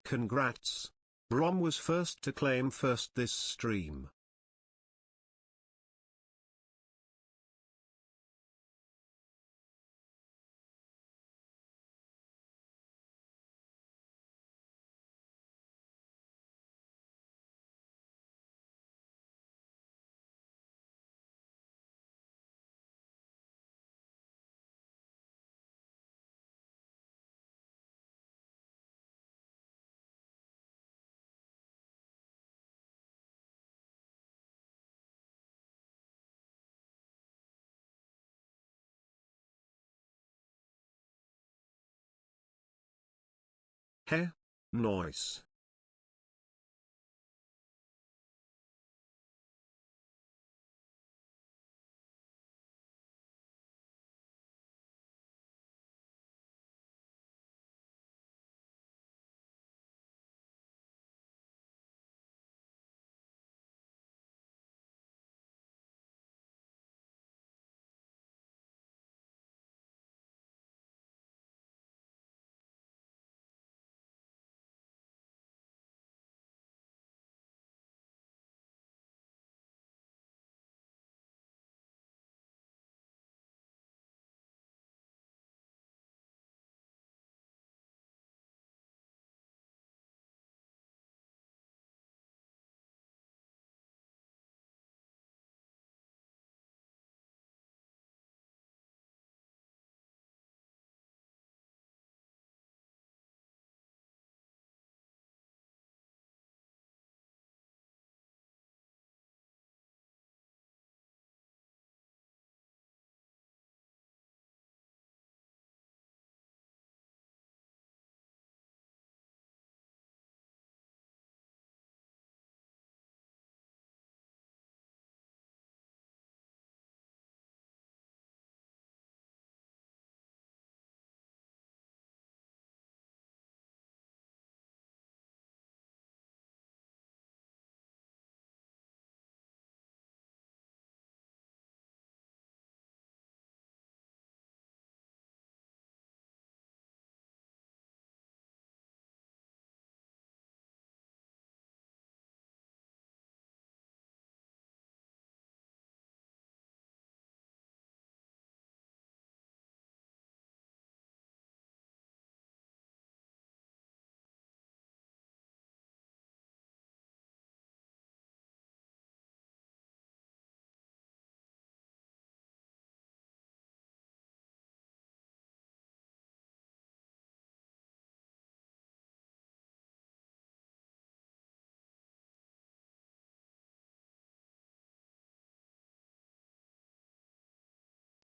Congrats. Brom was first to claim first this stream. Heh, nice.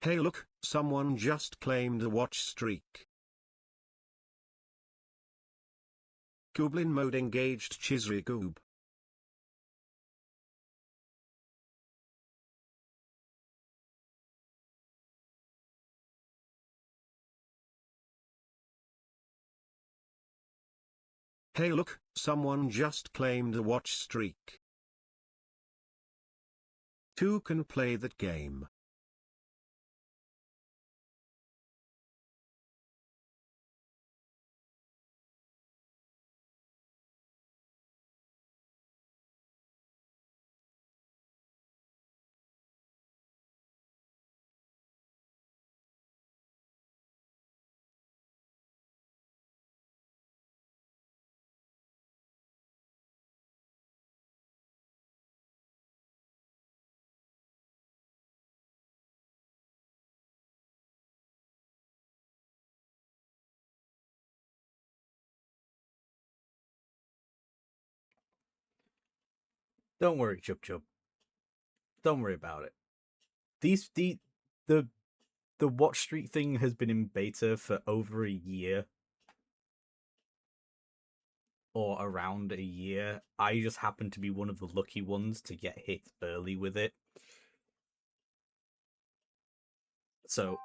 Hey look, someone just claimed a watch streak. Goblin mode engaged Chisri Goob. Hey look, someone just claimed a watch streak. Two can play that game. Don't worry, Chub Chub. Don't worry about it. The Watch Street thing has been in beta for over a year. Or around a year. I just happened to be one of the lucky ones to get hit early with it. So,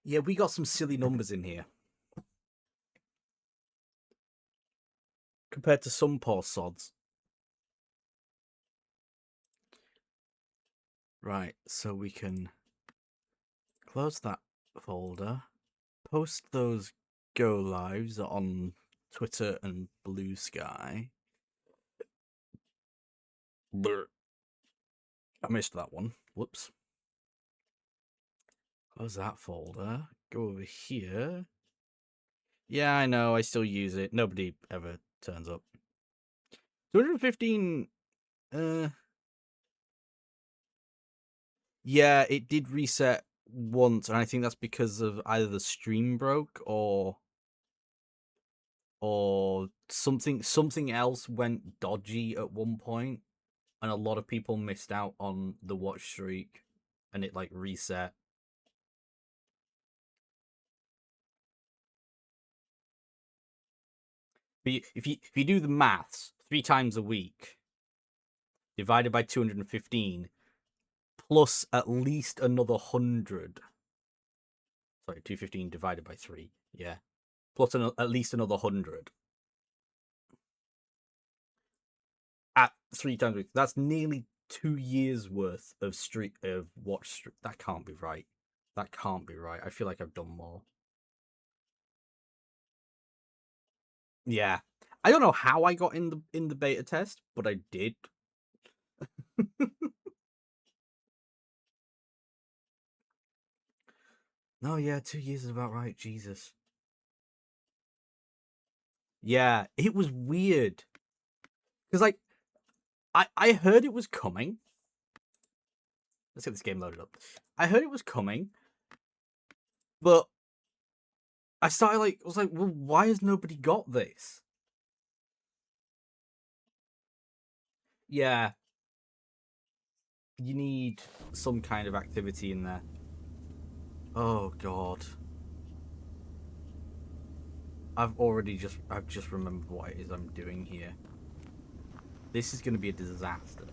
yeah, we got some silly numbers in here. Compared to some poor sods. Right, so we can close that folder, post those go lives on Twitter and Blue Sky. Blur. I missed that one. Whoops. Close that folder. Go over here. Yeah, I know. I still use it. Nobody ever turns up. 215. Yeah, it did reset once, and I think that's because of either the stream broke or something else went dodgy at one point, and a lot of people missed out on the watch streak, and it like reset. But if you do the maths, 3 times a week divided by 215 plus at least another 100. Sorry, 215 divided by 3. Yeah. Plus at least another 100. At 3 times a week. That's nearly 2 years worth of watch streak. That can't be right. That can't be right. I feel like I've done more. Yeah. I don't know how I got in the beta test, but I did. No, yeah, 2 years is about right. Jesus. Yeah, it was weird. Because, like, I heard it was coming. Let's get this game loaded up. I heard it was coming, but I started, like, I was like, well, why has nobody got this? Yeah. You need some kind of activity in there. Oh, God. I've just remembered what it is I'm doing here. This is going to be a disaster.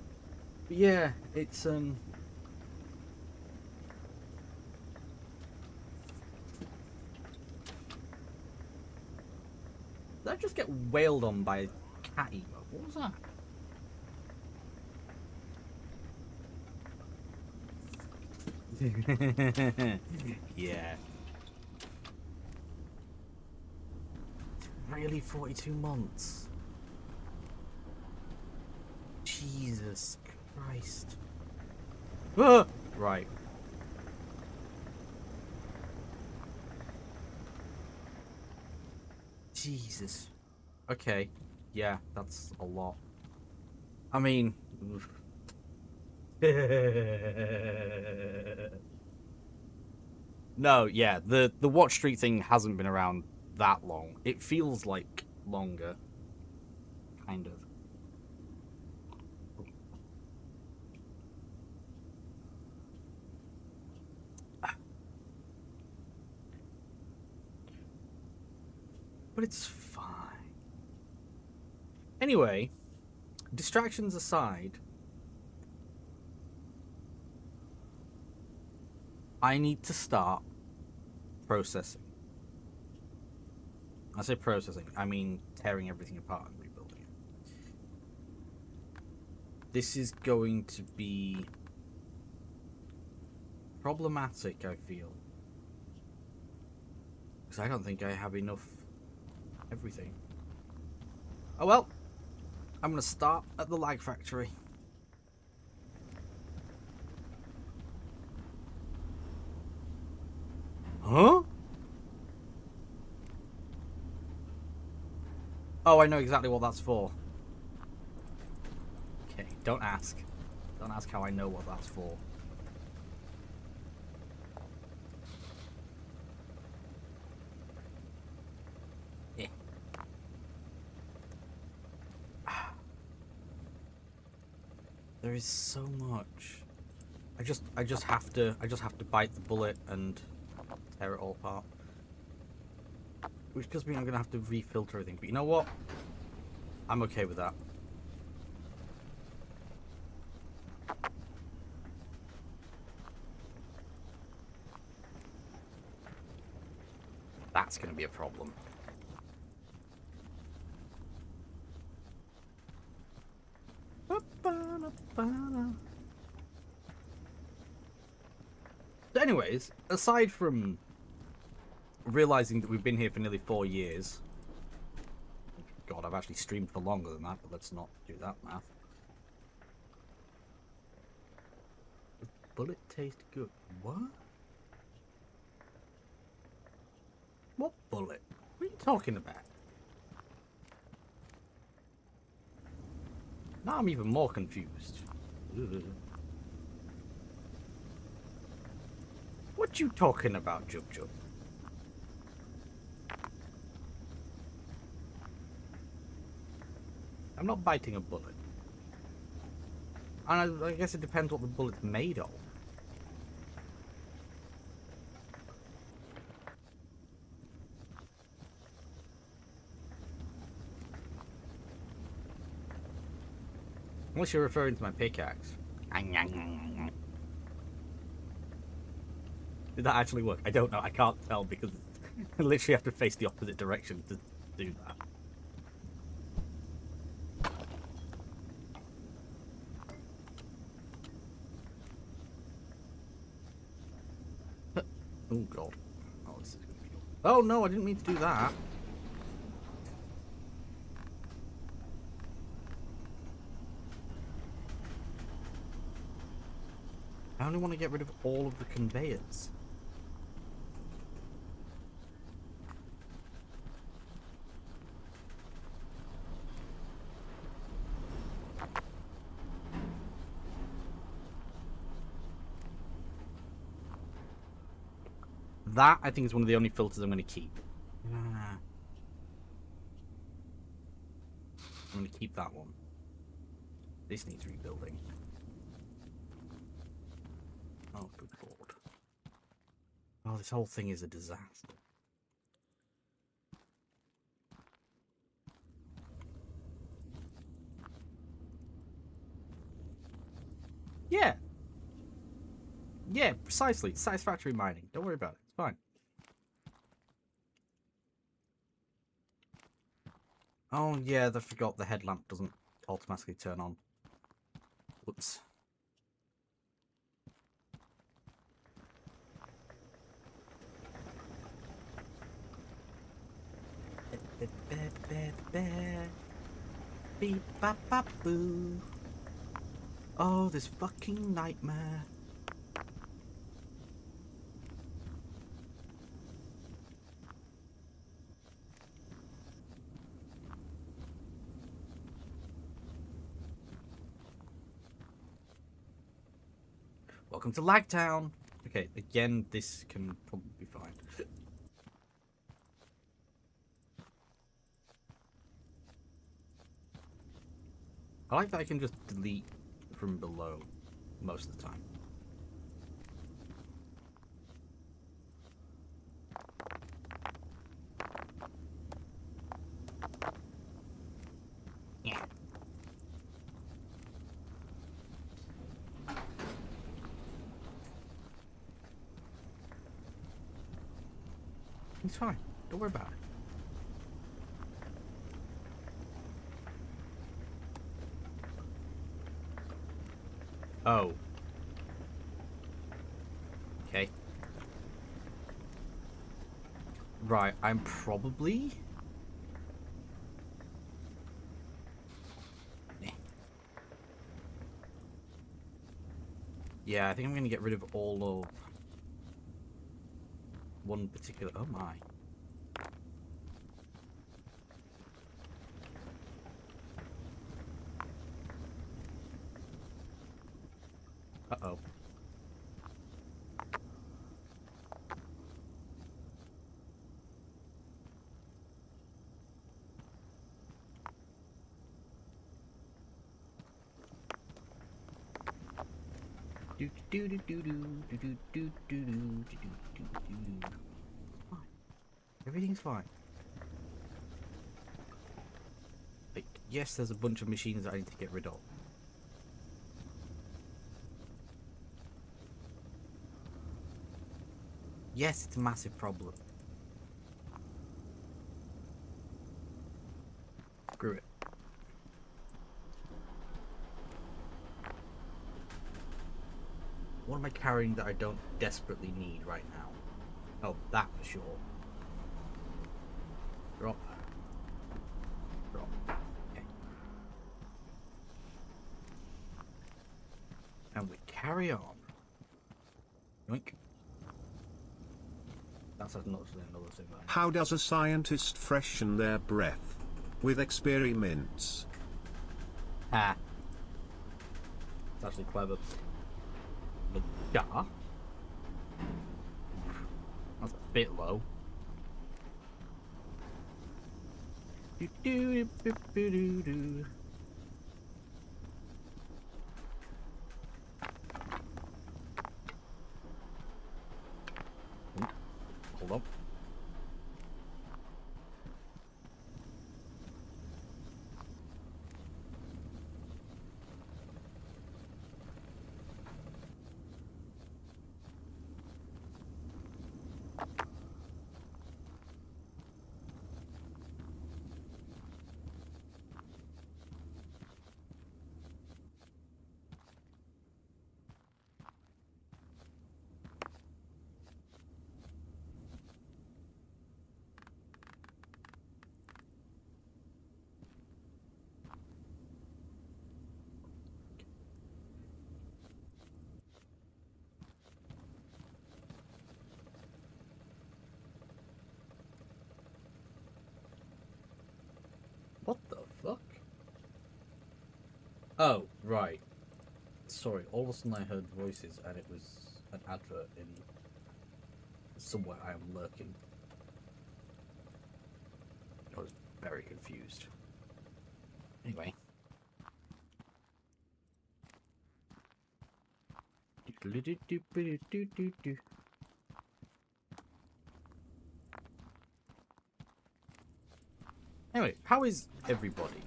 But yeah, it's Did I just get wailed on by a cat emo? What was that? Yeah. Really, 42 months? Jesus Christ. Ah! Right. Jesus. Okay. Yeah, that's a lot. I mean... No, yeah, the watch streak thing hasn't been around that long. It feels like longer. Kind of. But it's fine. Anyway, distractions aside, I need to start processing. I say processing, I mean tearing everything apart and rebuilding it. This is going to be problematic, I feel. Because I don't think I have enough everything. Oh well, I'm going to start at the lag factory. Huh? Oh, I know exactly what that's for. Okay, don't ask. Don't ask how I know what that's for. Yeah. There is so much. I just have to bite the bullet and tear it all apart. Which does mean I'm gonna have to refilter everything. But you know what? I'm okay with that. That's gonna be a problem. So anyways, aside from realizing that we've been here for nearly 4 years. God, I've actually streamed for longer than that, but let's not do that math. Does bullet taste good? What? What bullet? What are you talking about? Now I'm even more confused. Ugh. What you talking about, Jub Jub? I'm not biting a bullet. And I guess it depends what the bullet's made of. Unless you're referring to my pickaxe. Did that actually work? I don't know. I can't tell because I literally have to face the opposite direction to do that. Oh god. Oh, this is gonna be... Oh no, I didn't mean to do that. I only want to get rid of all of the conveyors. That, I think, is one of the only filters I'm going to keep. I'm going to keep that one. This needs rebuilding. Oh, good lord. Oh, this whole thing is a disaster. Yeah. Yeah, precisely. Satisfactory mining. Don't worry about it. It's fine. Oh, yeah, I forgot the headlamp doesn't automatically turn on. Whoops. Beep bop bop boo. Oh, this fucking nightmare. Welcome to Lagtown. Okay, again, this can probably be fine. I like that I can just delete from below most of the time. Yeah. It's fine. Don't worry about it. Oh. Okay. Right, I'm probably... Yeah, I think I'm going to get rid of all of one particular... Oh my. Uh-oh. Do do do do do do do do do do do do. Fine. Everything's fine. Like, yes, there's a bunch of machines that I need to get rid of. Yes, it's a massive problem. Screw it. What am I carrying that I don't desperately need right now? Oh, that for sure. carry on. Yoink. That's another thing. How does a scientist freshen their breath? With experiments. Ah. It's actually clever. But yeah. That's a bit low. Do do do do do do. Hold on. What the fuck? Oh, right. Sorry, all of a sudden I heard voices and it was an advert in somewhere I am lurking. I was very confused. Anyway. Anyway, how is everybody?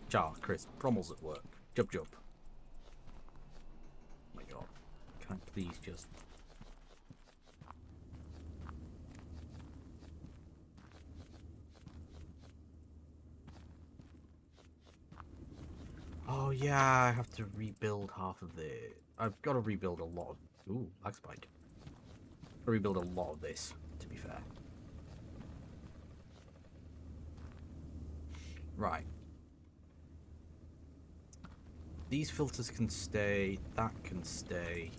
Jar, Chris, Brommel's at work. Jub. Oh my god. Can I please just... Oh yeah, I have to rebuild half of it. I've got to rebuild a lot of... Ooh, lag spike. Rebuild a lot of this, to be fair. Right. These filters can stay, that can stay.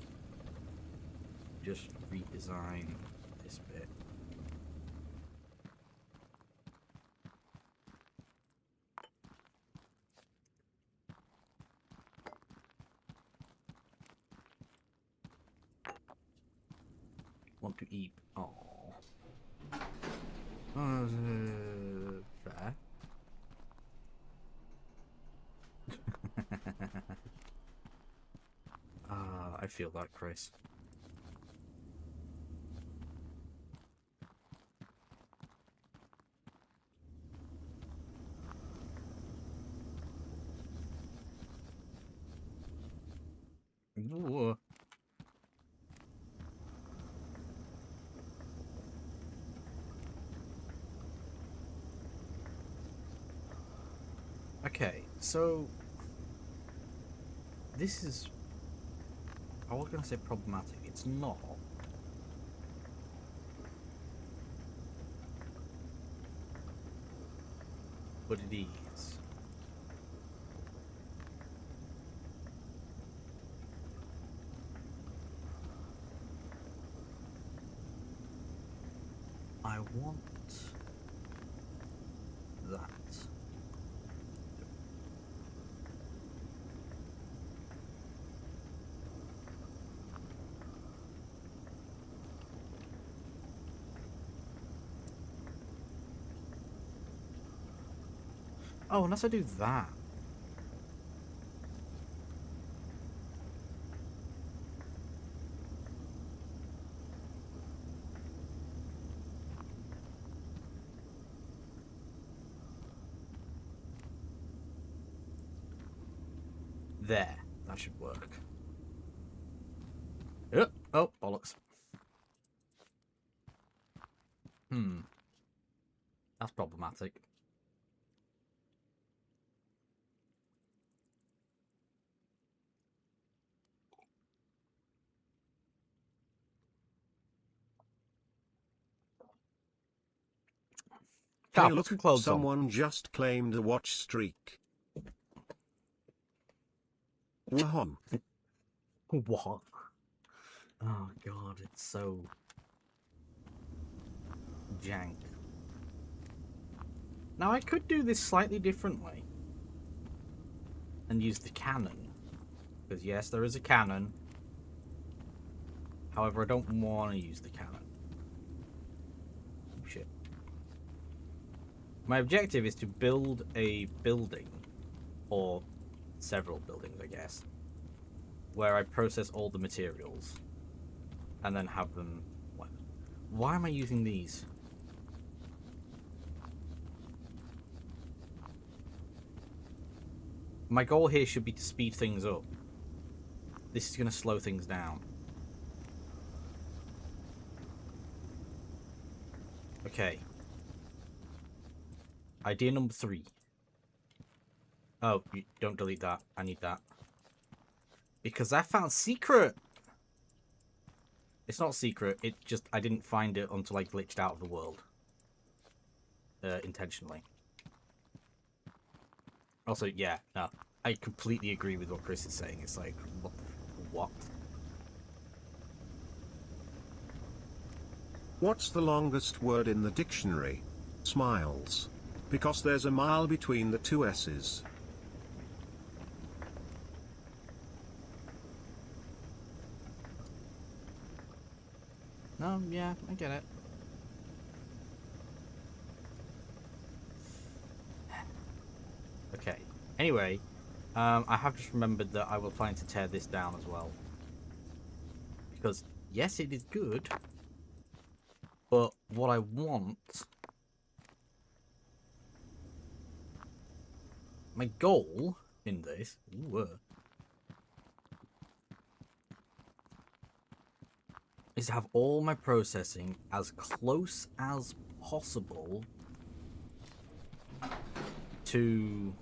Just redesign this bit. Want to eat? Oh. Fair. I feel that, Chris. Ooh. Okay, so this is, I was going to say problematic. It's not. But it is. I want that. Oh, unless I do that. There. That should work. Yep. Oh, bollocks. That's problematic. Hey Put look, some clothes someone just claimed a watch streak. Wahom. What? Oh god, it's so jank. Now I could do this slightly differently and use the cannon. Because yes, there is a cannon. However, I don't want to use the cannon. Oh, shit. My objective is to build a building, or several buildings, I guess, where I process all the materials and then have them... Why am I using these? My goal here should be to speed things up. This is going to slow things down. Okay. Idea number 3. Oh, you don't delete that. I need that. Because I found secret! It's not secret, it just... I didn't find it until I glitched out of the world. Intentionally. Also, yeah, no. I completely agree with what Chris is saying. It's like, what? What's the longest word in the dictionary? Smiles. Because there's a mile between the two S's. No, yeah, I get it. Okay. Anyway, I have just remembered that I was planning to tear this down as well. Because, yes, it is good. But what I want... My goal in this... is to have all my processing as close as possible to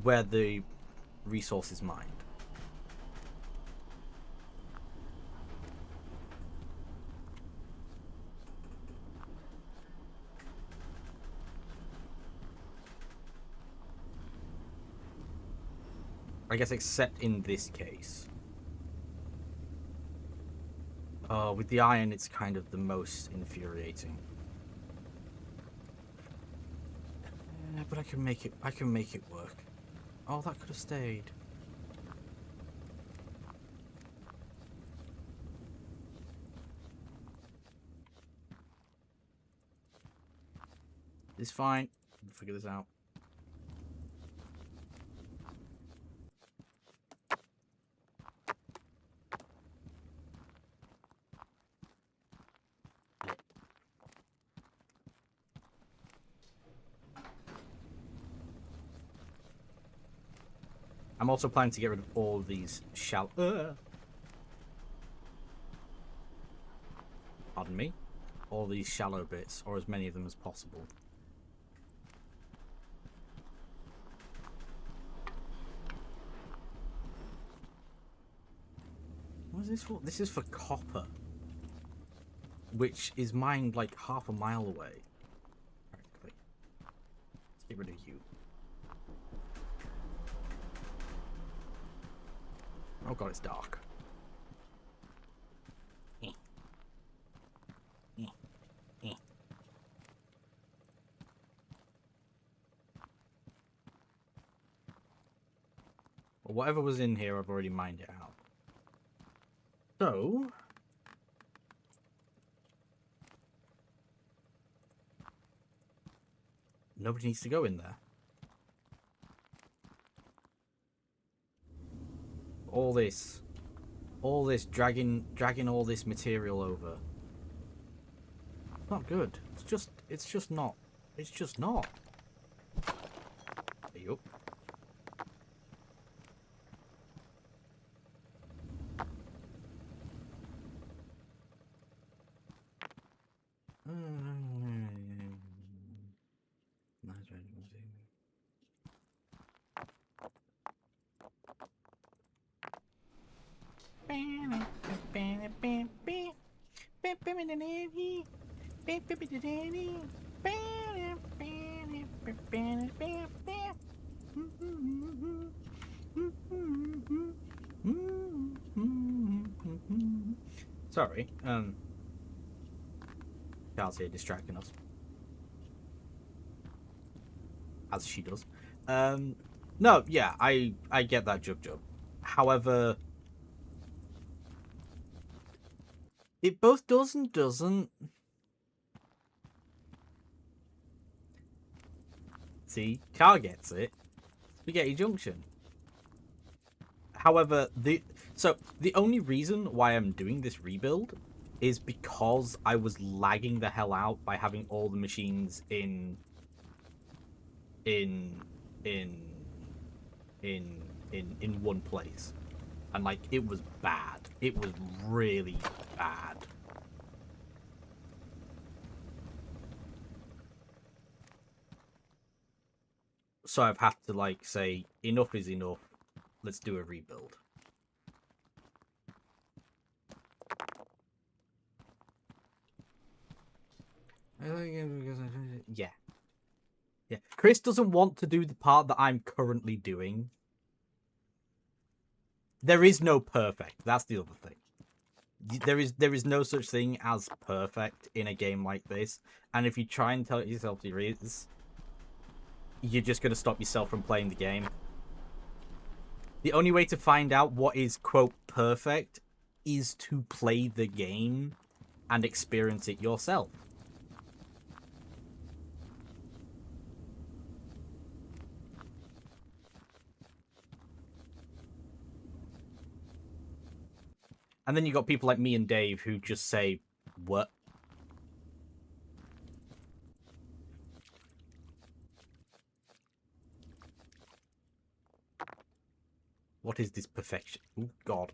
where the resource is mined. I guess except in this case. With the iron, it's kind of the most infuriating. But I can make it work. Oh, that could have stayed. It's fine. We'll figure this out. I'm also planning to get rid of all of these shallow... Pardon me? All these shallow bits, or as many of them as possible. What is this for? This is for copper. Which is mined like half a mile away. Practically. Let's get rid of you. Oh god, it's dark. Well, whatever was in here, I've already mined it out. So... nobody needs to go in there. All this dragging all this material over. Not good. It's just not. It's just not. There you go. Sorry. Carl's here distracting us. As she does. No, yeah, I get that, Jub. However, it both does and doesn't. See, Carl gets it. Spaghetti Junction. However, the only reason why I'm doing this rebuild is because I was lagging the hell out by having all the machines in one place. And like it was bad. It was really bad. So I've had to like say enough is enough. Let's do a rebuild. Yeah. Yeah. Chris doesn't want to do the part that I'm currently doing. There is no perfect. That's the other thing. There is no such thing as perfect in a game like this. And if you try and tell yourself there is, you're just going to stop yourself from playing the game. The only way to find out what is, quote, perfect is to play the game and experience it yourself. And then you got people like me and Dave who just say, what? What is this perfection? Oh, God.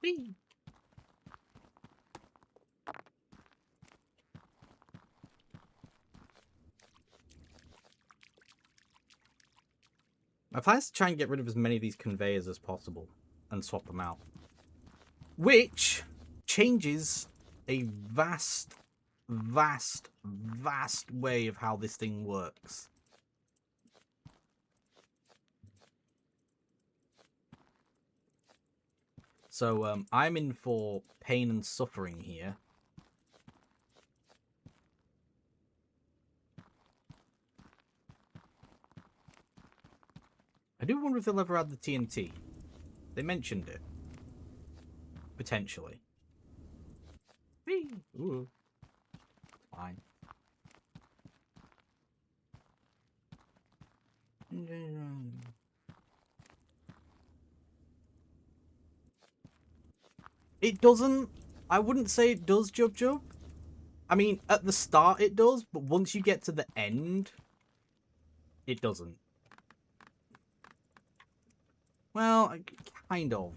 Whee! My plan is to try and get rid of as many of these conveyors as possible and swap them out. Which changes a vast way of how this thing works. So I'm in for pain and suffering here. I do wonder if they'll ever add the TNT. They mentioned it. Potentially. Whee! Ooh. Fine. It doesn't... I wouldn't say it does, Jub. I mean, at the start it does, but once you get to the end, it doesn't. Well, kind of.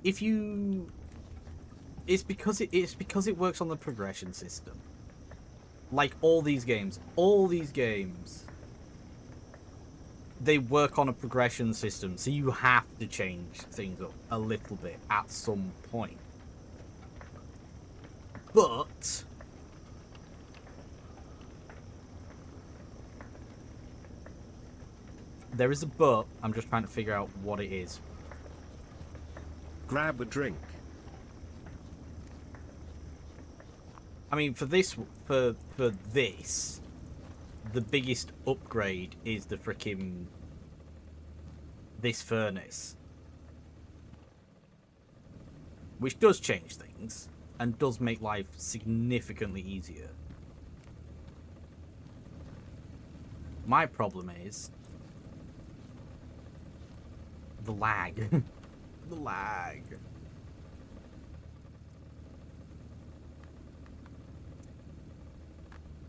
If you... It's because it works on the progression system. Like all these games. They work on a progression system, so you have to change things up a little bit at some point. But there is a but. I'm just trying to figure out what it is. Grab a drink. I mean, for this, the biggest upgrade is the frickin' this furnace, which does change things and does make life significantly easier. My problem is the lag. The lag.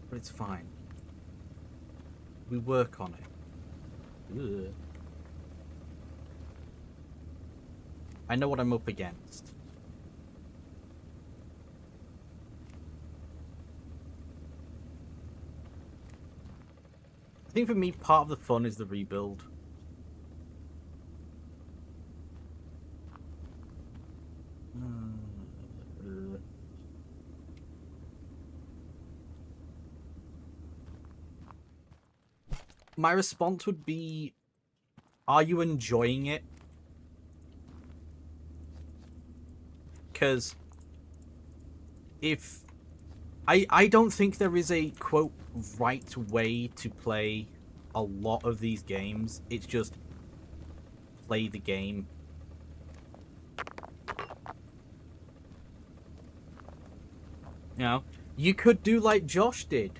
But it's fine. We work on it. Ugh. I know what I'm up against. I think for me, part of the fun is the rebuild. My response would be, are you enjoying it? because if I don't think there is a quote right way to play a lot of these games. It's just play the game. You know, you could do like Josh did.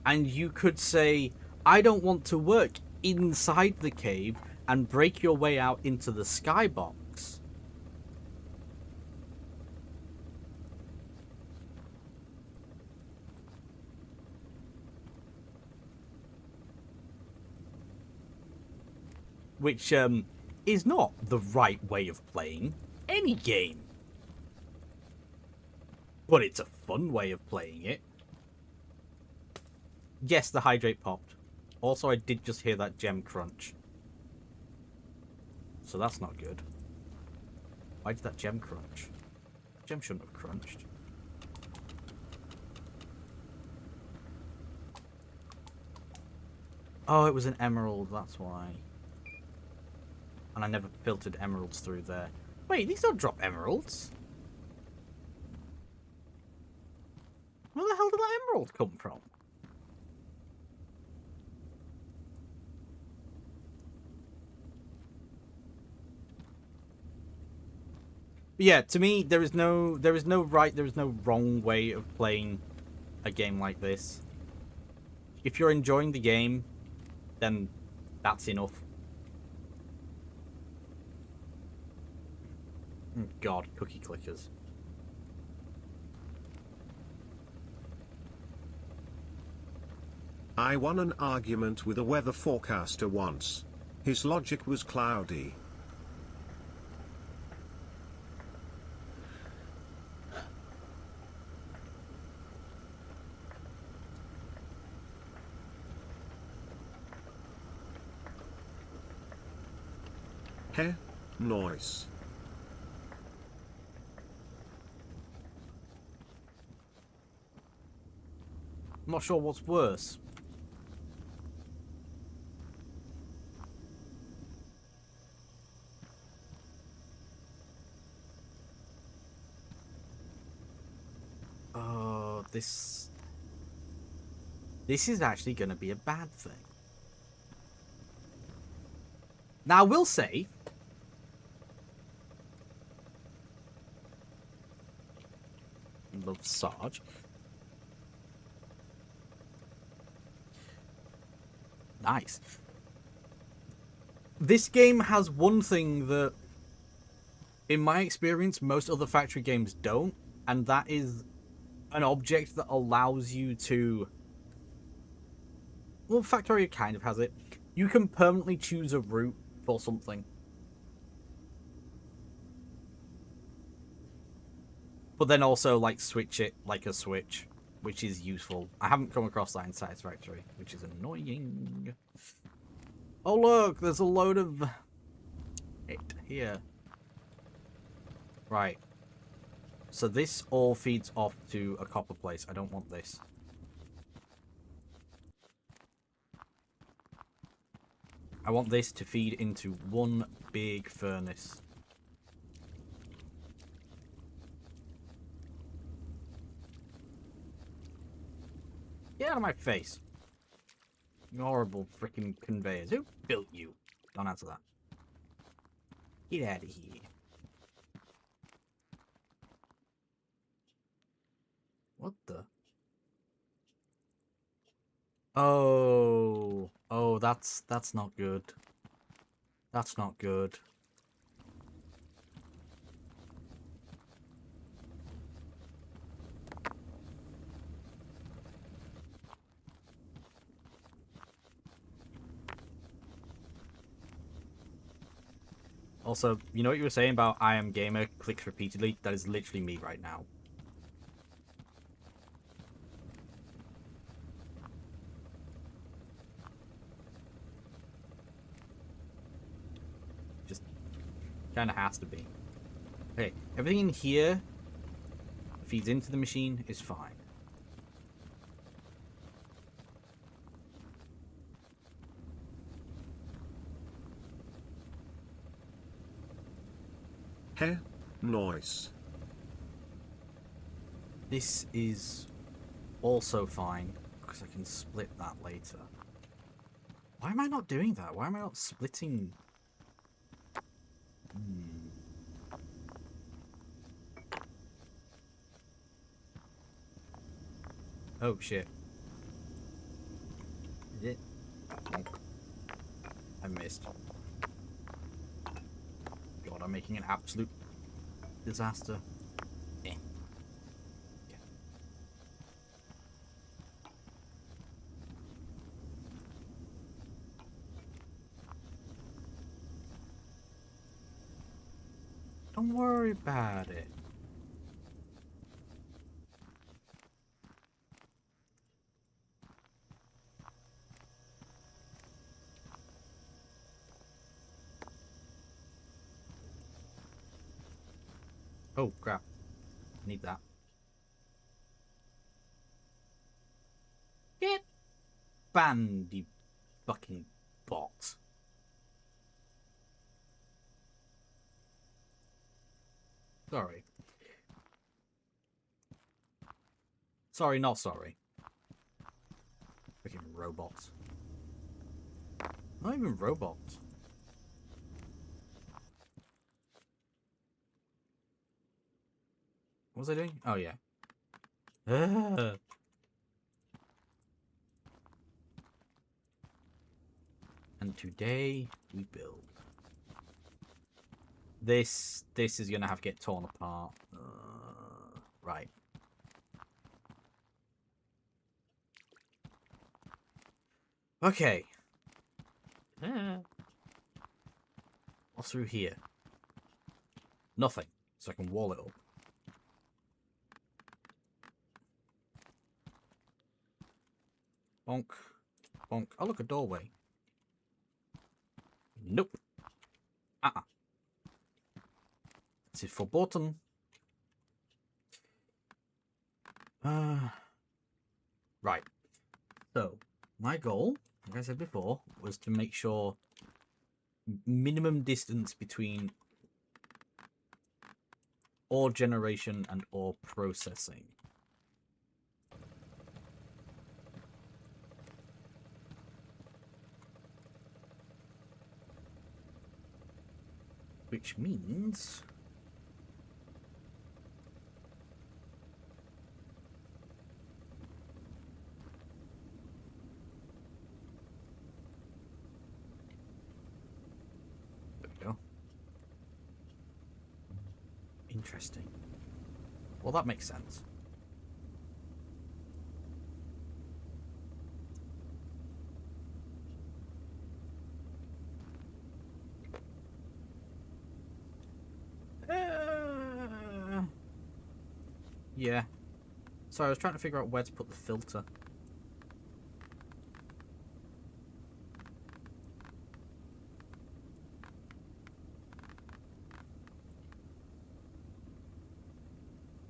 And you could say, I don't want to work inside the cave, and break your way out into the skybox. Which is not the right way of playing any game. But it's a fun way of playing it. Yes, the hydrate popped. Also, I did just hear that gem crunch. So that's not good. Why did that gem crunch? Gem shouldn't have crunched. Oh, it was an emerald, that's why. And I never filtered emeralds through there. Wait, these don't drop emeralds. Where the hell did that emerald come from? But yeah, to me, there is no right, there is no wrong way of playing a game like this. If you're enjoying the game, then that's enough. God, cookie clickers. I won an argument with a weather forecaster once. His logic was cloudy. Heh, noise. I'm not sure what's worse. Oh, this is actually going to be a bad thing. Now, I will say, love Sarge. Nice. This game has one thing that, in my experience, most other factory games don't, and that is an object that allows you to... Well, Factorio kind of has it. You can permanently choose a route for something. But then also, like, switch it like a switch, which is useful. I haven't come across that in Satisfactory, which is annoying. Oh, look, there's a load of it here. Right. So this all feeds off to a copper place. I don't want this. I want this to feed into one big furnace. Get out of my face. You horrible freaking conveyors. Who built you? Don't answer that. Get out of here. What the? Oh. Oh, that's not good. That's not good. Also, you know what you were saying about I am gamer clicks repeatedly? That is literally me right now. Just kind of has to be. Okay, everything in here feeds into the machine is fine. Heh, Noise. This is also fine, because I can split that later. Why am I not doing that? Why am I not splitting? Oh, shit. Is it? I missed. God, I'm making an absolute disaster. Eh. Okay. Don't worry about it. Oh, crap. Need that. Get banned, you fucking bot. Sorry. Sorry, not sorry. Freaking robots. Not even robots. What was I doing? Oh, yeah. And today we build. This is gonna have to get torn apart. Right. Okay. What's through here? Nothing. So I can wall it up. Bonk. Bonk. Oh, look, a doorway. Nope. This is verboten. Right. So, my goal, like I said before, was to make sure minimum distance between ore generation and ore processing. Which means... There we go. Interesting. Well, that makes sense. Yeah. Sorry, I was trying to figure out where to put the filter.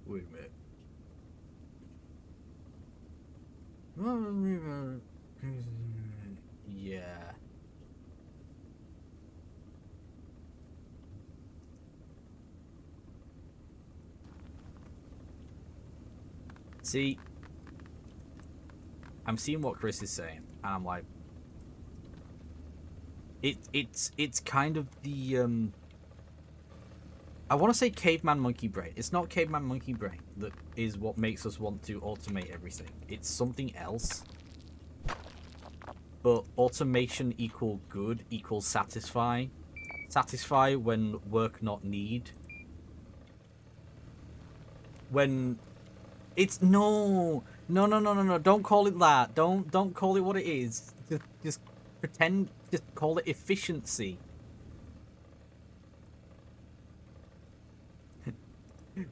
Wait a minute. Yeah. See, I'm seeing what Chris is saying, and I'm like, it's kind of the I want to say caveman monkey brain. It's not caveman monkey brain that is what makes us want to automate everything. It's something else. But automation equal good equals satisfy. Satisfy when work not need. When it's no. Don't call it that. Don't call it what it is. Just pretend. Just call it efficiency.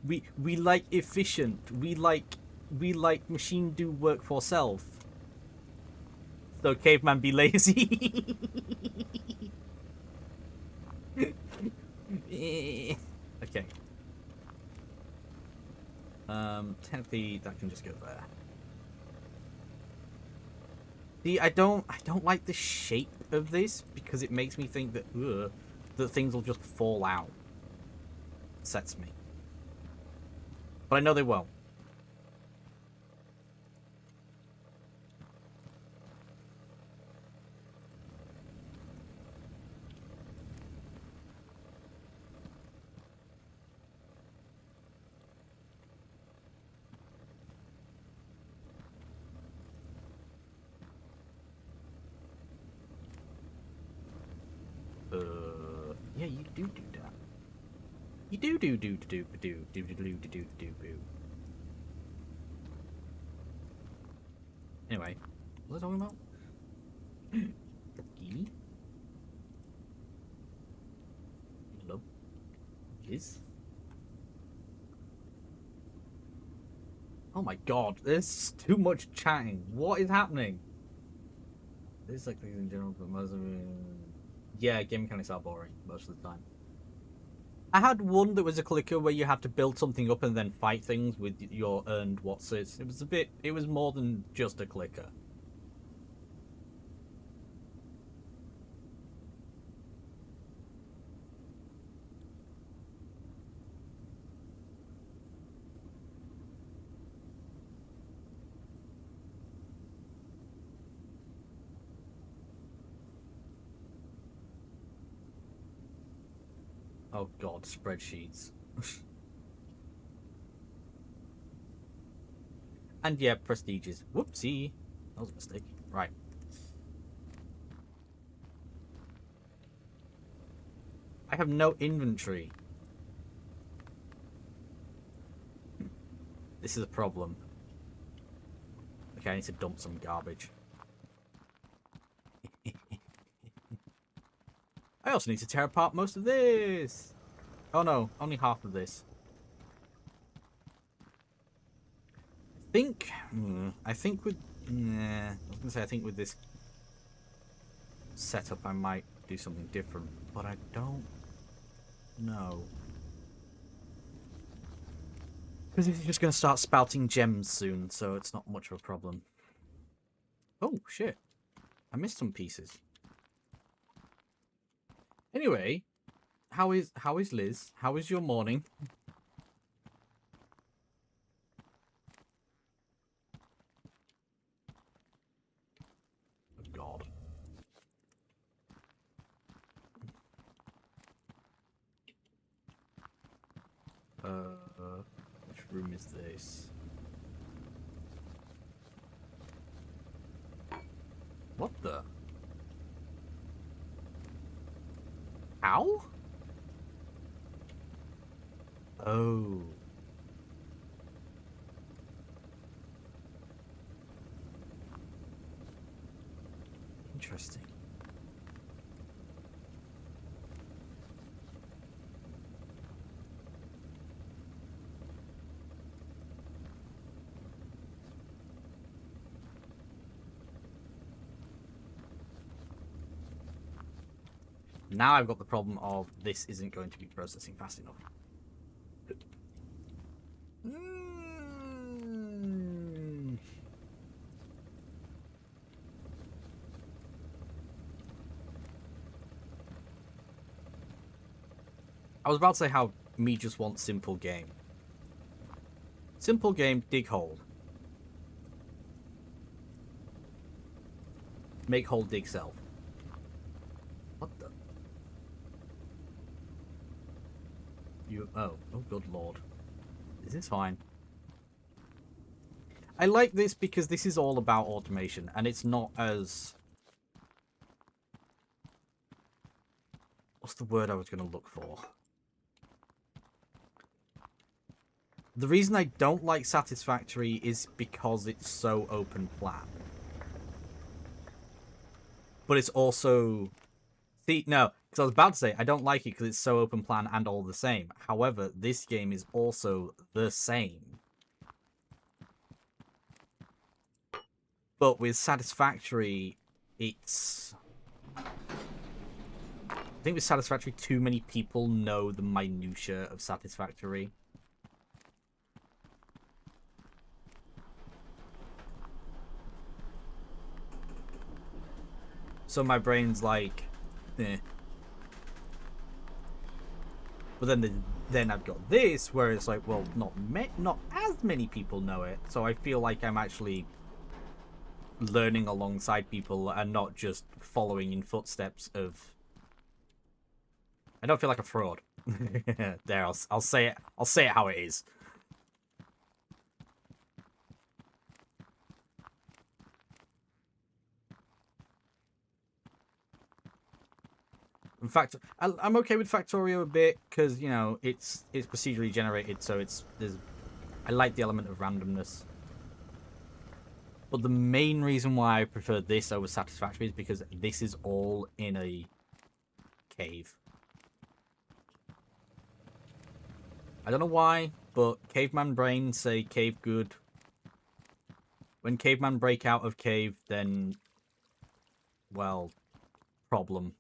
We like efficient. We like machine do work for self. So caveman be lazy. Okay. Technically that can just go there. See, I don't like the shape of this because it makes me think that that things will just fall out. upsets me. But I know they won't. Yeah, you do that. You do. Anyway, what was I talking about? Gee. Hello. Liz? Oh my god, there's too much chatting. What is happening? This is like things in general, but most of it... Yeah, game mechanics are boring most of the time. I had one that was a clicker where you had to build something up and then fight things with your earned whatsits. It was a bit... It was more than just a clicker. Oh god, spreadsheets. And yeah, prestiges. Whoopsie. That was a mistake. Right. I have no inventory. This is a problem. Okay, I need to dump some garbage. I also need to tear apart most of this. Oh no, only half of this. I think with... Nah, I was going to say, I think with this setup I might do something different, but I don't know. Because it's just going to start spouting gems soon, so it's not much of a problem. Oh, shit. I missed some pieces. Anyway, how is Liz? How is your morning? Oh, God. Which room is this? What the? How? Oh. Interesting. Now I've got the problem of this isn't going to be processing fast enough. I was about to say how me just wants simple game. Simple game, dig hole. Make hole, dig self. What the? Oh good lord. Is this fine? I like this because this is all about automation, and it's not as... What's the word I was going to look for? The reason I don't like Satisfactory is because it's so open plan. But it's also... See, no, because I was about to say, I don't like it because it's so open plan and all the same. However, this game is also the same. But with Satisfactory, it's... I think with Satisfactory, too many people know the minutiae of Satisfactory. So my brain's like, eh. But then the then I've got this where it's like, well, not as many people know it, so I feel like I'm actually learning alongside people and not just following in footsteps of. I don't feel like a fraud. There, I'll say it. I'll say it how it is. In fact, I'm okay with Factorio a bit because you know it's procedurally generated, so I like the element of randomness. But the main reason why I prefer this over Satisfactory is because this is all in a cave. I don't know why, but caveman brains say cave good. When caveman break out of cave, then, well, problem.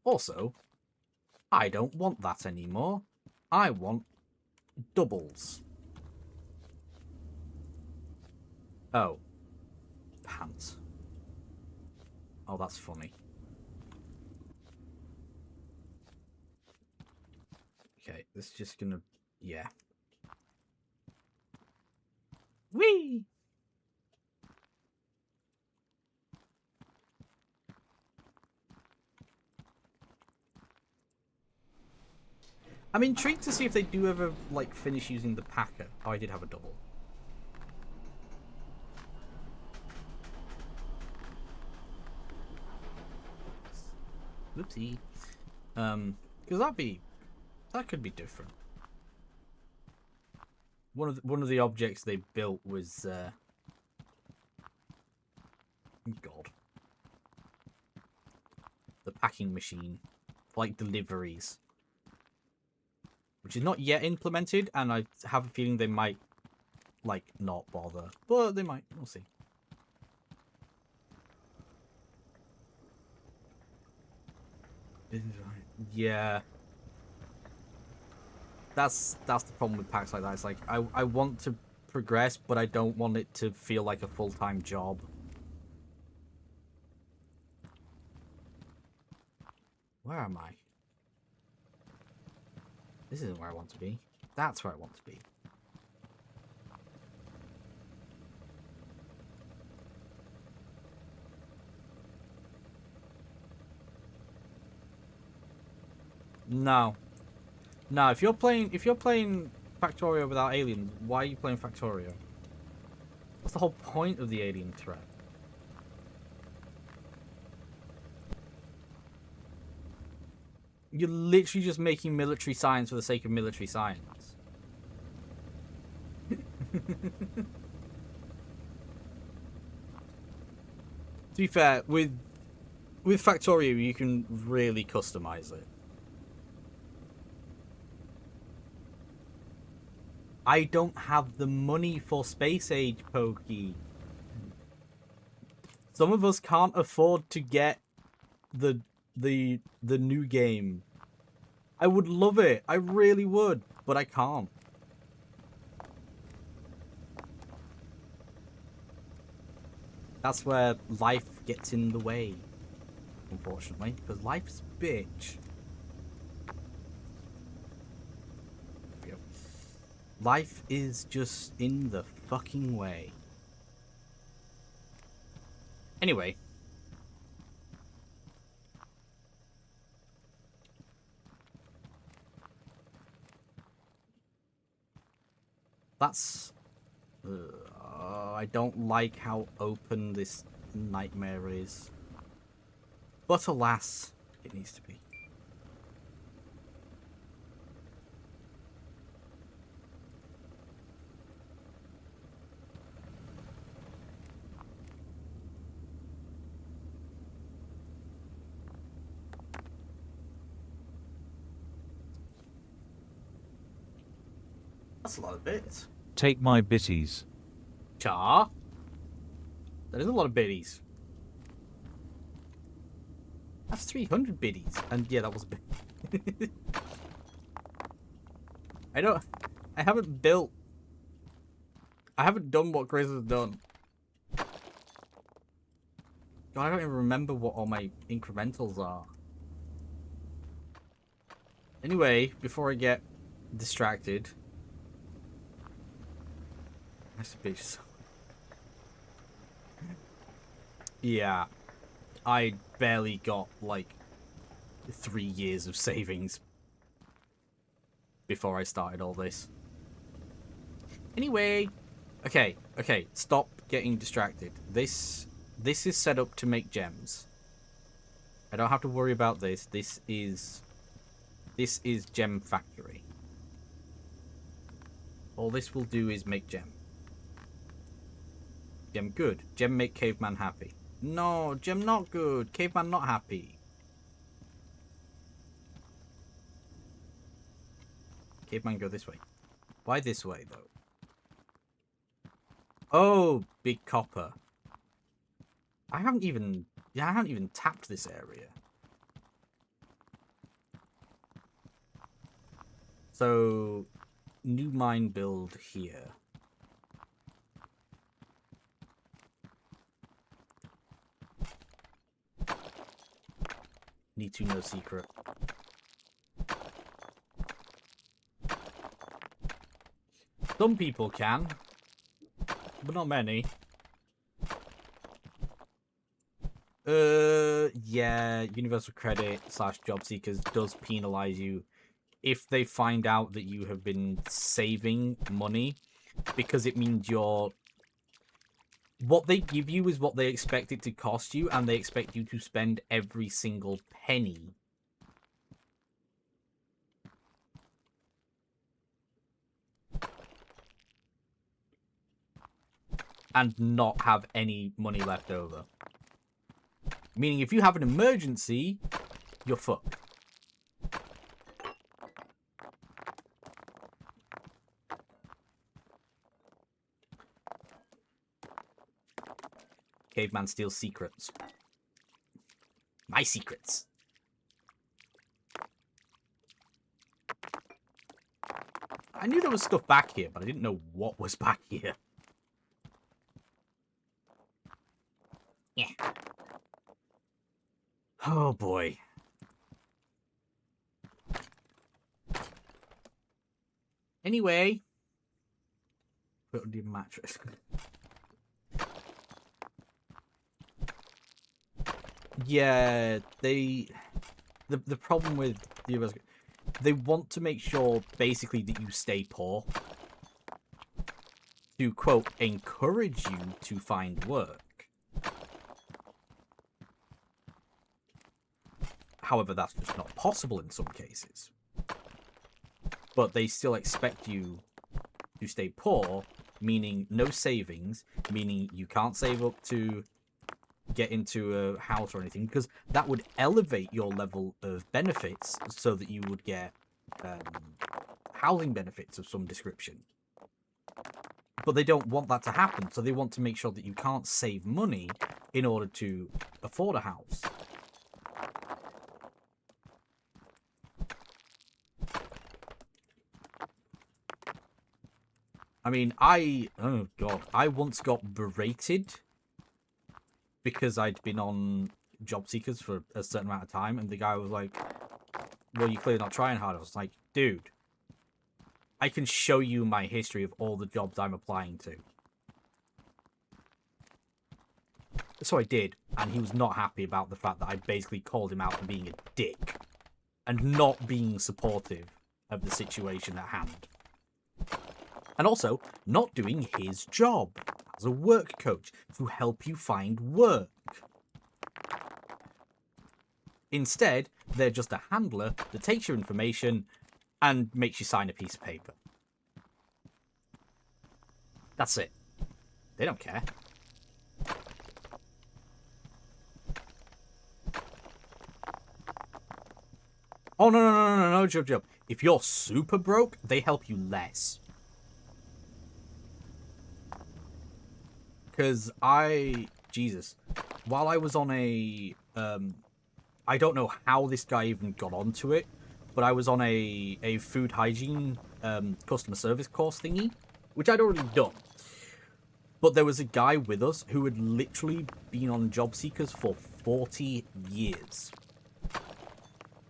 Also, I don't want that anymore. I want doubles. Oh. Pants. Oh, that's funny. Okay, this is just gonna... Yeah. Whee! I'm intrigued to see if they do ever, like, finish using the packer. Oh, I did have a double. Whoopsie. Because that could be different. One of the objects they built was God. The packing machine. Like deliveries. Which is not yet implemented, and I have a feeling they might like not bother. But they might. We'll see. Yeah. That's the problem with packs like that. It's like I want to progress, but I don't want it to feel like a full-time job. Where am I? This isn't where I want to be. That's where I want to be. No. No, if you're playing Factorio without aliens, why are you playing Factorio? What's the whole point of the alien threat? You're literally just making military science for the sake of military science. To be fair, with Factorio, you can really customize it. I don't have the money for Space Age Pokey. Some of us can't afford to get the new game. I would love it. I really would, but I can't. That's where life gets in the way, unfortunately, because life's a bitch. Life is just in the fucking way. Anyway. That's... I don't like how open this nightmare is. But alas, it needs to be. That's a lot of bits. Take my bitties. Char? That is a lot of biddies. That's 300 biddies. And yeah, that was a bit. I haven't built. I haven't done what Chris has done. God, I don't even remember what all my incrementals are. Anyway, before I get distracted. That's a bitch. Yeah, I barely got like 3 years of savings before I started all this. Anyway, okay, stop getting distracted. This is set up to make gems. I don't have to worry about this. This is Gem Factory. All this will do is make gem. Gem good. Gem make caveman happy. No, gem not good. Caveman not happy. Caveman go this way. Why this way though? Oh, big copper. I haven't even tapped this area. So, new mine build here. Need to know secret. Some people can, but not many. Yeah, Universal Credit / Job Seekers does penalize you if they find out that you have been saving money, because it means what they give you is what they expect it to cost you, and they expect you to spend every single penny. And not have any money left over. Meaning if you have an emergency, you're fucked. Caveman steals secrets. My secrets. I knew there was stuff back here, but I didn't know what was back here. Yeah. Oh boy. Anyway. Put on the mattress. Yeah, the problem with the US, they want to make sure basically that you stay poor to quote encourage you to find work. However, that's just not possible in some cases. But they still expect you to stay poor, meaning no savings, meaning you can't save up to get into a house or anything, because that would elevate your level of benefits so that you would get housing benefits of some description. But they don't want that to happen, so they want to make sure that you can't save money in order to afford a house. I mean, oh god, I once got berated because I'd been on job seekers for a certain amount of time, and the guy was like, well, you're clearly not trying hard. I was like, dude, I can show you my history of all the jobs I'm applying to. So I did, and he was not happy about the fact that I basically called him out for being a dick and not being supportive of the situation at hand. And also, not doing his job as a work coach to help you find work. Instead, they're just a handler that takes your information and makes you sign a piece of paper. That's it. They don't care. Oh, no, Job. If you're super broke, they help you less. Because Jesus, while I was on a, I don't know how this guy even got onto it, but I was on a food hygiene customer service course thingy, which I'd already done. But there was a guy with us who had literally been on job seekers for 40 years.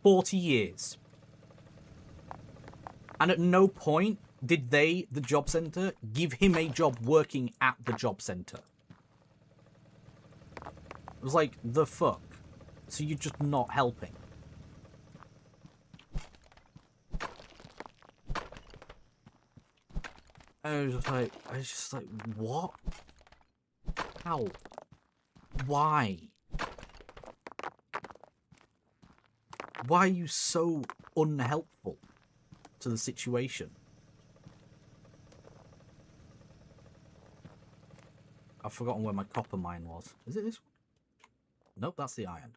40 years. And at no point did they, the job centre, give him a job working at the job centre. It was like, the fuck? So you're just not helping. I was just like, what? How? Why? Why are you so unhelpful to the situation? I've forgotten where my copper mine was. Is it this one? Nope, that's the iron.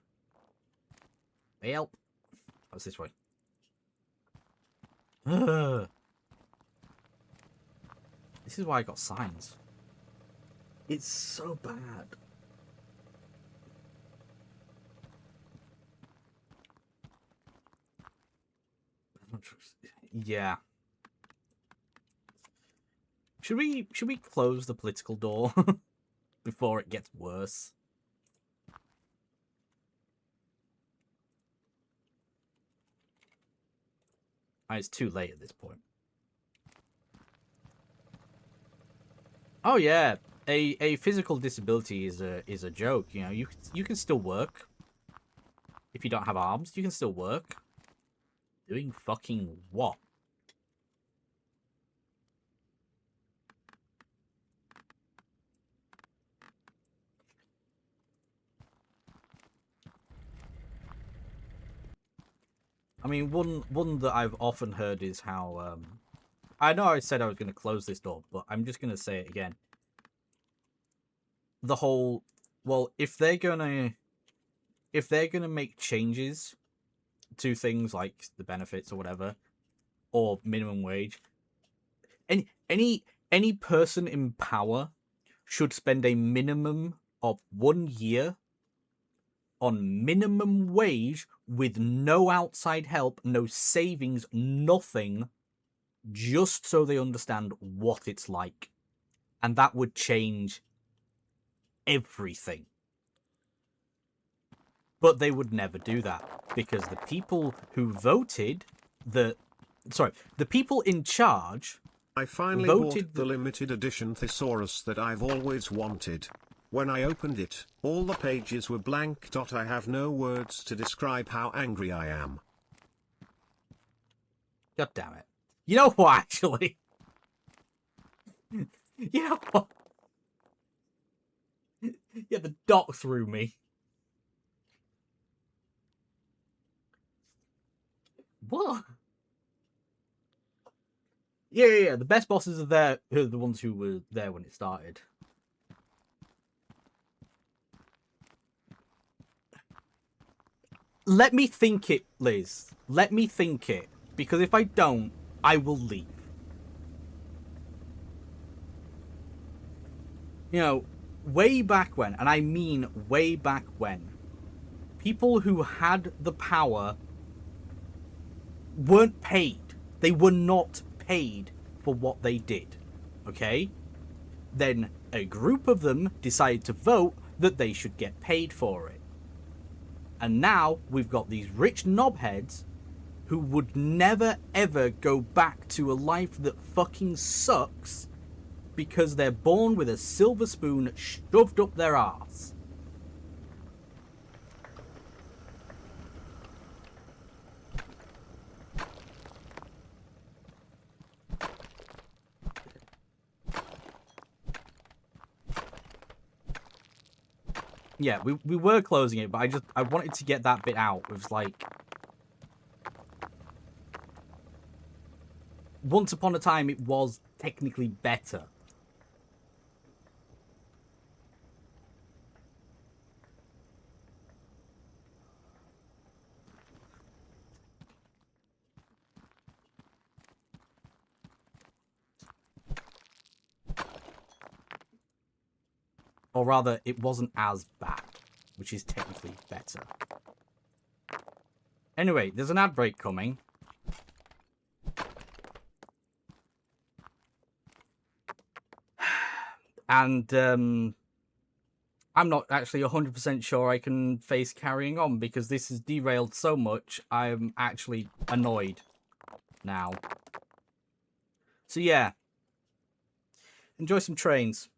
Help. That's this way. Ugh. This is why I got signs. It's so bad. Yeah. Should we close the political door before it gets worse? It's too late at this point. Oh yeah, a physical disability is a joke. You know, you can still work if you don't have arms. You can still work. Doing fucking what? I mean, one that I've often heard is how I know I said I was going to close this door, but I'm just going to say it again. The whole, well, if they're gonna make changes to things like the benefits or whatever, or minimum wage, any person in power should spend a minimum of 1 year on minimum wage with no outside help, no savings, nothing, just so they understand what it's like. And that would change everything. But they would never do that because the people who voted, the people in charge, I finally voted bought the limited edition thesaurus that I've always wanted. When I opened it, all the pages were blank. I have no words to describe how angry I am. God damn it. You know what, actually? You know what? Yeah, the dot threw me. What? Yeah. The best bosses are there, who are the ones who were there when it started. Let me think it, Liz. Let me think it. Because if I don't, I will leave. You know, way back when, and I mean way back when, people who had the power weren't paid. They were not paid for what they did. Okay? Then a group of them decided to vote that they should get paid for it. And now we've got these rich knobheads who would never ever go back to a life that fucking sucks because they're born with a silver spoon shoved up their arse. Yeah, we were closing it, but I wanted to get that bit out. It was like, once upon a time it was technically better. Or rather, it wasn't as bad, which is technically better. Anyway, there's an ad break coming. And I'm not actually 100% sure I can face carrying on because this has derailed so much, I'm actually annoyed now. So yeah, enjoy some trains.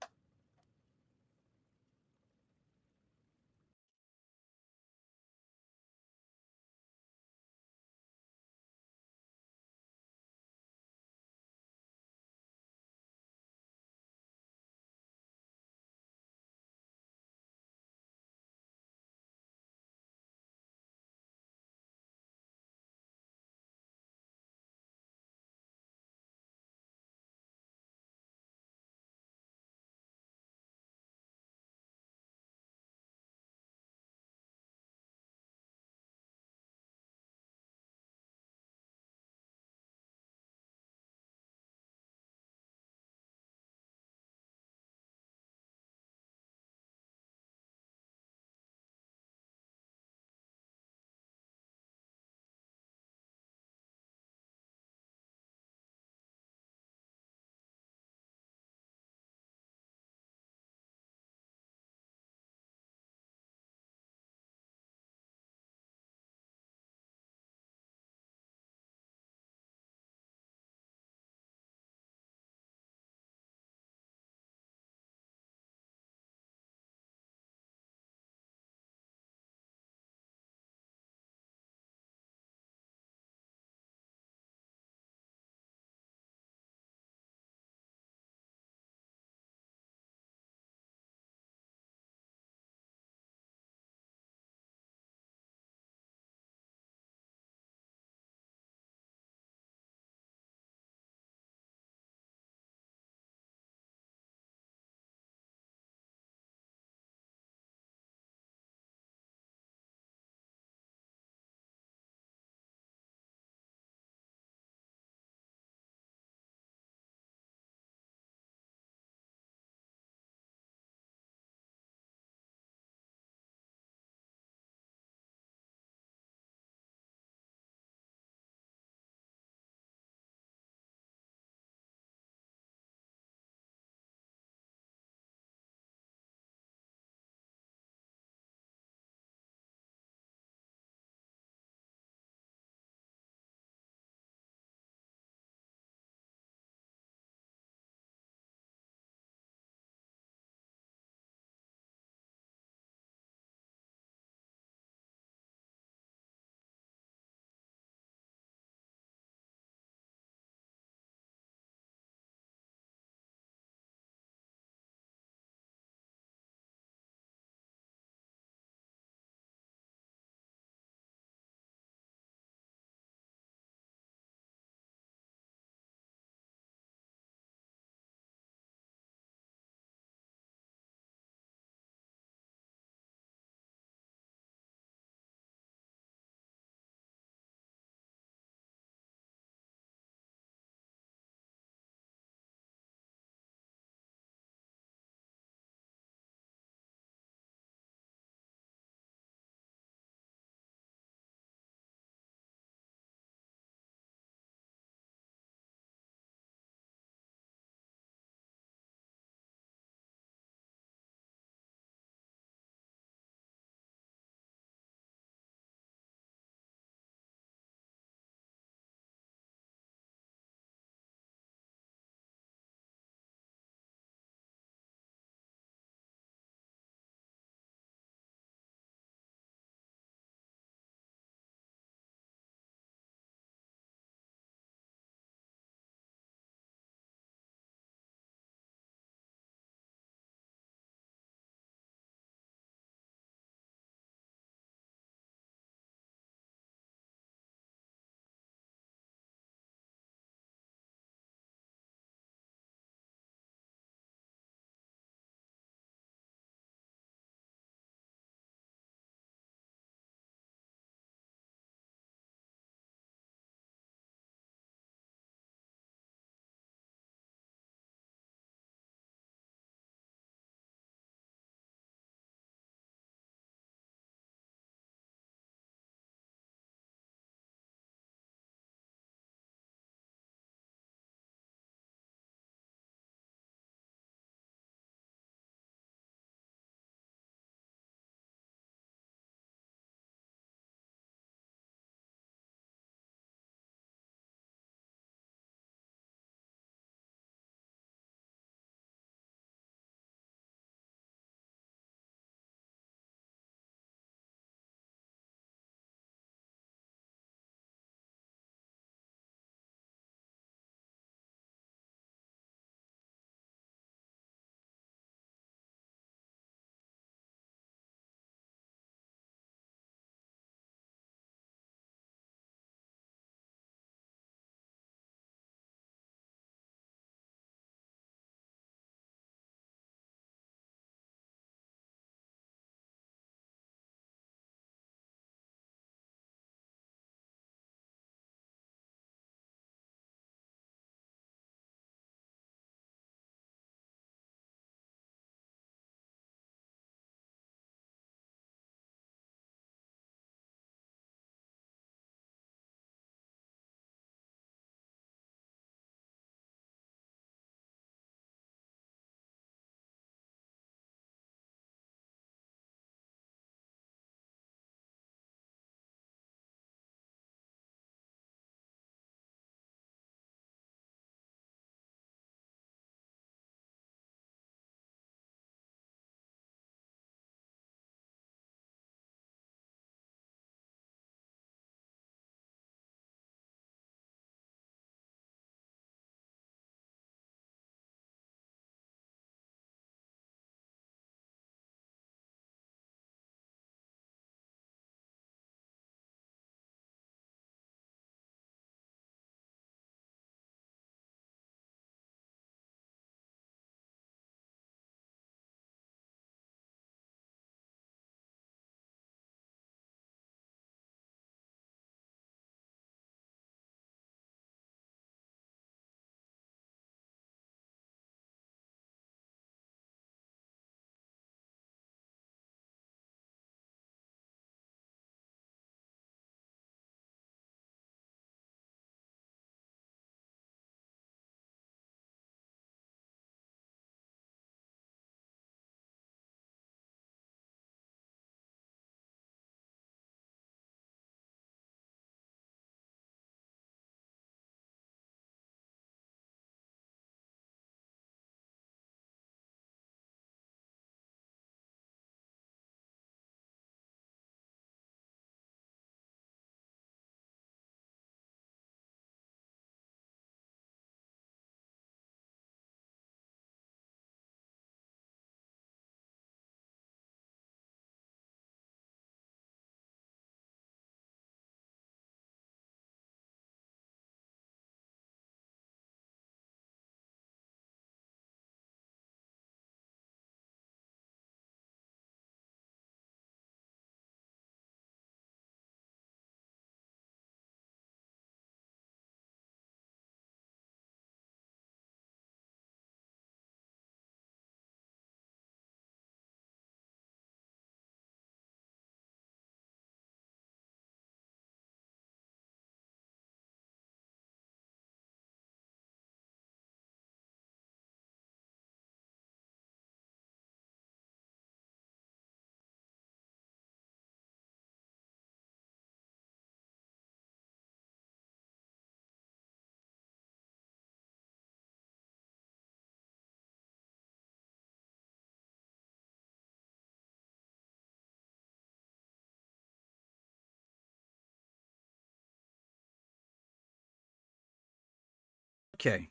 Okay.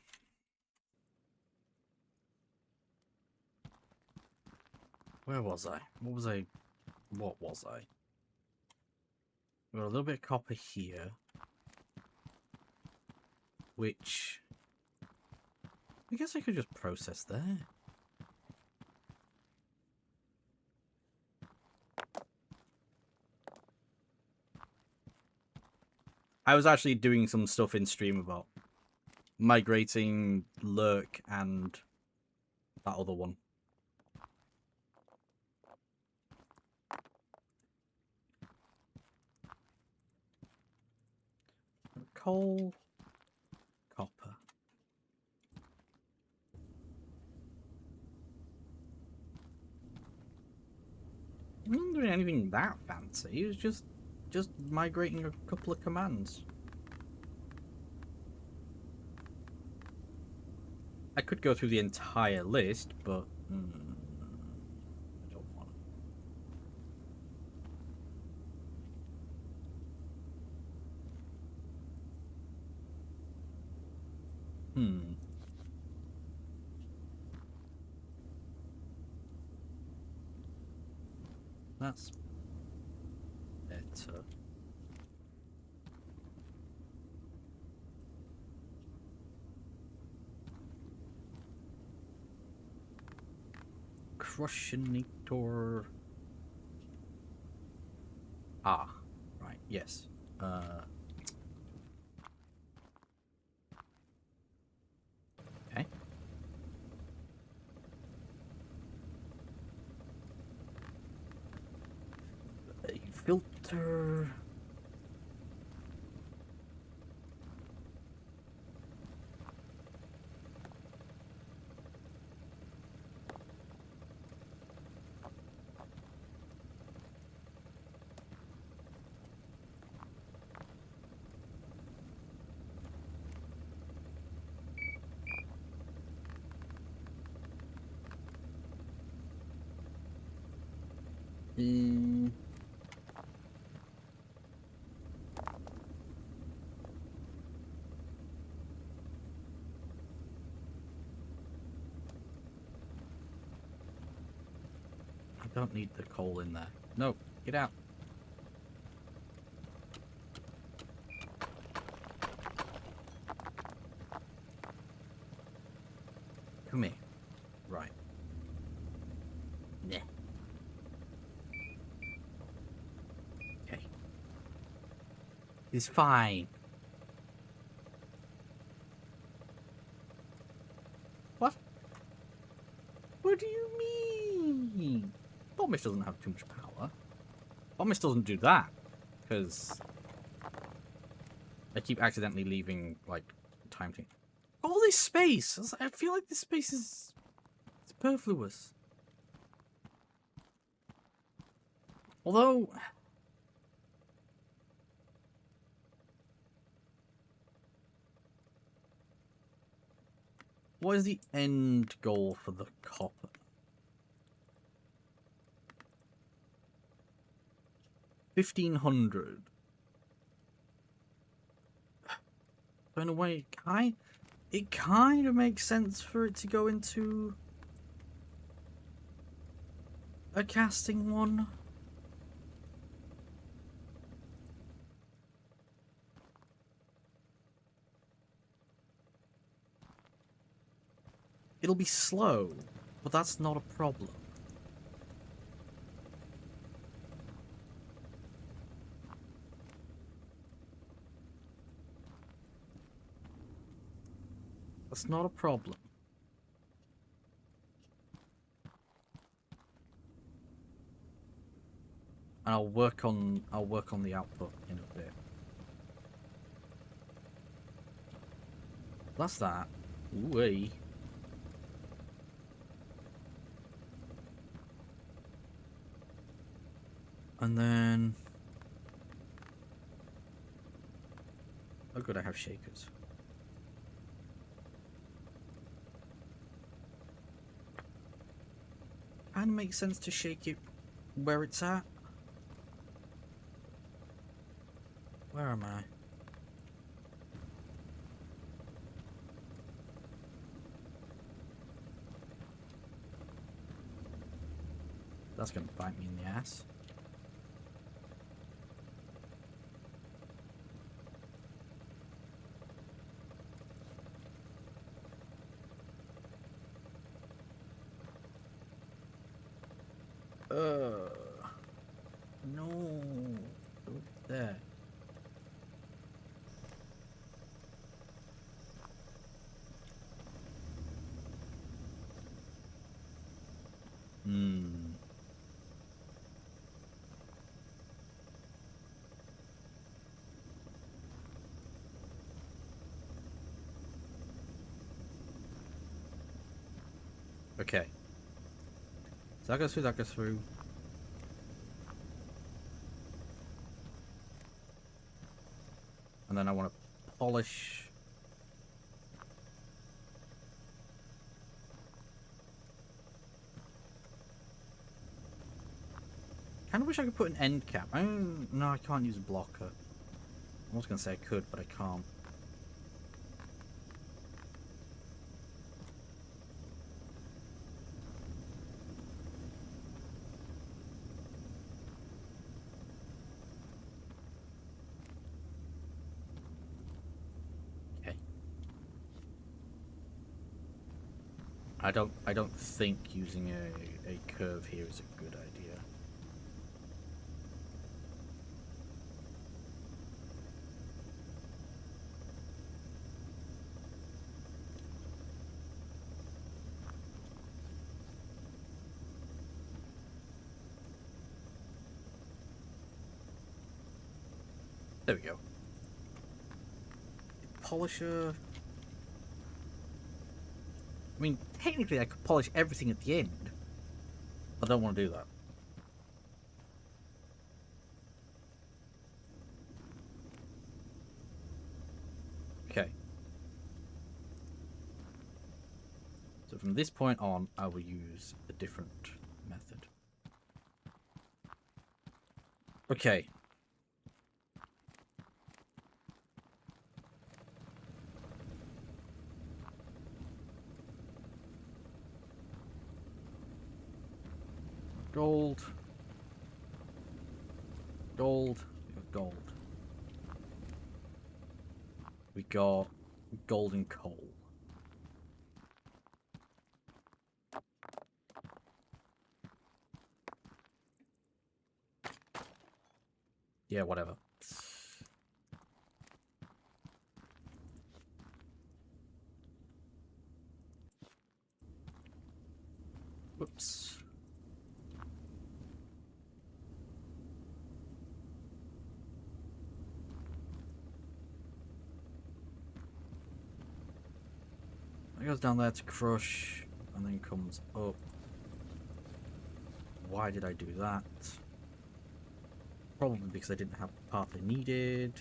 Where was I? What was I? Got a little bit of copper here, which I guess I could just process there. I was actually doing some stuff in stream about migrating Lurk and that other one. Coal, copper. I wasn't doing anything that fancy. It was just migrating a couple of commands. I could go through the entire list, but I don't want to. That's better. Crushinator. Ah, right, yes. Okay. A filter. I don't need the coal in there. No, get out. Come here. Right. Yeah. Okay. It's fine. What? What do you mean? Bombish doesn't have too much power. Bombish doesn't do that, because I keep accidentally leaving, like, time to... All this space! I feel like this space is... superfluous. Although... what is the end goal for the copper? 1,500. So in a way, it kind of makes sense for it to go into a casting one. It'll be slow, but that's not a problem. That's not a problem. And I'll work on the output in a bit. That's that. Ooh-wee. And then... oh good, I have shakers. And makes sense to shake it where it's at. Where am I? That's going to bite me in the ass. No. Go there. Hmm. Okay. So that goes through, that goes through. And then I want to polish. Kind of wish I could put an end cap. No, I can't use a blocker. I was going to say I could, but I can't. Okay. I don't think using a curve here is a good idea. There we go. Polisher. I mean, technically I could polish everything at the end. I don't want to do that. Okay. So from this point on, I will use a different method. Okay. Gold. Gold. We got gold. We got golden coal. Yeah, whatever. Whoops. It goes down there to crush, and then comes up. Why did I do that? Probably because I didn't have the path I needed.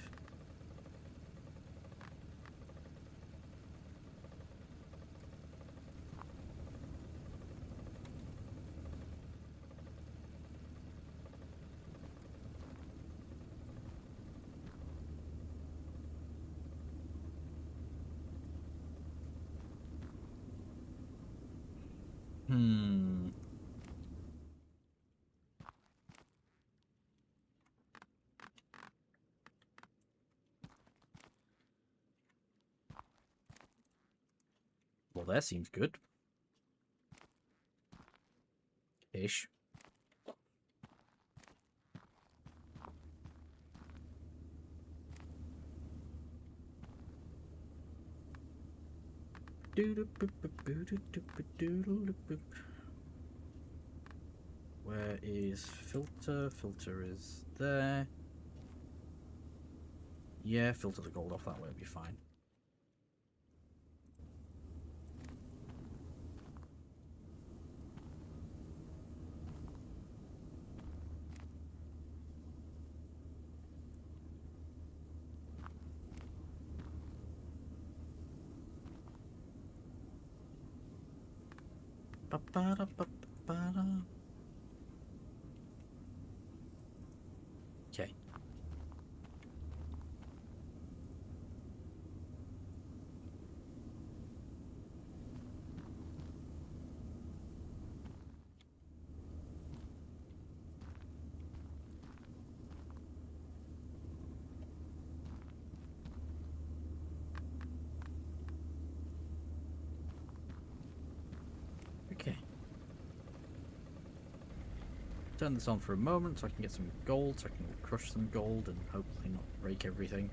Well, that seems good. Ish. Where is filter? Filter is there. Yeah, filter the gold off that way, it'll be fine. Okay. turn this on for a moment so I can get some gold, so I can crush some gold and hopefully not break everything.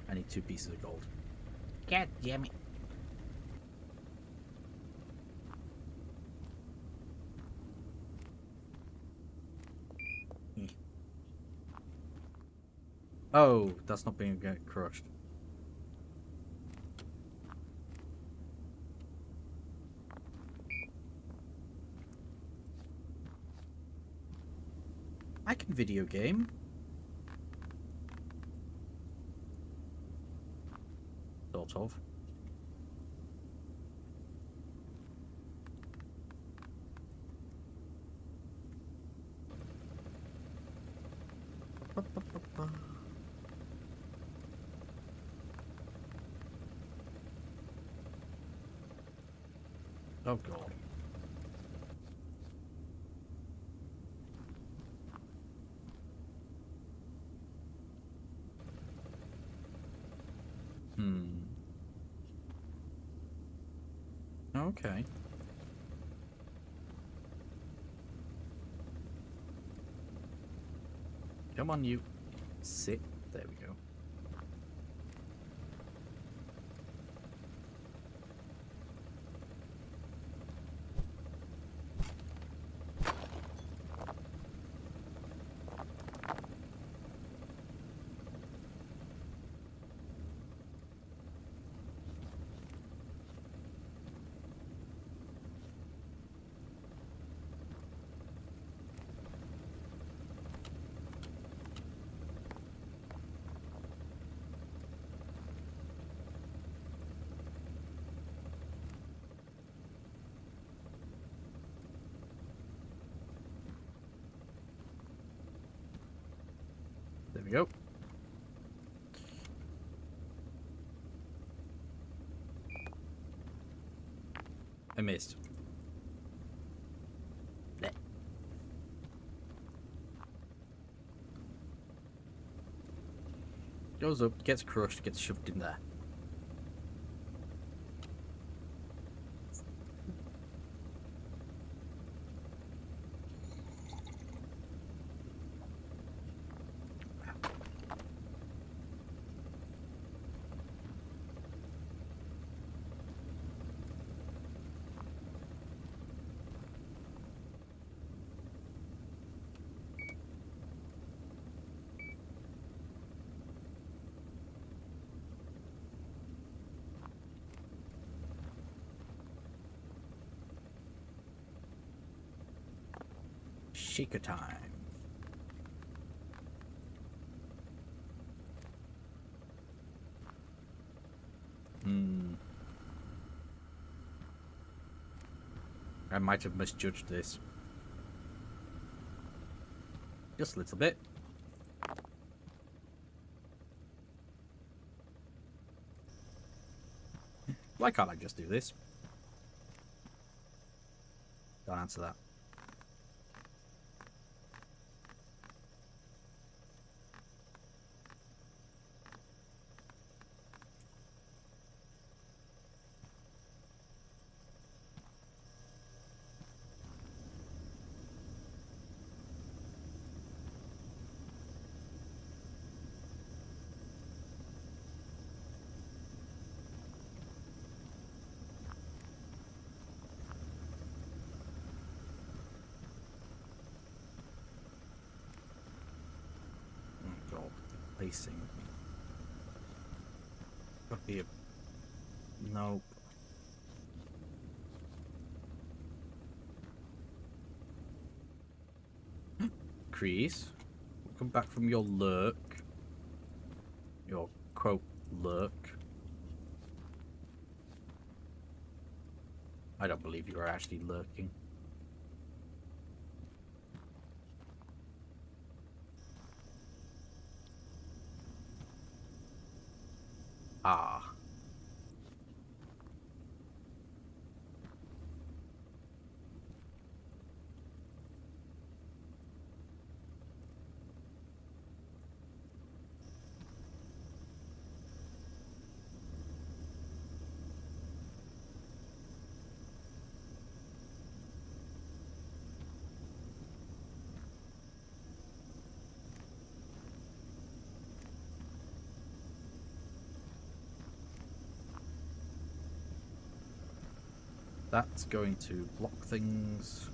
I need 2 pieces of gold. God damn it. Oh, that's not being crushed. I can video game. Sort of. Oh god. Okay. Come on, you. Sit. There we go. There we go. I missed. Blech. Goes up, gets crushed, gets shoved in there. Shaker time. I might have misjudged this. Just a little bit. Why can't I just do this? Don't answer that. Oh god, placing. Gotta be a... Nope. Crease, come back from your lurk. Your quote lurk. I don't believe you are actually lurking. Ah. That's going to block things.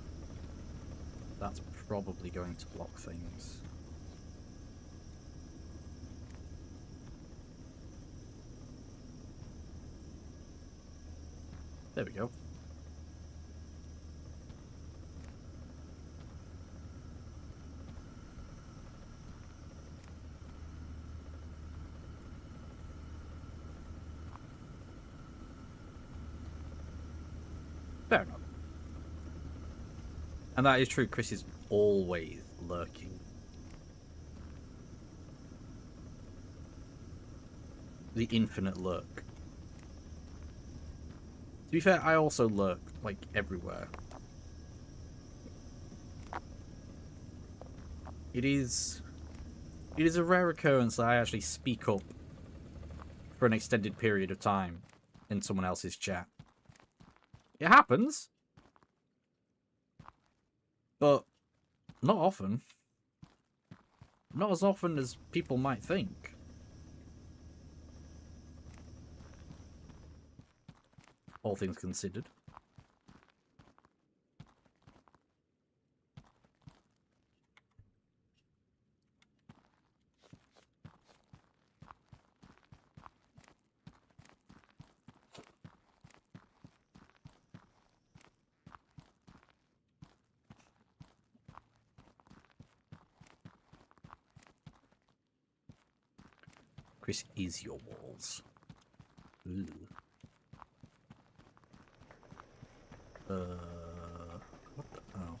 That's probably going to block things. There we go. Fair enough. And that is true. Chris is always lurking. The infinite lurk. To be fair, I also lurk, like, everywhere. It is a rare occurrence that I actually speak up for an extended period of time in someone else's chat. It happens, but not often. Not as often as people might think. All things considered. Chris is your walls. Ooh. What the? Oh.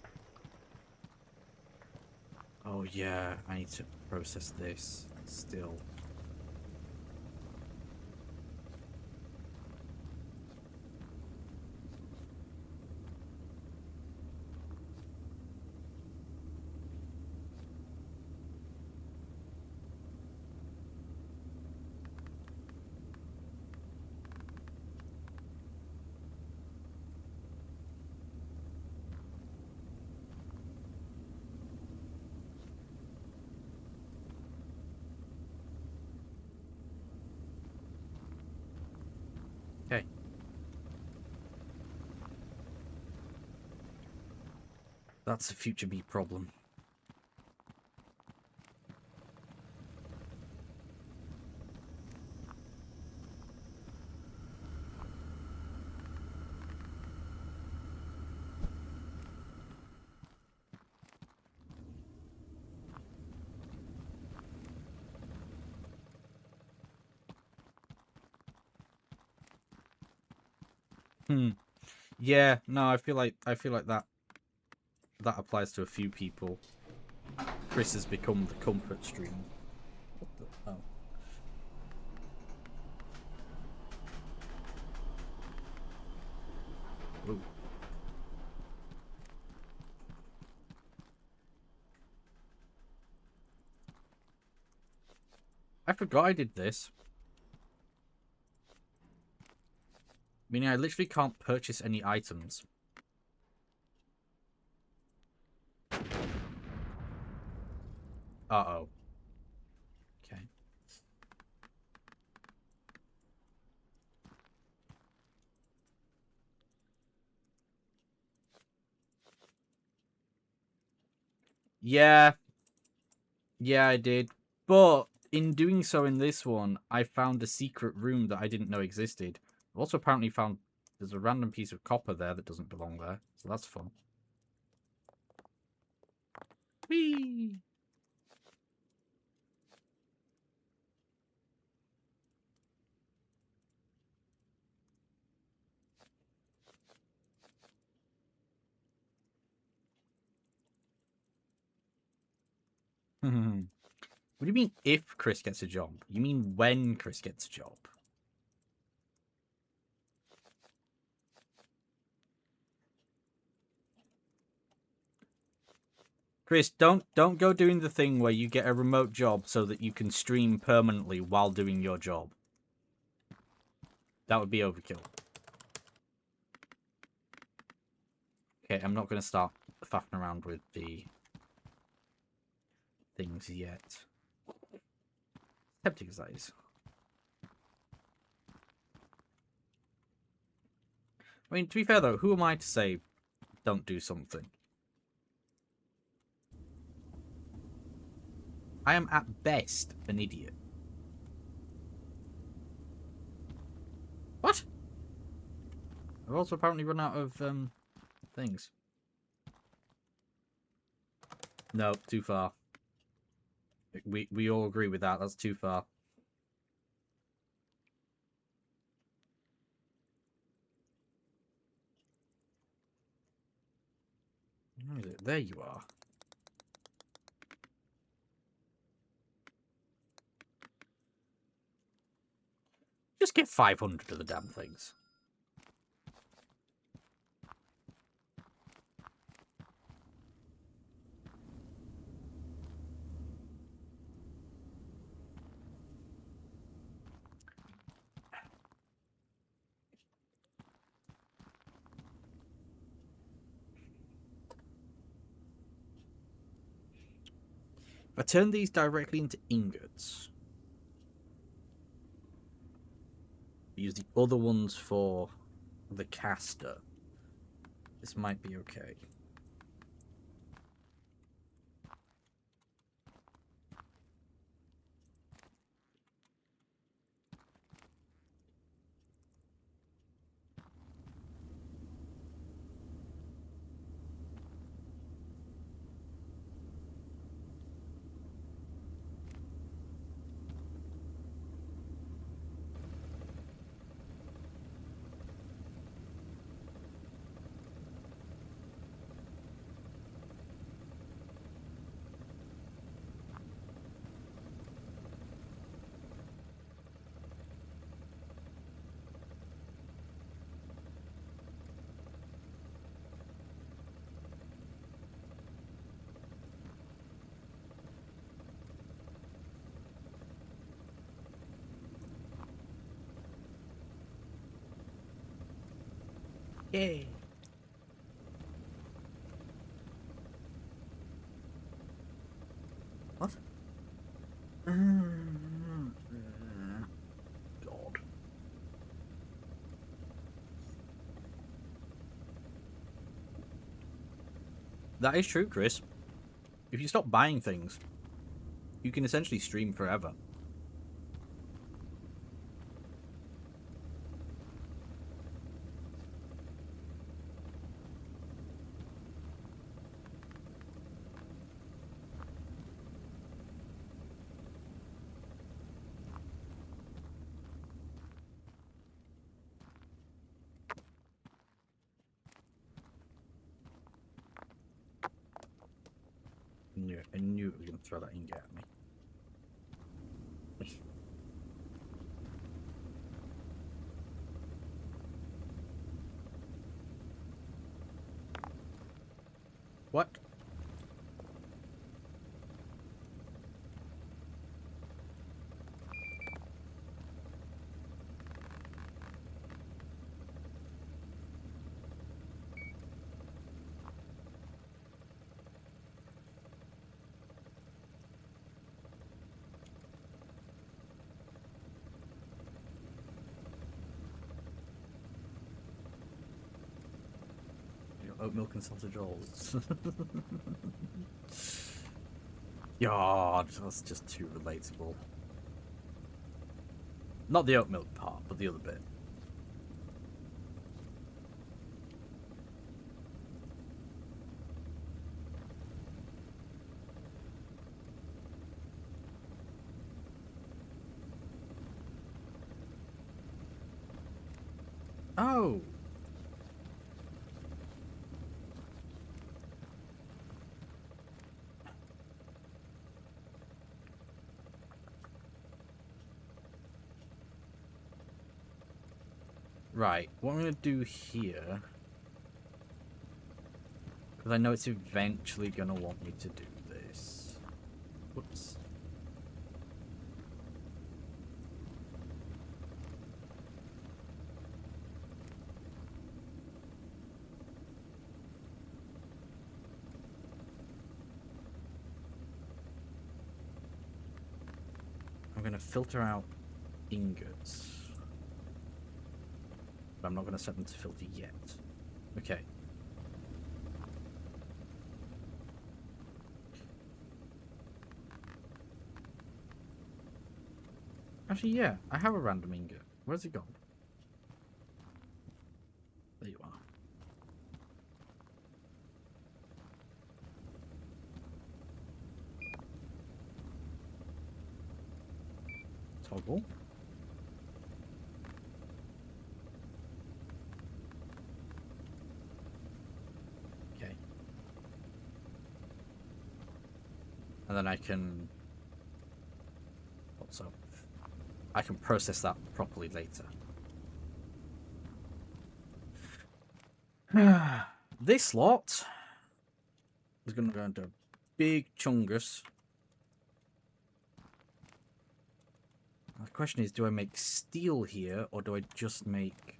Oh yeah, I need to process this still. Okay. That's a future beat problem. Yeah, no, I feel like that applies to a few people. Chris has become the comfort stream. What the? Oh. Ooh. I forgot I did this. Meaning I literally can't purchase any items. Uh-oh. Okay. Yeah. Yeah, I did. But in doing so in this one, I found a secret room that I didn't know existed. I've also apparently found there's a random piece of copper there that doesn't belong there. So that's fun. Whee! What do you mean if Chris gets a job? You mean when Chris gets a job? Chris, don't go doing the thing where you get a remote job so that you can stream permanently while doing your job. That would be overkill. Okay, I'm not going to start faffing around with the things yet. Tempting as that is. I mean, to be fair though, who am I to say don't do something? I am at best an idiot. What? I've also apparently run out of things. No, too far. We all agree with that. That's too far. Where is it? There you are. Just get 500 of the damn things. If I turn these directly into ingots, use the other ones for the caster, this might be okay. Yay! What? God. That is true, Chris. If you stop buying things, you can essentially stream forever. I knew it was going to throw that ingot at me. What? Oat milk and sausage rolls. God, that's just too relatable. Not the oat milk part, but the other bit. Oh! Right, what I'm going to do here... Because I know it's eventually going to want me to do this. Whoops. I'm going to filter out ingots. But I'm not going to set them to filter yet. Okay. Actually, yeah, I have a random ingot. Where's it gone? There you are. Toggle. Okay. And then I can... Also, I can process that properly later. This lot is going to go into a big chungus. The question is, do I make steel here, or do I just make...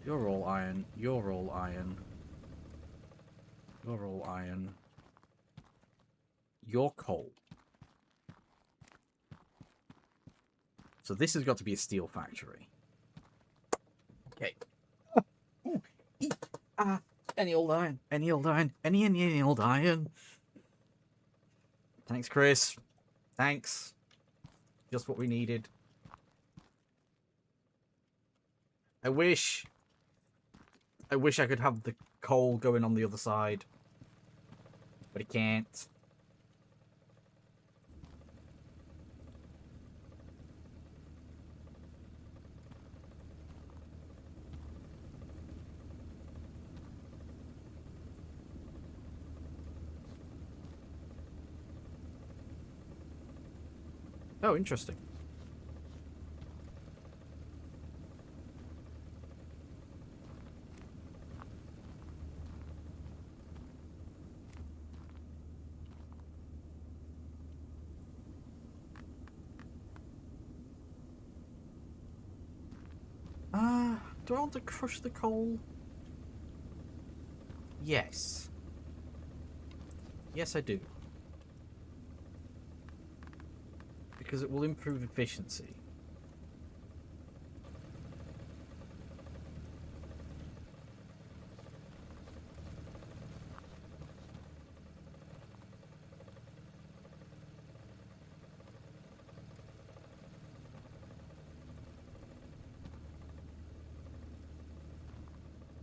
You're all iron, you're all iron, you're all iron, you're coal. So this has got to be a steel factory. Okay. Any old iron, any old iron, any old iron. Thanks, Chris. Thanks. Just what we needed. I wish I could have the coal going on the other side. But it can't. Oh, interesting. Do I want to crush the coal? Yes. Yes, I do. Because it will improve efficiency.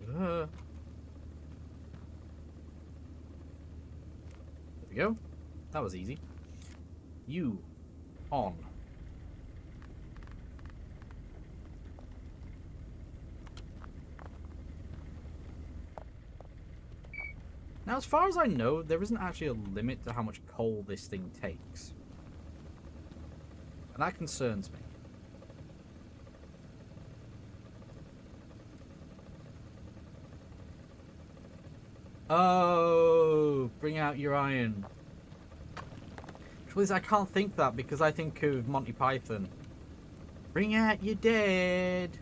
There we go. That was easy. You on. Now, as far as I know, there isn't actually a limit to how much coal this thing takes. And that concerns me. Oh, bring out your iron. Truth is, I can't think that because I think of Monty Python. Bring out your dead.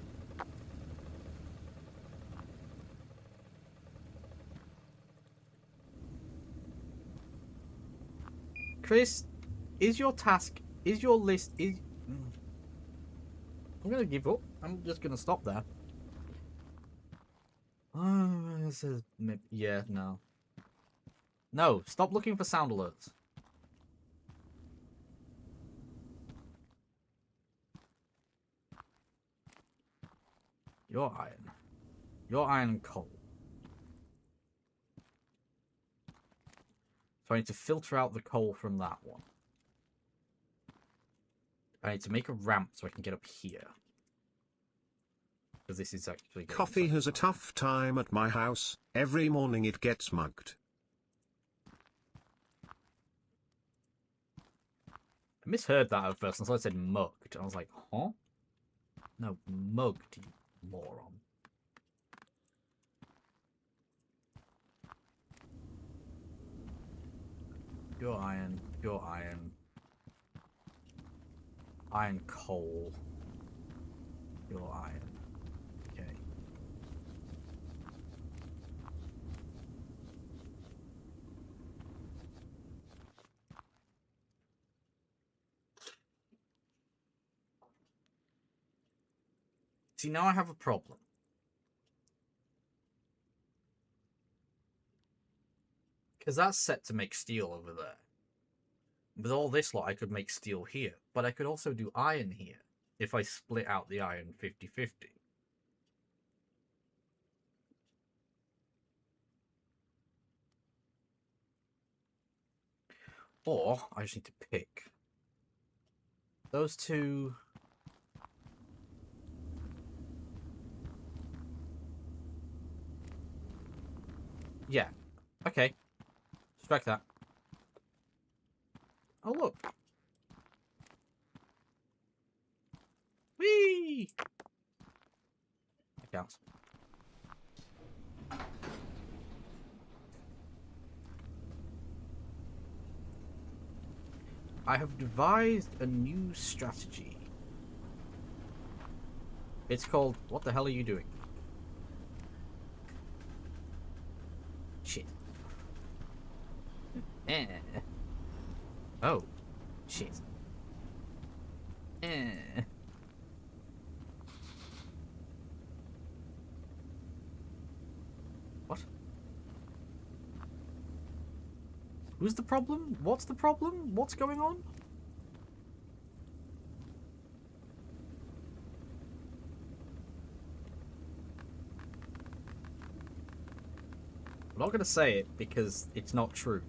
Chris, is your task, is your list, is... I'm gonna give up. I'm just gonna stop there. Oh, this is... Yeah, no. No, stop looking for sound alerts. Your iron. Your iron and coal. So I need to filter out the coal from that one. I need to make a ramp so I can get up here. Because this is actually... Coffee has a tough time at my house. Every morning it gets mugged. I misheard that at first, and so I said mugged. I was like, huh? No, mugged, you moron. Your iron, your iron. Iron coal. Your iron. Okay. See, now I have a problem. Because that's set to make steel over there. With all this lot, I could make steel here. But I could also do iron here. If I split out the iron 50-50. Or, I just need to pick. Those two... Yeah. Okay. Strike that. Oh, look. Whee! That counts. I have devised a new strategy. It's called, what the hell are you doing? Shit. Eh. Oh. Shit. Eh. What? Who's the problem? What's the problem? What's going on? I'm not going to say it because it's not true.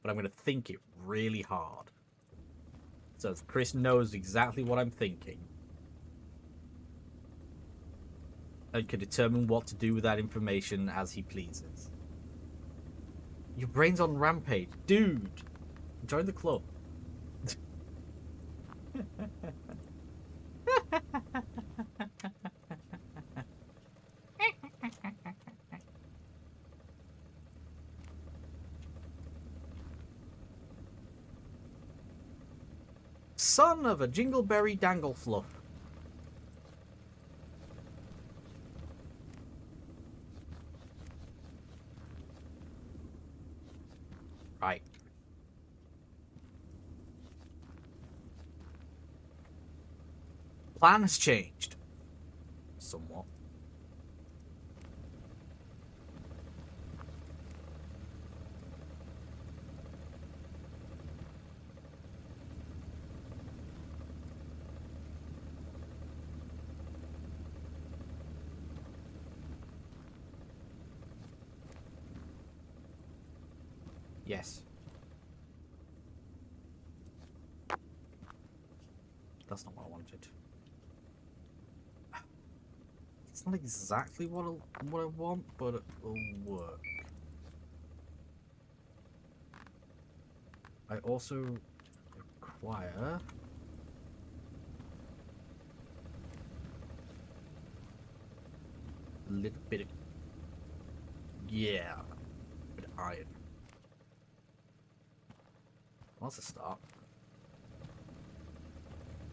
But I'm going to think it really hard. So Chris knows exactly what I'm thinking. And can determine what to do with that information as he pleases. Your brain's on rampage. Dude! Join the club. Son of a jingleberry dangle fluff. Right. Plan has changed. Somewhat. Yes. That's not what I wanted. It's not exactly what I want, but it will work. I also require a little bit of, yeah, a bit of iron. Well, that's a start.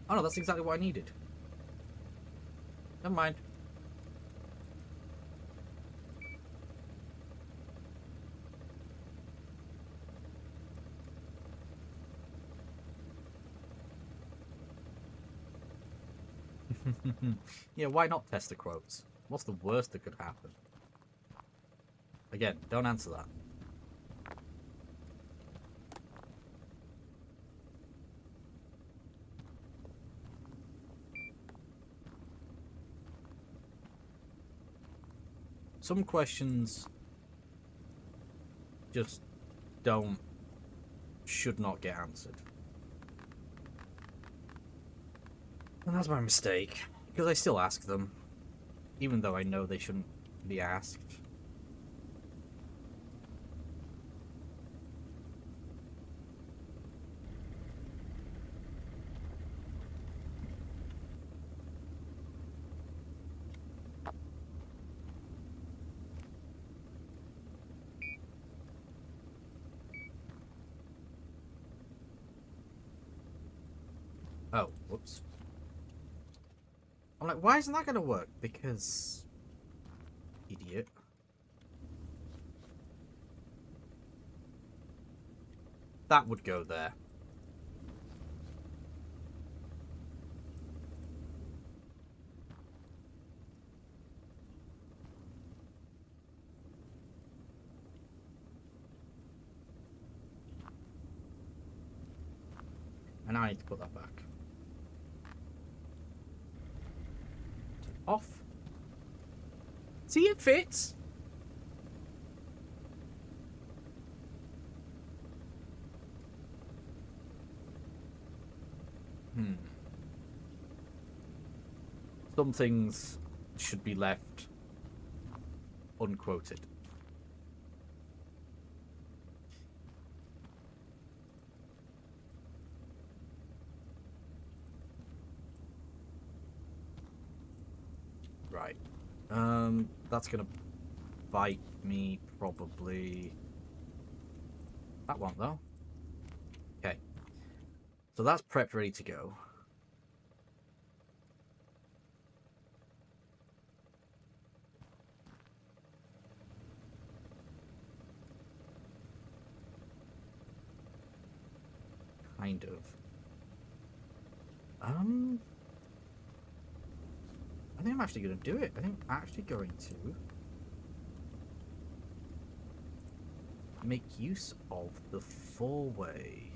Oh no, that's exactly what I needed. Never mind. Yeah, why not test the quotes? What's the worst that could happen? Again, don't answer that. Some questions just should not get answered. And that's my mistake, because I still ask them, even though I know they shouldn't be asked. Oh, whoops. I'm like, why isn't that going to work? Because... idiot. That would go there. And I need to put that back. Off. See, it fits. Some things should be left unquoted. Right. That's gonna bite me probably. That won't though. Okay. So that's prepped, ready to go. Kind of. I think I'm actually going to do it. I think I'm actually going to make use of the four-way.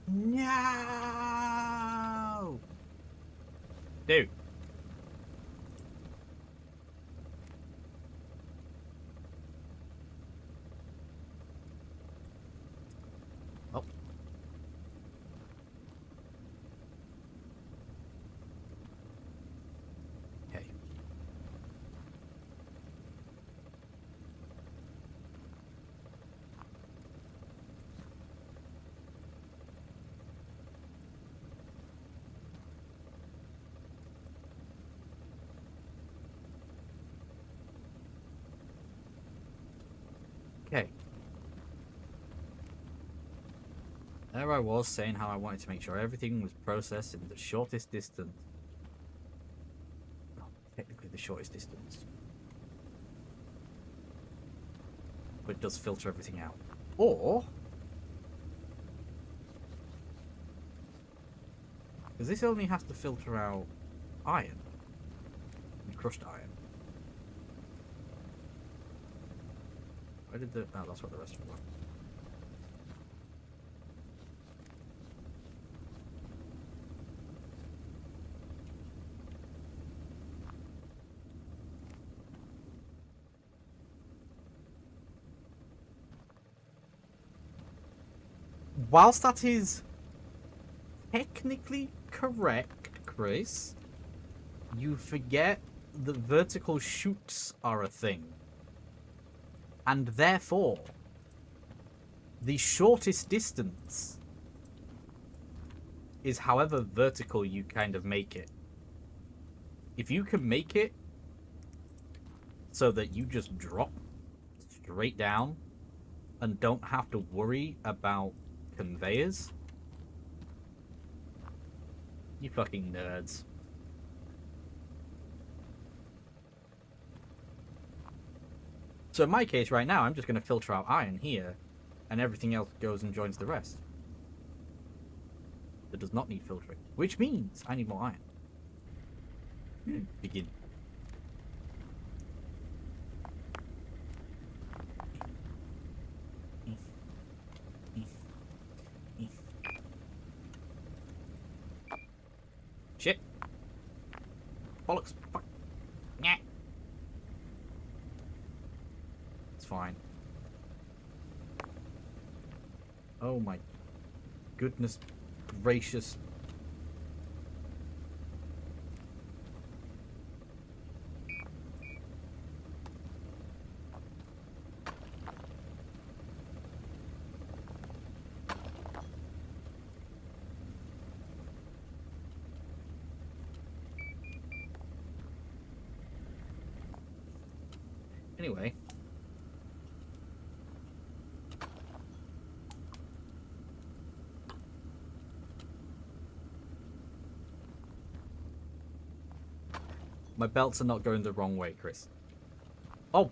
No! Dude. Oh. Okay. Okay. There I was saying how I wanted to make sure everything was processed in the shortest distance. Well, technically the shortest distance. But it does filter everything out. Or... because this only has to filter out iron. And crushed iron. Where did the... oh, that's what the rest of it was. Whilst that is technically correct, Chris, you forget that vertical chutes are a thing. And therefore, the shortest distance is however vertical you kind of make it. If you can make it so that you just drop straight down and don't have to worry about conveyors, you fucking nerds. So in my case right now, I'm just going to filter out iron here, and everything else goes and joins the rest. That does not need filtering, which means I need more iron. Begin. Shit. Bollocks. Fuck. Nyeh. It's fine. Oh my goodness gracious. Anyway. My belts are not going the wrong way, Chris. Oh!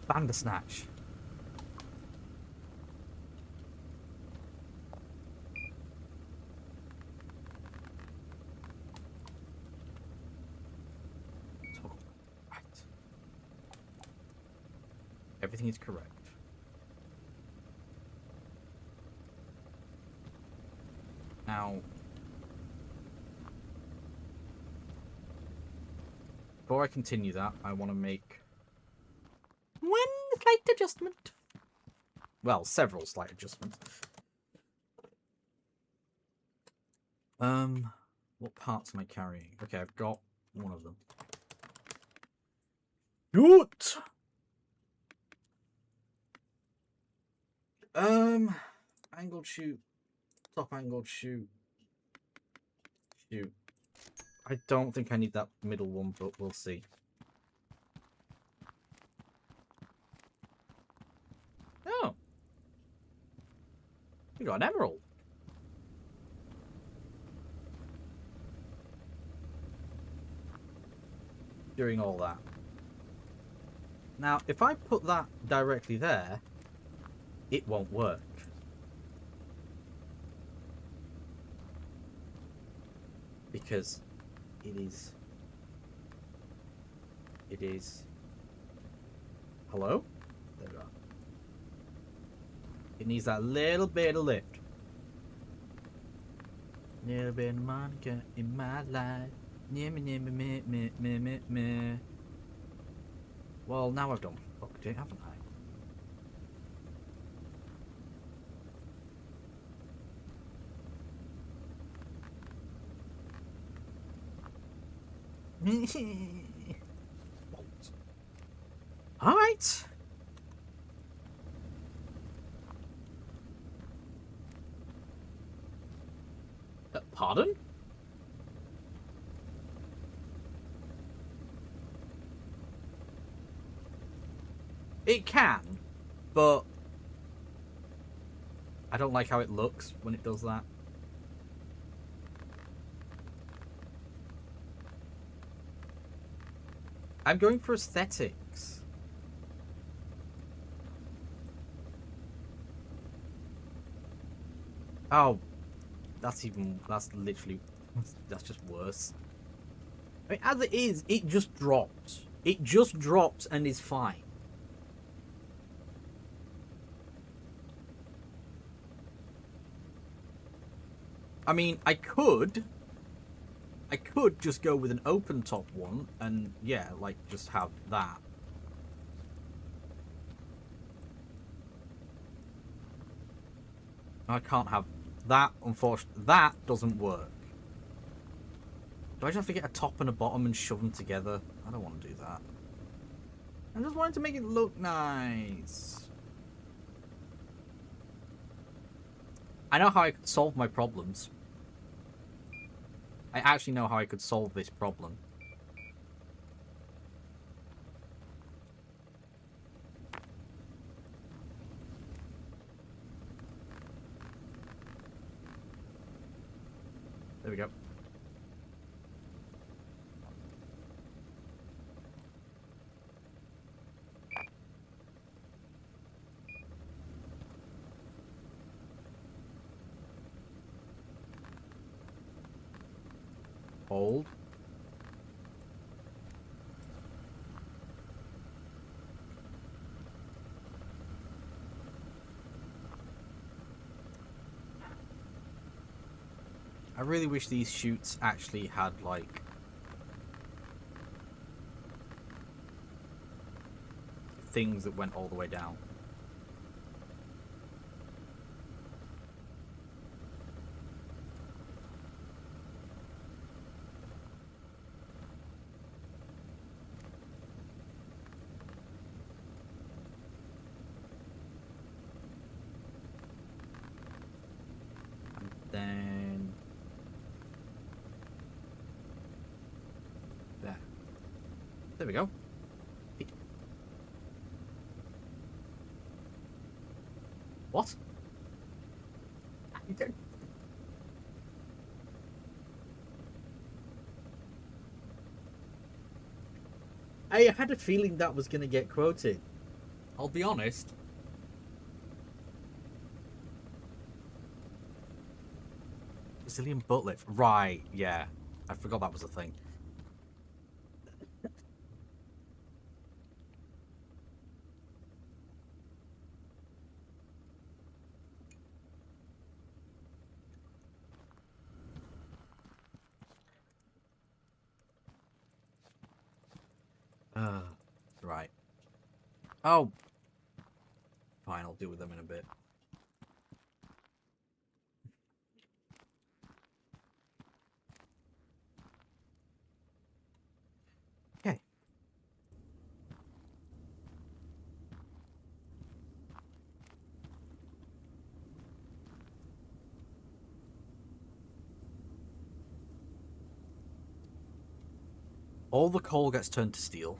Bandersnatch. Everything is correct. Now, before I continue that, I want to make one slight adjustment. Well, several slight adjustments. What parts am I carrying? Okay, I've got one of them. Good. Angled shoot, top angled shoot. Shoot. I don't think I need that middle one, but we'll see. Oh. We got an emerald. During all that. Now, if I put that directly there, it won't work. Because it is... Hello? There we are. It needs that little bit of lift. Little bit of Monica in my life. Well, now I've done fucked it, haven't I? Alright. Pardon? It can, but I don't like how it looks when it does that. I'm going for aesthetics. Oh, that's literally, that's just worse. I mean, as it is, it just drops. It just drops and is fine. I mean, I could just go with an open top one and, yeah, like, just have that. I can't have that, unfortunately. That doesn't work. Do I just have to get a top and a bottom and shove them together? I don't want to do that. I just wanted to make it look nice. I know how I could solve my problems. I actually know how I could solve this problem. There we go. Hold. I really wish these chutes actually had, like, things that went all the way down. And then... There we go. What? I had a feeling that was going to get quoted. I'll be honest. Brazilian butt lift. Right, yeah. I forgot that was a thing. Oh. Fine, I'll deal with them in a bit. Okay. All the coal gets turned to steel.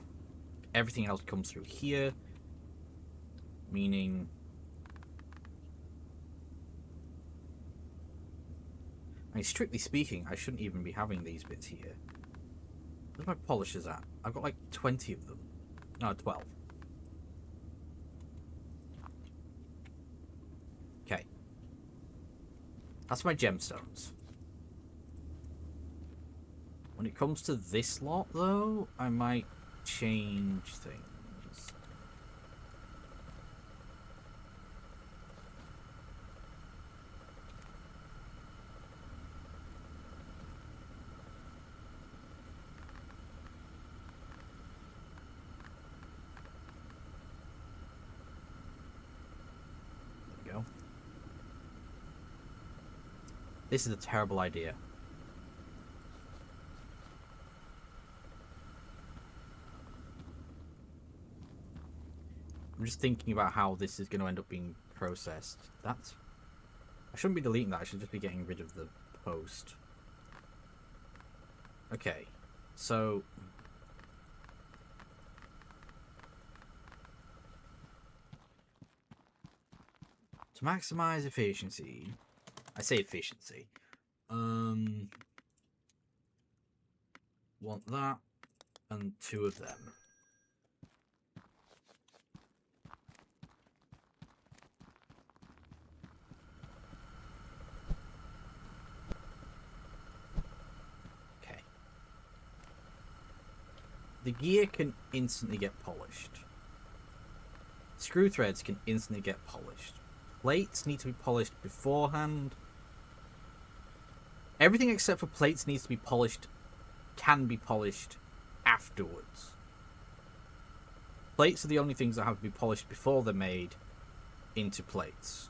Everything else comes through here. Meaning... I mean, strictly speaking, I shouldn't even be having these bits here. Where's my polishers at? I've got like 20 of them. No, 12. Okay. That's my gemstones. When it comes to this lot, though, I might change things. There we go. This is a terrible idea. I'm just thinking about how this is going to end up being processed. That's... I shouldn't be deleting that. I should just be getting rid of the post. Okay. So... to maximize efficiency... I say efficiency. Want that. And 2 of them. The gear can instantly get polished. Screw threads can instantly get polished. Plates need to be polished beforehand. Everything except for plates needs to be polished, can be polished afterwards. Plates are the only things that have to be polished before they're made into plates.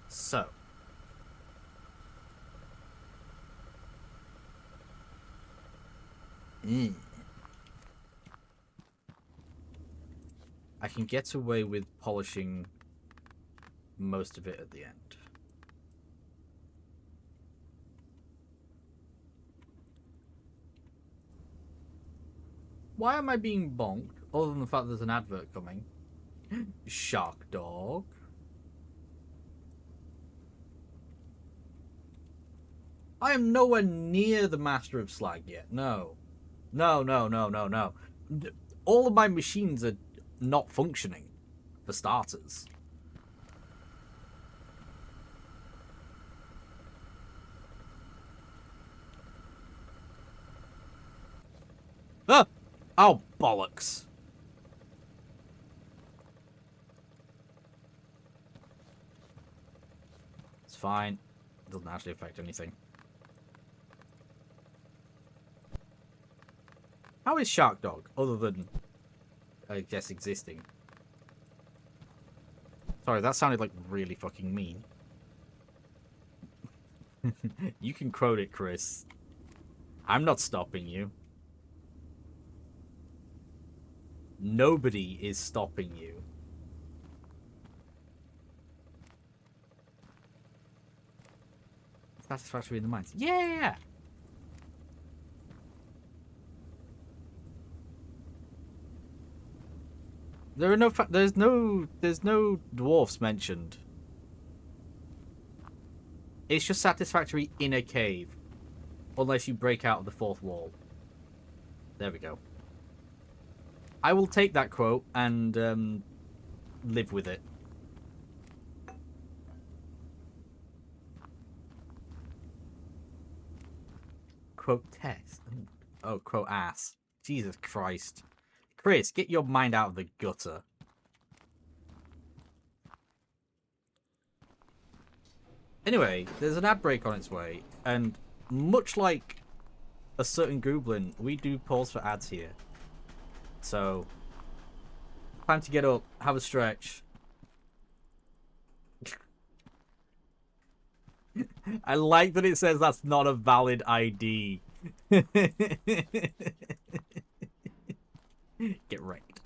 So. I can get away with polishing most of it at the end. Why am I being bonked? Other than the fact there's an advert coming. Shark dog. I am nowhere near the master of slag yet. No. No. All of my machines are not functioning, for starters. Ah! Oh, bollocks. It's fine. It doesn't actually affect anything. How is Shark Dog, other than, I guess, existing? Sorry, that sounded like really fucking mean. You can quote it, Chris. I'm not stopping you. Nobody is stopping you. Satisfactory in the mines. Yeah! There are no there's no dwarfs mentioned. It's just satisfactory in a cave. Unless you break out of the fourth wall. There we go. I will take that quote and live with it. Quote test. Oh, quote ass. Jesus Christ. Chris, get your mind out of the gutter. Anyway, there's an ad break on its way, and much like a certain Gooblin, we do pause for ads here. So, Time to get up. Have a stretch. I like that it says that's not a valid ID. Get wrecked.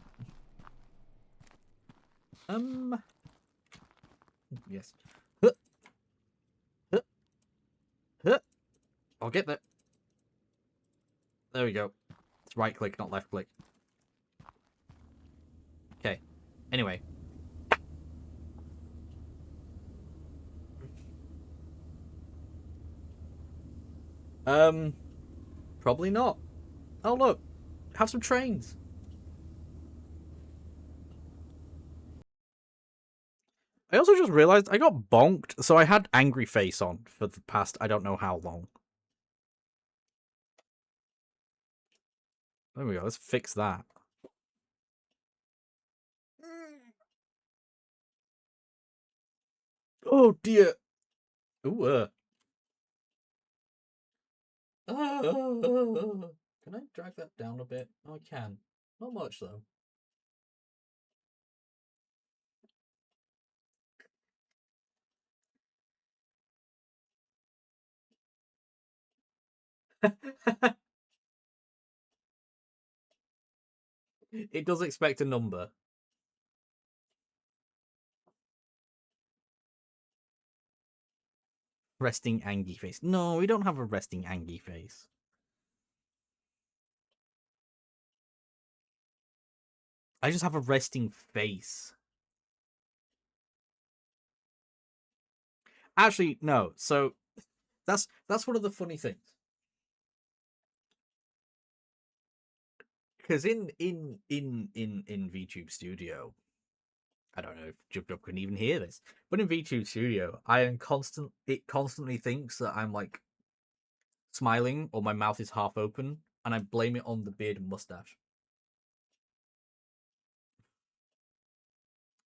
Yes. Huh. Huh. Huh. I'll get there. There we go. It's right click, not left click. Okay. Anyway. Probably not. Oh look. Have some trains. I also just realized I got bonked, so I had angry face on for the past I don't know how long. There we go, let's fix that. Oh dear. Ooh, Can I drag that down a bit? Oh, I can. Not much though. It does expect a number. Resting angry face. No, we don't have a resting angry face. I just have a resting face. Actually, no. So that's one of the funny things. Because in VTube Studio, I don't know if JubJub can even hear this, but in VTube Studio, it constantly thinks that I'm like smiling or my mouth is half open, and I blame it on the beard and mustache.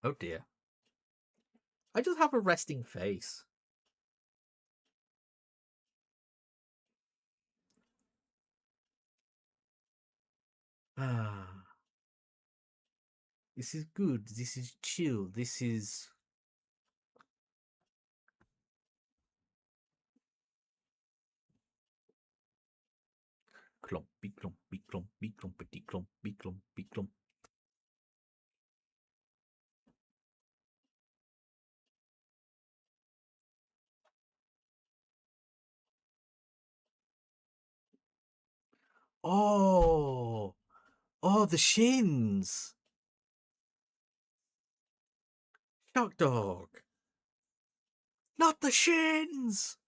Oh dear. I just have a resting face. Ah. This is good. This is chill. This is... Clumpy, clumpy, clumpy, clumpity, clumpy, clumpy, clump. Oh! Oh, the shins! Shock dog! Not the shins!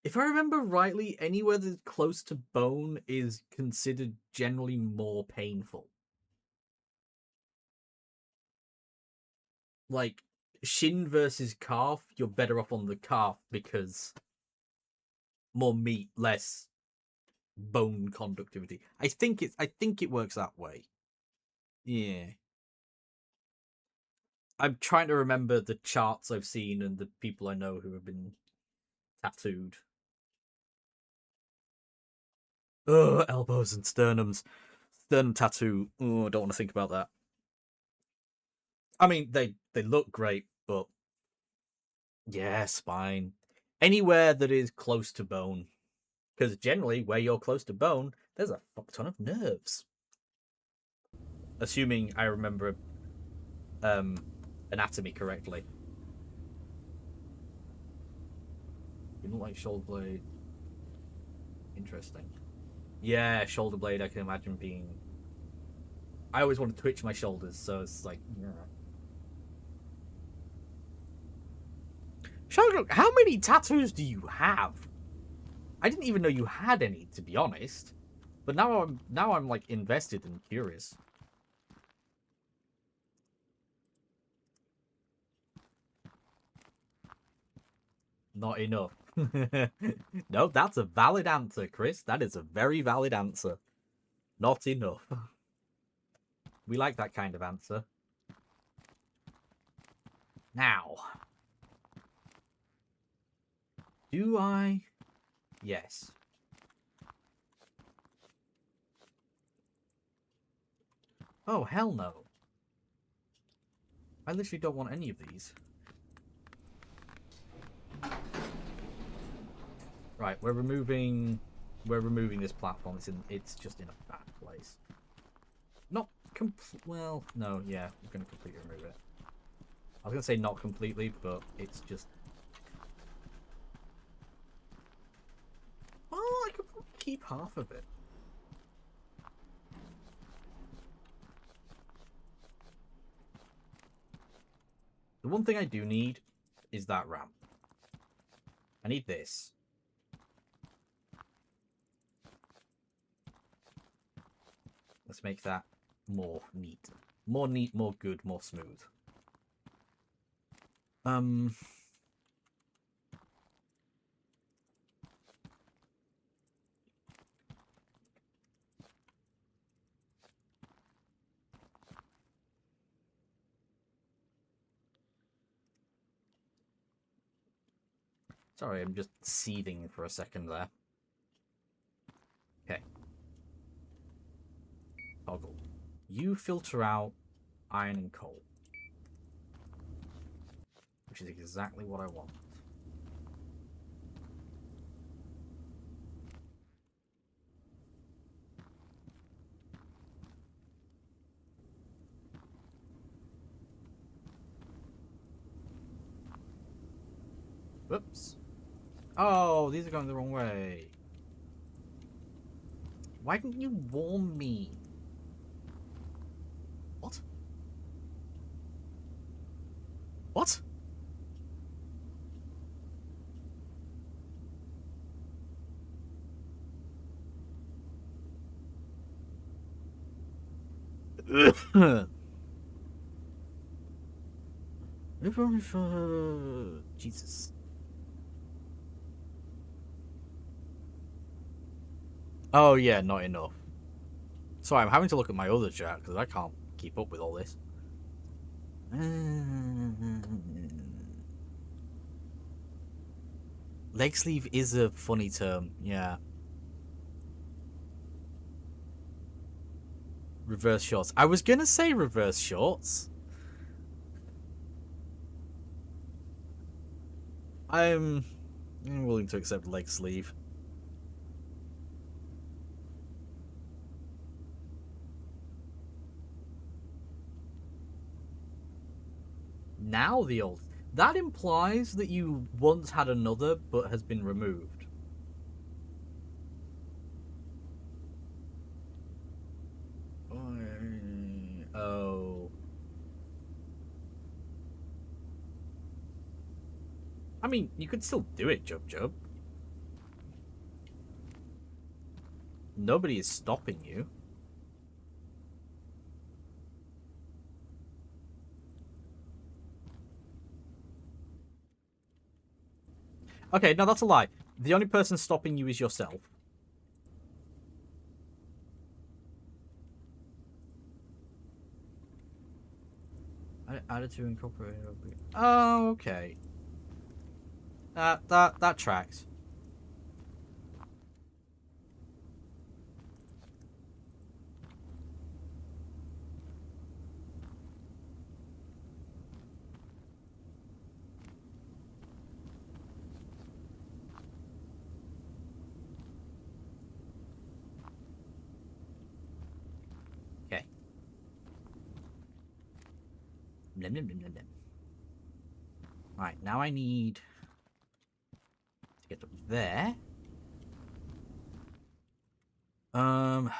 If I remember rightly, anywhere that's close to bone is considered generally more painful. Like, shin versus calf, you're better off on the calf because more meat, less bone conductivity. I think it works that way. Yeah. I'm trying to remember the charts I've seen and the people I know who have been tattooed. Oh, elbows and sternums. Sternum tattoo. Oh, I don't want to think about that. I mean, they look great, but yeah, spine. Anywhere that is close to bone. Because generally, where you're close to bone, there's a fuck ton of nerves. Assuming I remember anatomy correctly. You look like shoulder blade. Interesting. Yeah, shoulder blade, I can imagine being... I always want to twitch my shoulders, so it's like... Sherlock, how many tattoos do you have? I didn't even know you had any, to be honest. But now I'm like invested and curious. Not enough. No, that's a valid answer, Chris. That is a very valid answer. Not enough. We like that kind of answer. Now. Do I? Yes. Oh, hell no. I literally don't want any of these. Right, we're removing this platform. It's just in a bad place. Not well, no, yeah, we're gonna completely remove it. I was gonna say not completely, but it's just. Oh, I could probably keep half of it. The one thing I do need is that ramp. I need this. Let's make that more neat. More neat, more good, more smooth. Sorry, I'm just seething for a second there. Okay. Toggle. You filter out iron and coal. Which is exactly what I want. Whoops. Oh, these are going the wrong way. Why didn't you warn me? What? What? Jesus. Oh yeah, not enough. Sorry, I'm having to look at my other chat because I can't keep up with all this. Leg sleeve is a funny term, yeah. Reverse shorts. I was gonna say reverse shorts. I'm willing to accept leg sleeve. Now the old. That implies that you once had another but has been removed. Oh. I mean, you could still do it, Jub Jub. Nobody is stopping you. Okay, no, that's a lie. The only person stopping you is yourself. I added to incorporate. Oh, okay. That tracks. Okay. Blim, blim, blim, blim, blim. Right, now I need to get up there.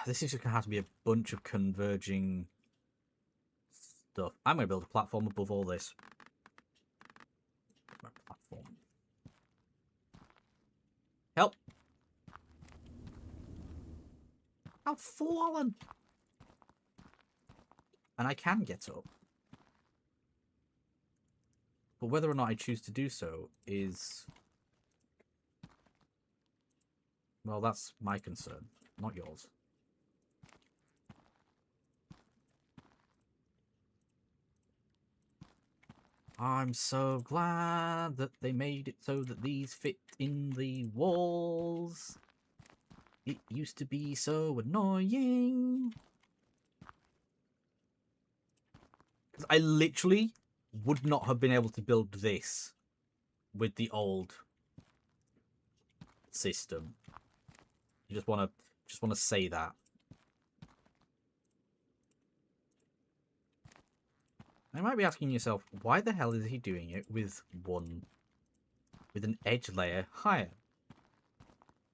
This is gonna have to be a bunch of converging stuff. I'm gonna build a platform above all this. Platform. Help! I've fallen! And I can get up. But whether or not I choose to do so is... well, that's my concern, not yours. I'm so glad that they made it so that these fit in the walls. It used to be so annoying. Because I literally would not have been able to build this with the old system. You just want to say that. You might be asking yourself, why the hell is he doing it with an edge layer higher?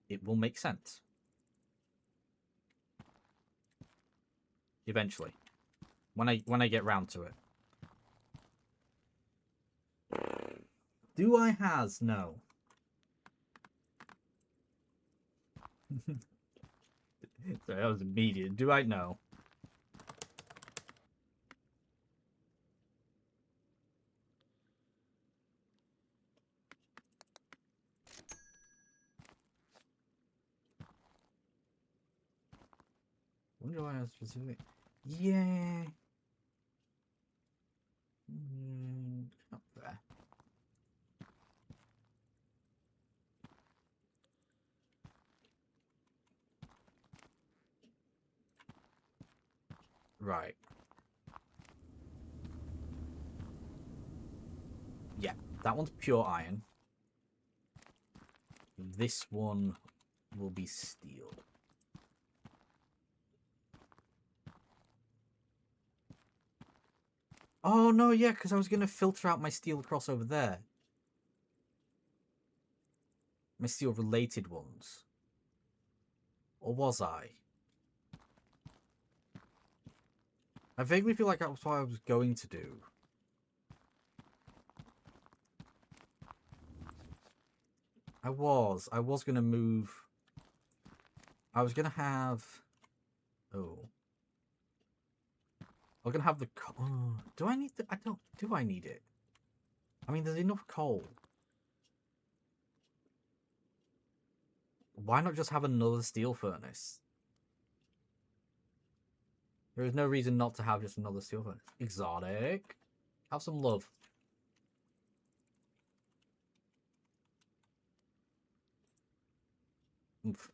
It will make sense. Eventually. When I get round to it. Do I has? No. Sorry, that was immediate. Do I know? When do I have specific? Yeah. Up there. Right. Yeah, that one's pure iron. This one will be steel. Oh, no, yeah, because I was going to filter out my steel across over there. My steel-related ones. Or was I? I vaguely feel like that was what I was going to do. I was going to move... I was going to have... Oh. I was going to have the... Oh, do I need the... I don't... Do I need it? I mean, there's enough coal. Why not just have another steel furnace? There is no reason not to have just another steel furnace. Exotic. Have some love. Oof.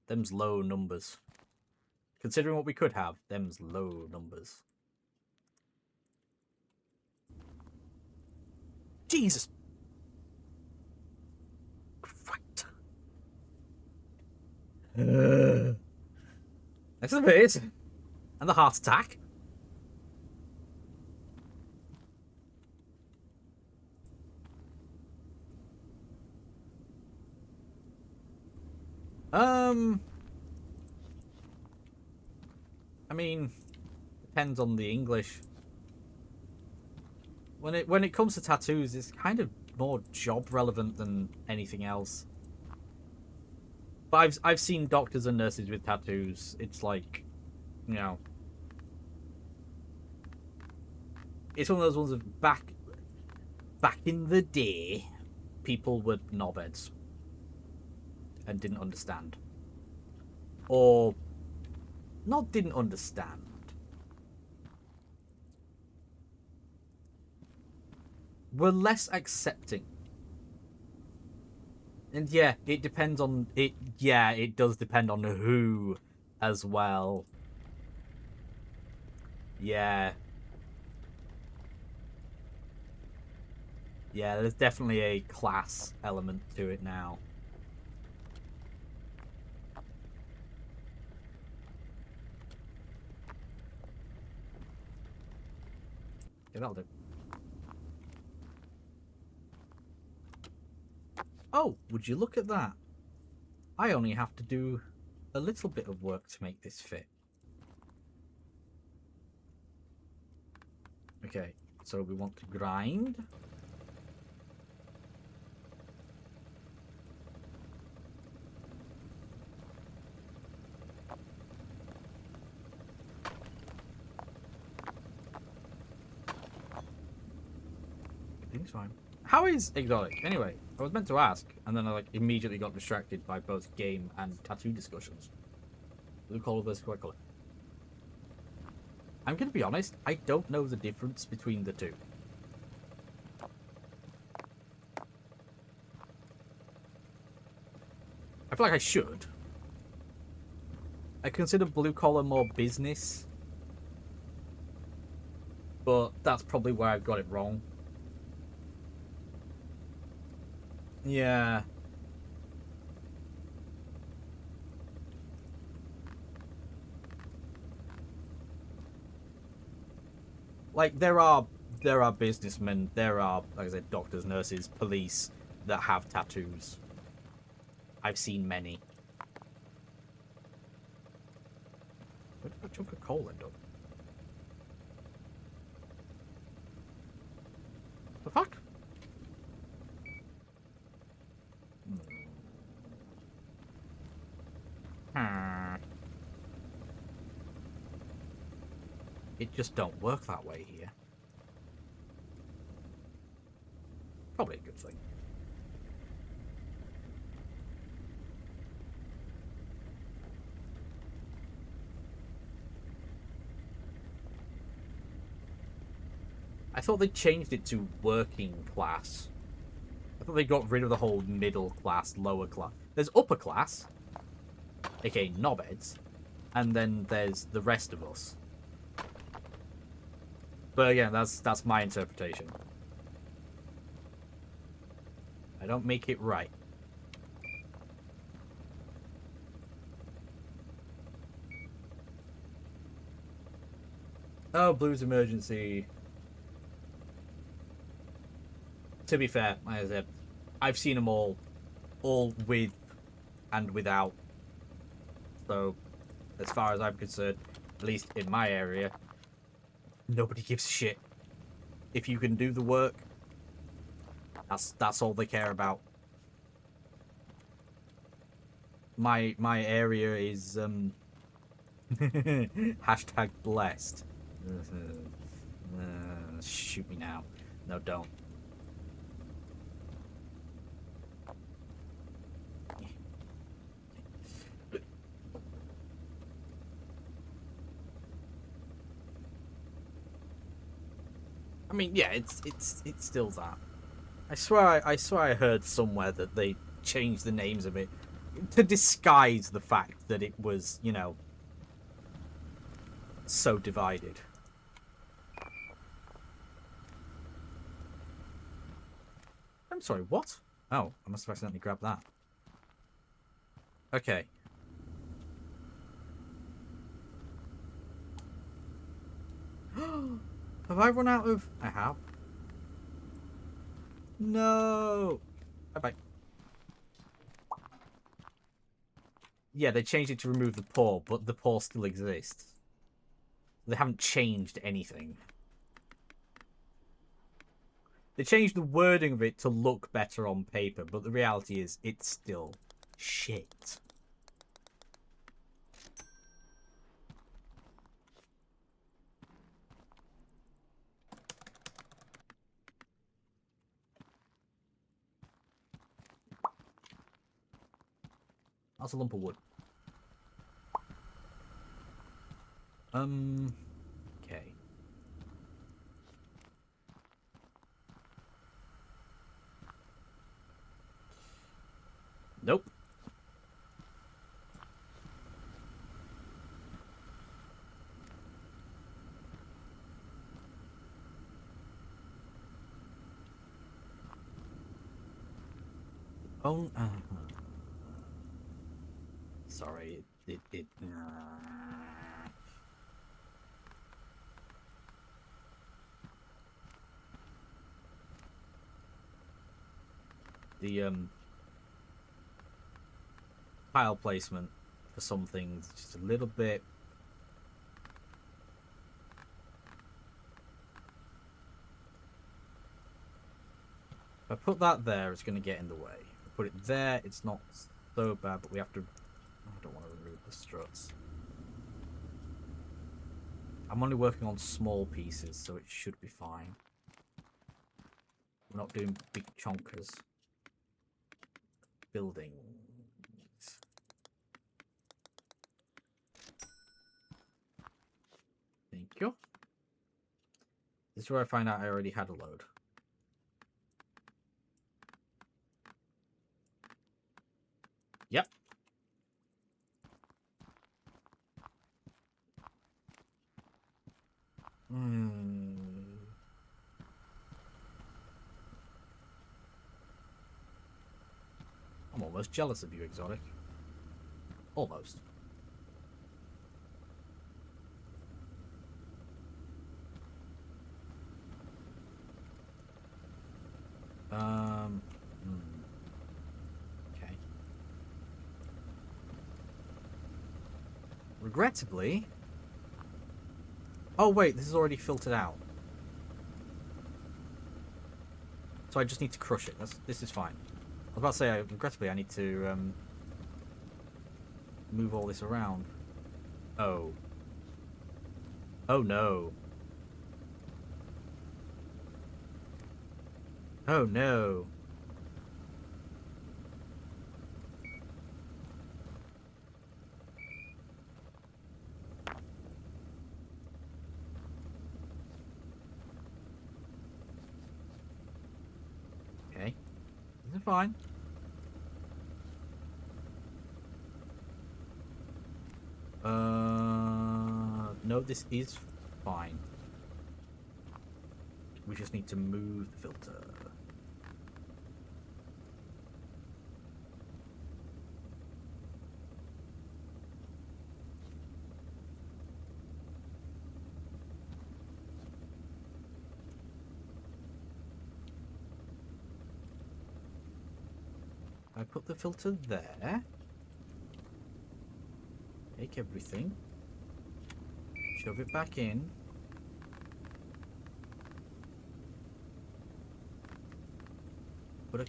Them's low numbers. Considering what we could have, them's low numbers. Jesus! Right. Next to the face. And the heart attack. I mean, depends on the English. When it comes to tattoos, it's kind of more job relevant than anything else. But I've seen doctors and nurses with tattoos. It's like, you know, it's one of those ones of back in the day, people were knobheads and didn't understand, or not didn't understand. We're less accepting. And yeah, it depends on it. Yeah, it does depend on who as well. Yeah. Yeah, there's definitely a class element to it now. Yeah, that'll do. Oh, would you look at that? I only have to do a little bit of work to make this fit. Okay, so we want to grind. Everything's fine. How is exotic? Anyway, I was meant to ask, and then I like immediately got distracted by both game and tattoo discussions. Blue collar versus white collar. I'm gonna be honest, I don't know the difference between the two. I feel like I should. I consider blue collar more business. But that's probably where I've got it wrong. Yeah. Like there are businessmen, there are, like I said, doctors, nurses, police that have tattoos. I've seen many. Where did that chunk of coal end up? The fuck? Hmm. It just don't work that way here. Probably a good thing. I thought they changed it to working class. I thought they got rid of the whole middle class, lower class. There's upper class, aka knobheads, and then there's the rest of us. But again, that's my interpretation. I don't make it right. Oh, Blues Emergency. To be fair, like I said, I've seen them all with and without. So, as far as I'm concerned, at least in my area, nobody gives a shit. If you can do the work, that's all they care about. My area is hashtag blessed. Shoot me now. No, don't. I mean, yeah, it's still that. I swear I heard somewhere that they changed the names of it to disguise the fact that it was, you know, so divided. I'm sorry, what? Oh, I must have accidentally grabbed that. Okay. Have I run out of... I have. No! Bye-bye. Yeah, they changed it to remove the paw, but the paw still exists. They haven't changed anything. They changed the wording of it to look better on paper, but the reality is it's still shit. That's a lump of wood. Okay. Nope. Oh, sorry. It the tile placement for some things just a little bit. If I put that there, it's going to get in the way. If I put it there, it's not so bad, but we have to... I don't want to remove the struts. I'm only working on small pieces, so it should be fine. We're not doing big chonkers. Buildings. Thank you. This is where I find out I already had a load. Yep. almost jealous of you, Exotic. Almost. Okay. Regrettably... Oh, wait, this is already filtered out. So I just need to crush it. This is fine. I was about to say, regrettably, I need to move all this around. Oh. Oh, no. Oh, no. Okay. This is fine. No, this is fine. We just need to move the filter. I put the filter there. Take everything. Shove it back in. Put a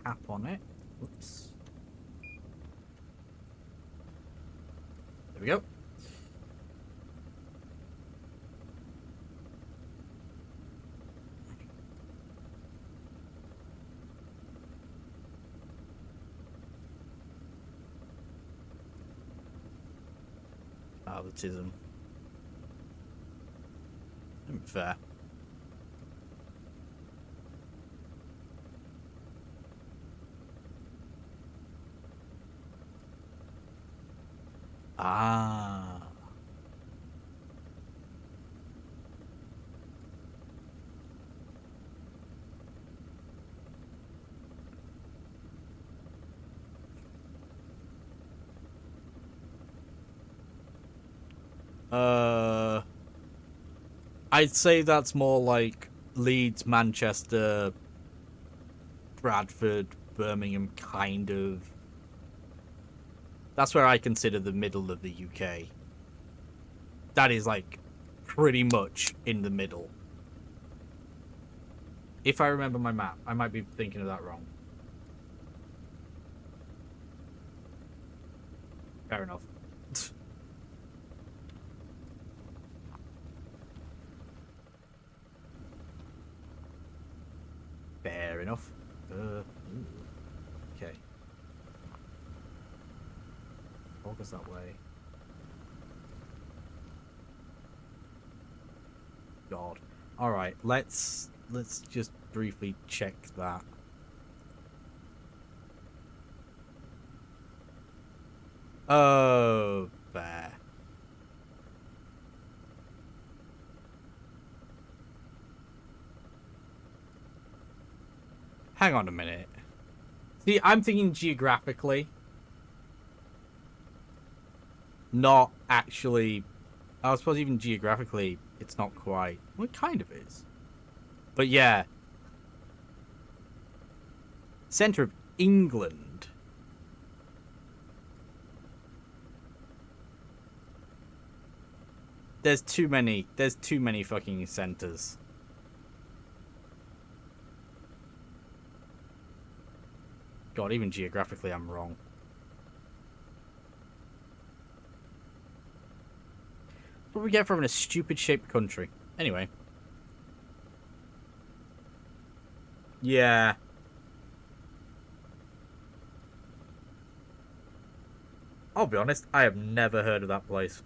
cap on it. Oops. There we go. Autism. Fair. Ah. I'd say that's more like Leeds, Manchester, Bradford, Birmingham, kind of. That's where I consider the middle of the UK. That is like pretty much in the middle. If I remember my map, I might be thinking of that wrong. Fair enough. Fair enough. Okay. Focus that way. God. All right. Let's just briefly check that. Oh, there. Hang on a minute. See, I'm thinking geographically. Not actually. I suppose even geographically, it's not quite. Well, it kind of is. But yeah. Centre of England. There's too many fucking centres. God, even geographically, I'm wrong. What do we get from a stupid-shaped country? Anyway. Yeah. I'll be honest, I have never heard of that place.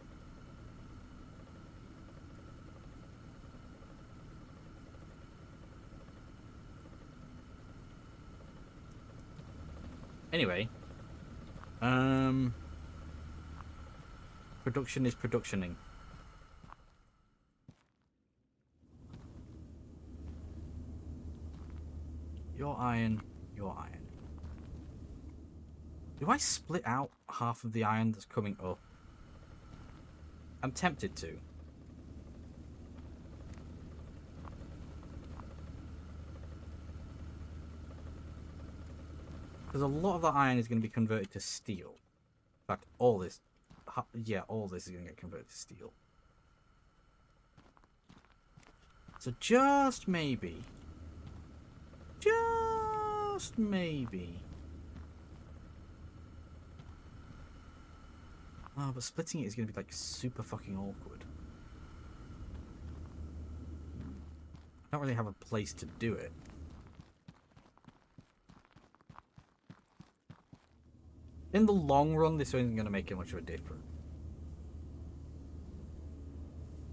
Anyway. Production is productioning. Your iron, your iron. Do I split out half of the iron that's coming up? I'm tempted to. Because a lot of that iron is going to be converted to steel. In fact, all this... Yeah, all this is going to get converted to steel. So just maybe... Just maybe... Oh, but splitting it is going to be, like, super fucking awkward. I don't really have a place to do it. In the long run, this isn't going to make much of a difference.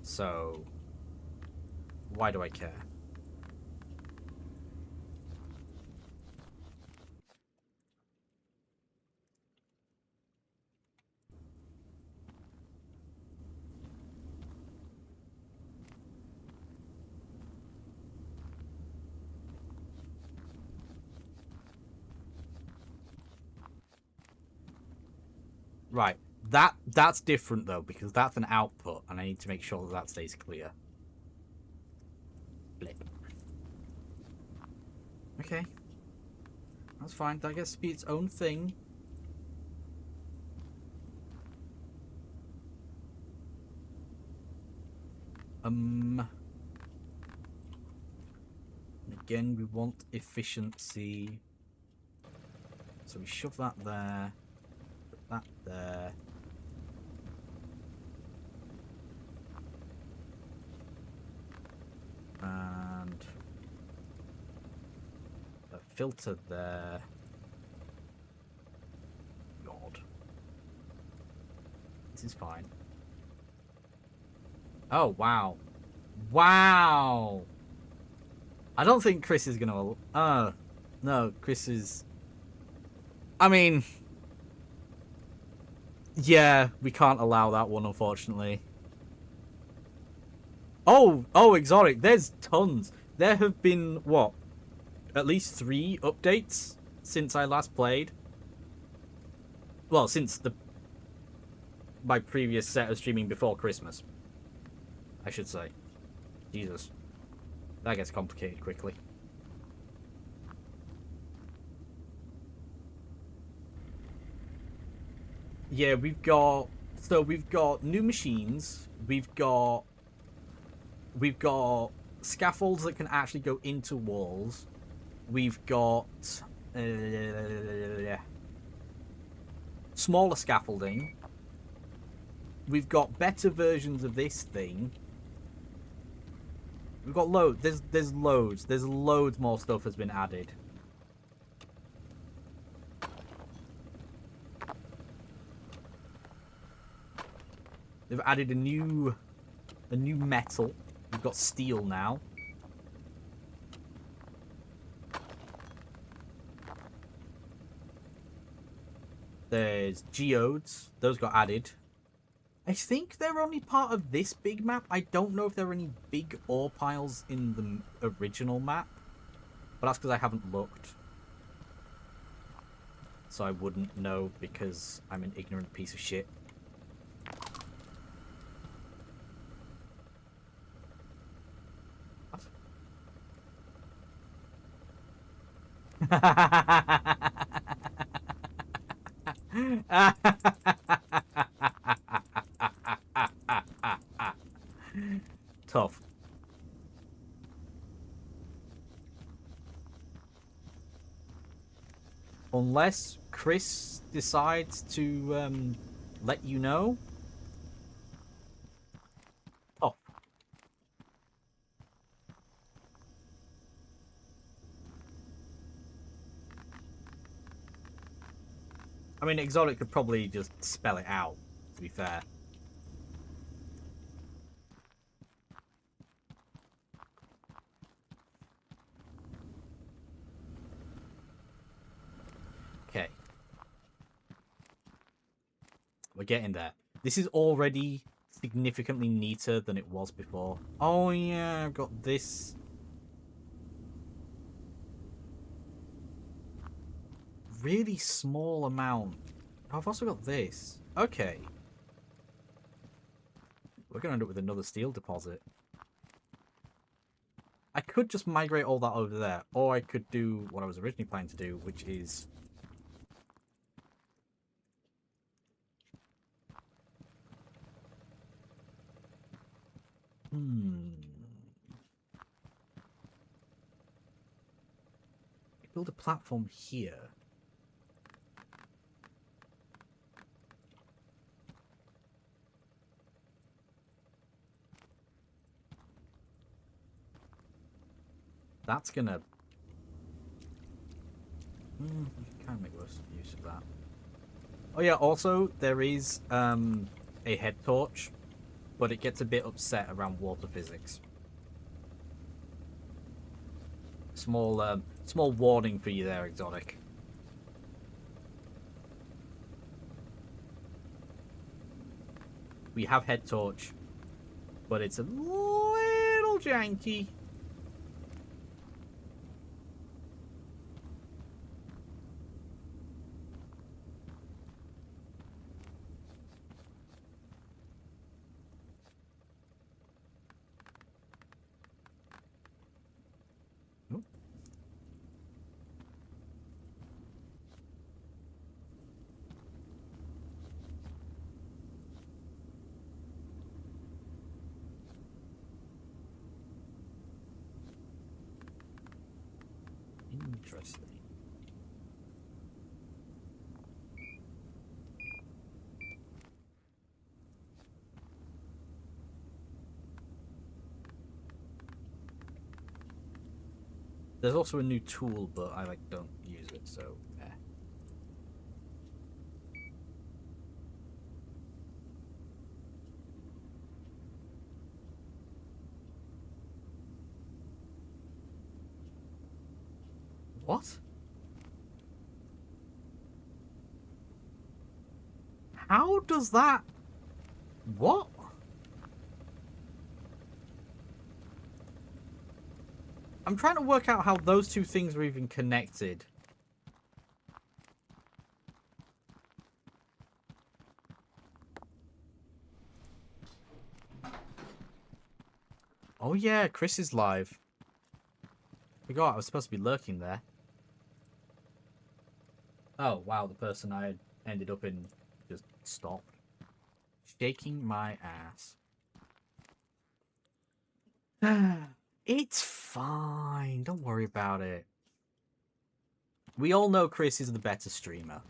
So, why do I care? Right, that's different though, because that's an output, and I need to make sure that that stays clear. Blip. Okay, that's fine. That gets to be its own thing. Again, we want efficiency, so we shove that there. That there. And a filter there. God. This is fine. Oh, wow. Wow! I don't think Chris is gonna... no, Chris is... I mean... Yeah, we can't allow that one, unfortunately. Oh, Exotic, there's tons. There have been, what? At least 3 updates since I last played. Well, since my previous set of streaming before Christmas, I should say. Jesus. That gets complicated quickly. Yeah, we've got new machines. We've got scaffolds that can actually go into walls. We've got smaller scaffolding. We've got better versions of this thing. We've got loads. There's loads. There's loads more stuff has been added. They've added a new metal. We've got steel now. There's geodes. Those got added. I think they're only part of this big map. I don't know if there are any big ore piles in the original map. But that's because I haven't looked. So I wouldn't know because I'm an ignorant piece of shit. Tough. Unless Chris decides to let you know. Oh. I mean, Exotic could probably just spell it out, to be fair. Okay. We're getting there. This is already significantly neater than it was before. Oh yeah, I've got this. really small amount. Oh, I've also got this. Okay. We're going to end up with another steel deposit. I could just migrate all that over there, or I could do what I was originally planning to do, which is... Build a platform here. That's gonna... kind of make worse use of that. Oh yeah, also, there is a head torch, but it gets a bit upset around water physics. Small warning for you there, Exotic. We have head torch, but it's a little janky. Oop. Interesting. There's also a new tool, but I don't use it, so eh. What? How does that... What? I'm trying to work out how those two things are even connected. Oh yeah, Chris is live. Forgot I was supposed to be lurking there. Oh wow, the person I ended up in just stopped. Shaking my ass. It's fine. Don't worry about it. We all know Chris is the better streamer.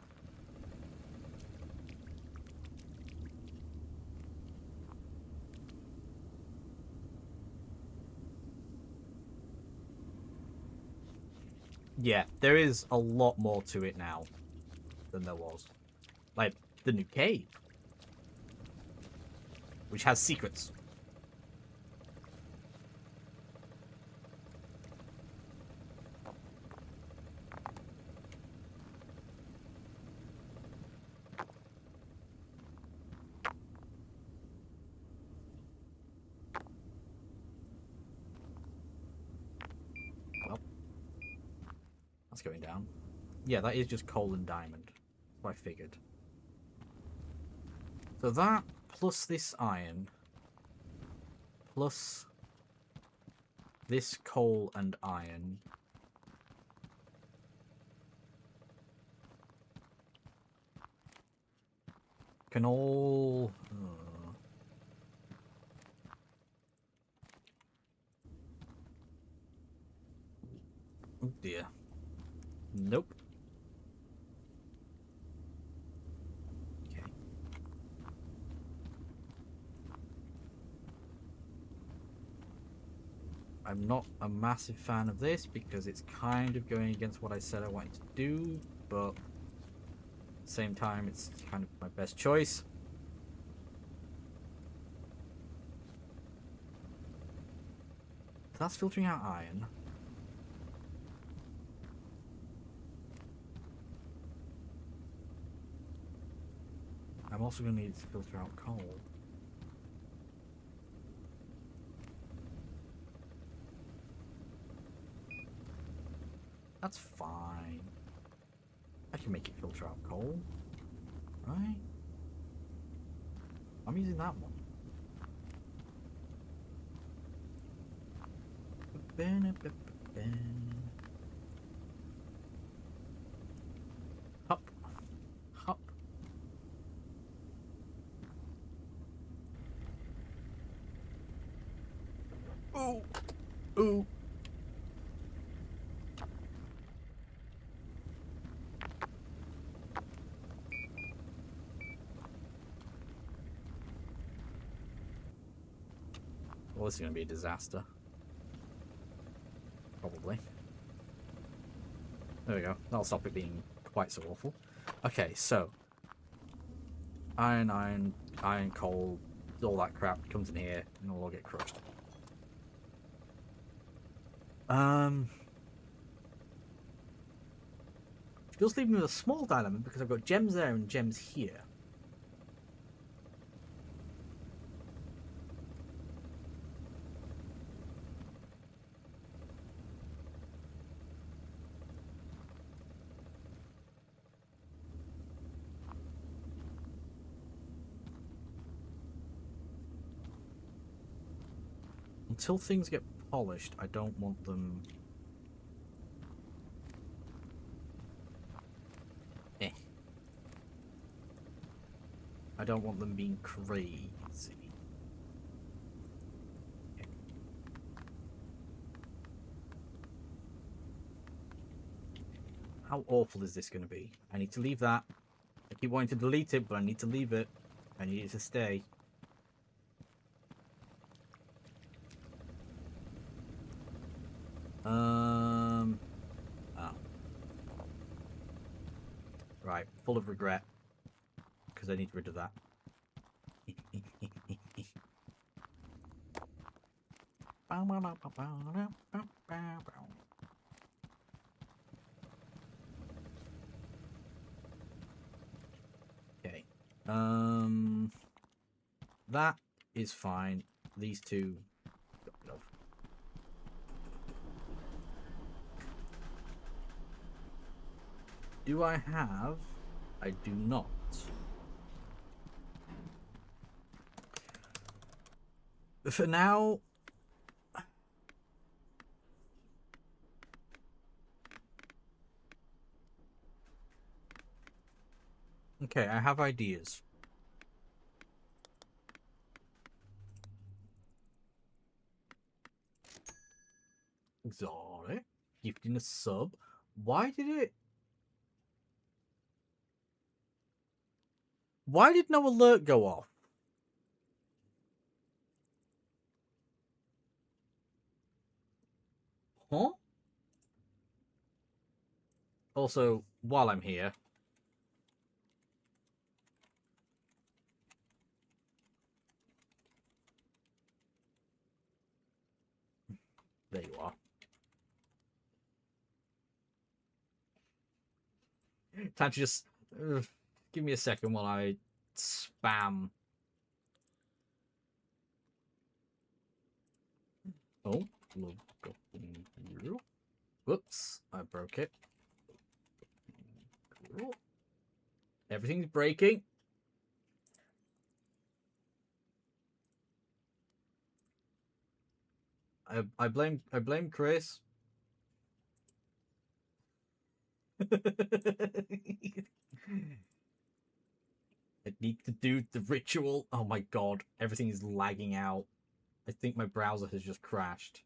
Yeah, there is a lot more to it now than there was. Like, the new cave. Which has secrets. Well, that's going down. Yeah, that is just coal and diamond. That's what I figured. So that, plus this iron, plus this coal and iron. Can all... Oh dear. Nope. Okay. I'm not a massive fan of this because it's kind of going against what I said I wanted to do, but at the same time it's kind of my best choice. That's filtering out iron. I'm also going to need to filter out coal. That's fine. I can make it filter out coal. Right? I'm using that one. Hop. Hop. Ooh. Ooh. Well, this is going to be a disaster. Probably. There we go. That'll stop it being quite so awful. Okay, so. Iron, coal, all that crap comes in here and it'll all get crushed. It does leave me with a small dilemma because I've got gems there and gems here. Until things get polished, I don't want them... I don't want them being crazy. How awful is this going to be? I need to leave that. I keep wanting to delete it, but I need to leave it. I need it to stay. Oh. Right, full of regret. Because I need rid of that. Okay. That is fine. These two got rid of. Do I have? I do not. For now, okay, I have ideas. Sorry, gifting a sub. Why did it? Why did no alert go off? Huh? Also, while I'm here, there you are. Time to just give me a second while I spam. Oh, whoops! I broke it. Everything's breaking. I blame Chris. I need to do the ritual. Oh my god, everything is lagging out. I think my browser has just crashed.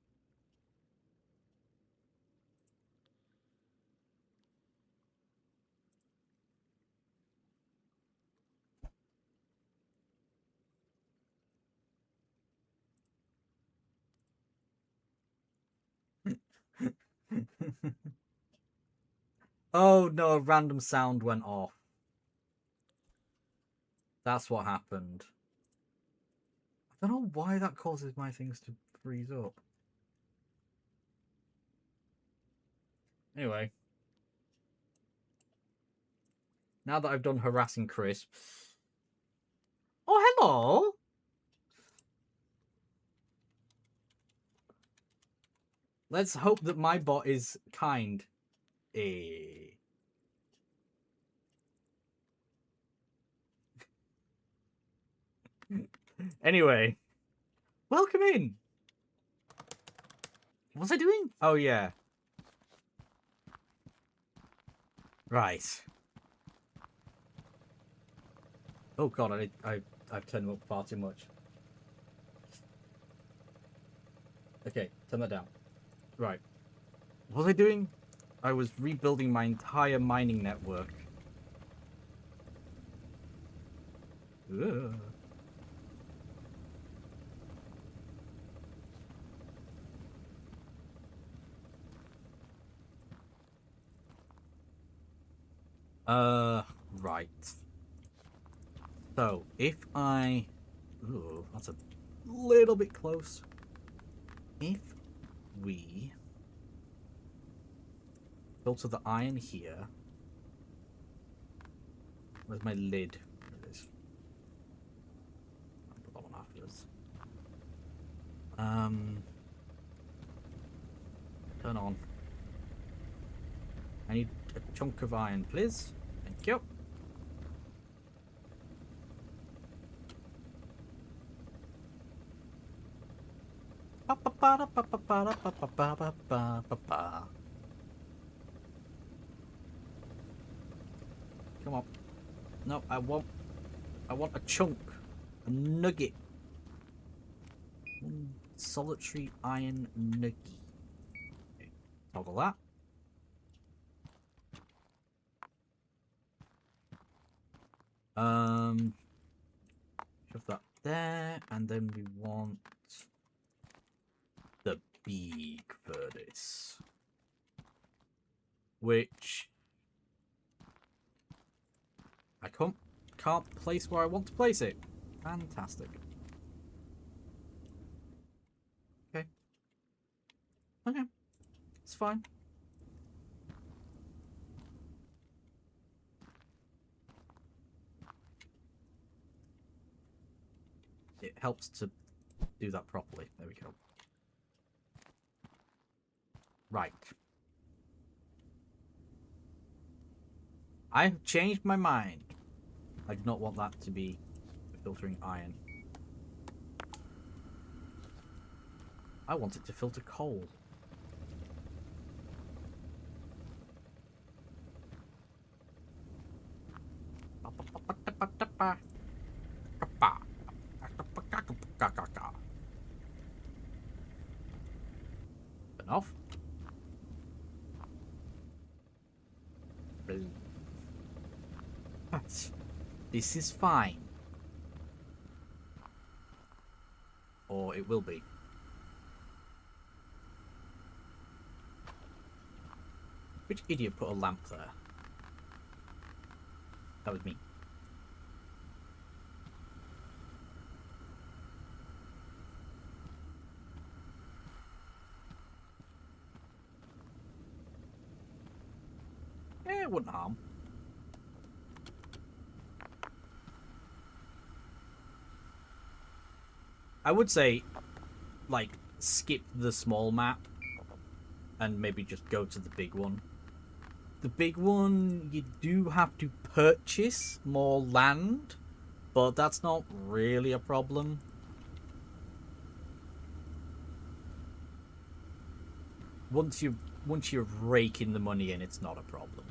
Oh no, a random sound went off. That's what happened. I don't know why that causes my things to freeze up. Anyway. Now that I've done harassing Chris. Oh, hello! Let's hope that my bot is kind. Anyway, welcome in. What was I doing? Oh, yeah. Right. Oh, God, I've turned them up far too much. Okay, turn that down. Right. What was I doing? I was rebuilding my entire mining network. Ugh. Right. So, if I... Ooh, that's a little bit close. If we filter the iron here... Where's my lid? There it is. I'll put that one afterwards. Turn on. I need a chunk of iron, please. Thank you. Come on. No, I want a chunk. A nugget. Solitary iron nugget. Okay. Toggle that. Shove that there, and then we want the big furnace, which I can't place where I want to place it. Fantastic. Okay. Okay. It's fine. It helps to do that properly. There we go. Right. I've changed my mind. I do not want that to be filtering iron. I want it to filter coal. Enough. But this is fine. Or it will be. Which idiot put a lamp there? That was me. It wouldn't harm. I would say, like, skip the small map and maybe just go to the big one. The big one, you do have to purchase more land, but that's not really a problem. Once you're raking the money in, it's not a problem.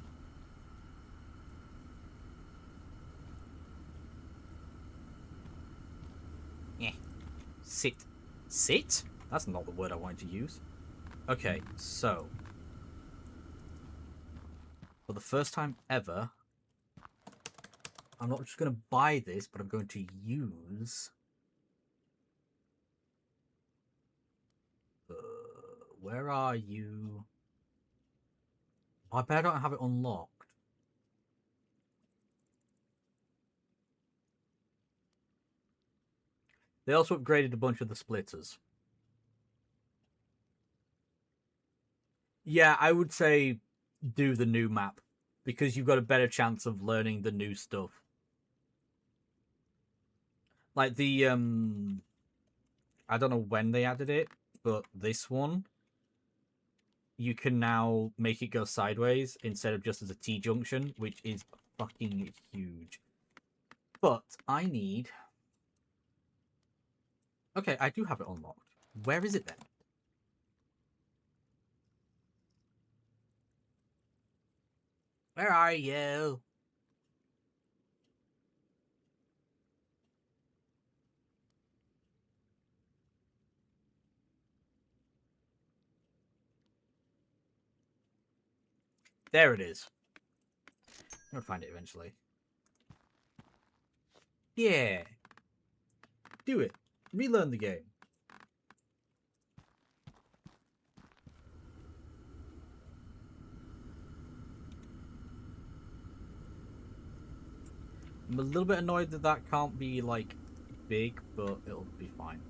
Yeah. Sit? That's not the word I wanted to use. Okay, so for the first time ever, I'm not just going to buy this, but I'm going to use... where are you? Oh, I bet I don't have it unlocked. They also upgraded a bunch of the splitters. Yeah, I would say do the new map, because you've got a better chance of learning the new stuff. Like the, I don't know when they added it, but this one, you can now make it go sideways instead of just as a T-junction, which is fucking huge. But I need Okay, I do have it unlocked. Where is it then? Where are you? There it is. I'm gonna find it eventually. Yeah. Do it. Relearn the game. I'm a little bit annoyed that that can't be, like, big, but it'll be fine.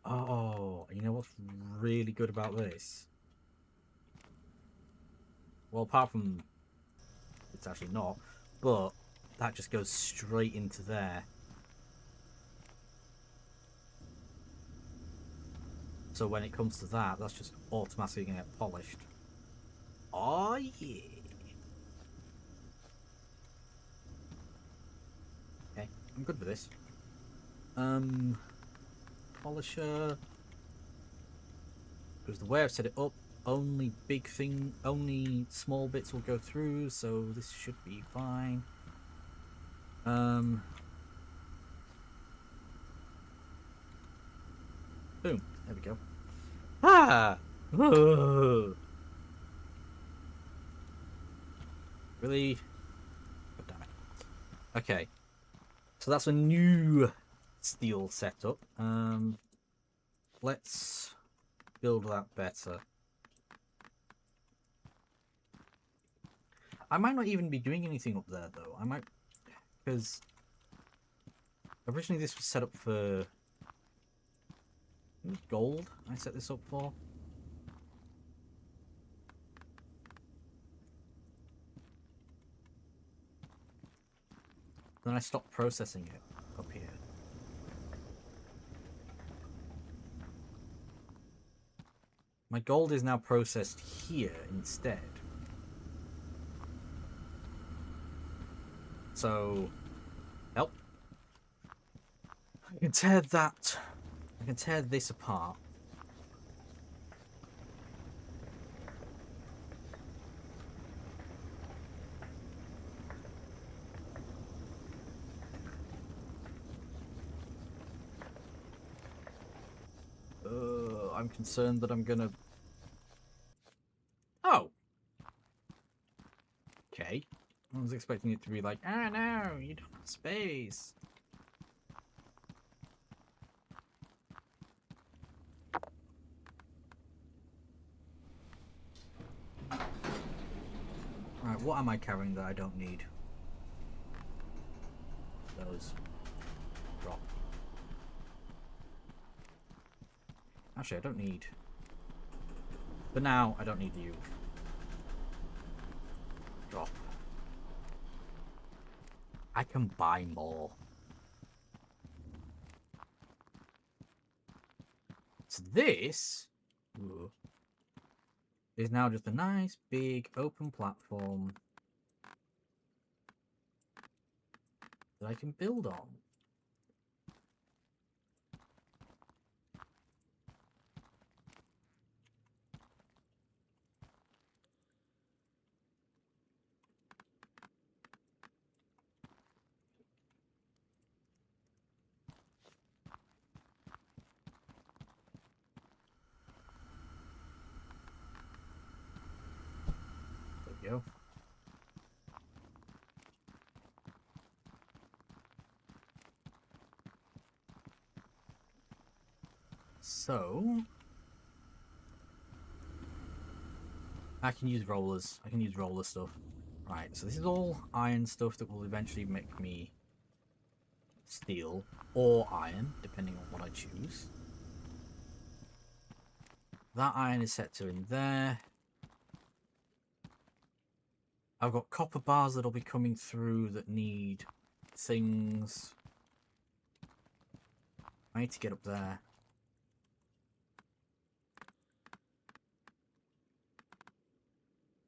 Oh, you know what's really good about this? Well, apart from it's actually not, but that just goes straight into there. So when it comes to that, that's just automatically going to get polished. Oh, yeah. Okay, I'm good with this. Polisher. Because the way I've set it up, only small bits will go through, so this should be fine. Boom. There we go. Ah! Whoa. Really? God damn it. Okay. So that's a new steel setup. Let's build that better. I might not even be doing anything up there, though. I might... Because originally this was set up for... gold I set this up for. Then I stopped processing it up here. My gold is now processed here instead. So, help. I can tear that. I can tear this apart. I'm concerned that I'm gonna... Oh! Okay. I was expecting it to be like, ah, no, you don't have space. Right, what am I carrying that I don't need? Those. Drop. Actually, I don't need... For now, I don't need you. Drop. I can buy more. So this is now just a nice big open platform that I can build on. There we go. So I can use rollers. I can use roller stuff. Right, so this is all iron stuff that will eventually make me steel or iron, depending on what I choose. That iron is set to in there. I've got copper bars that'll be coming through that need things. I need to get up there.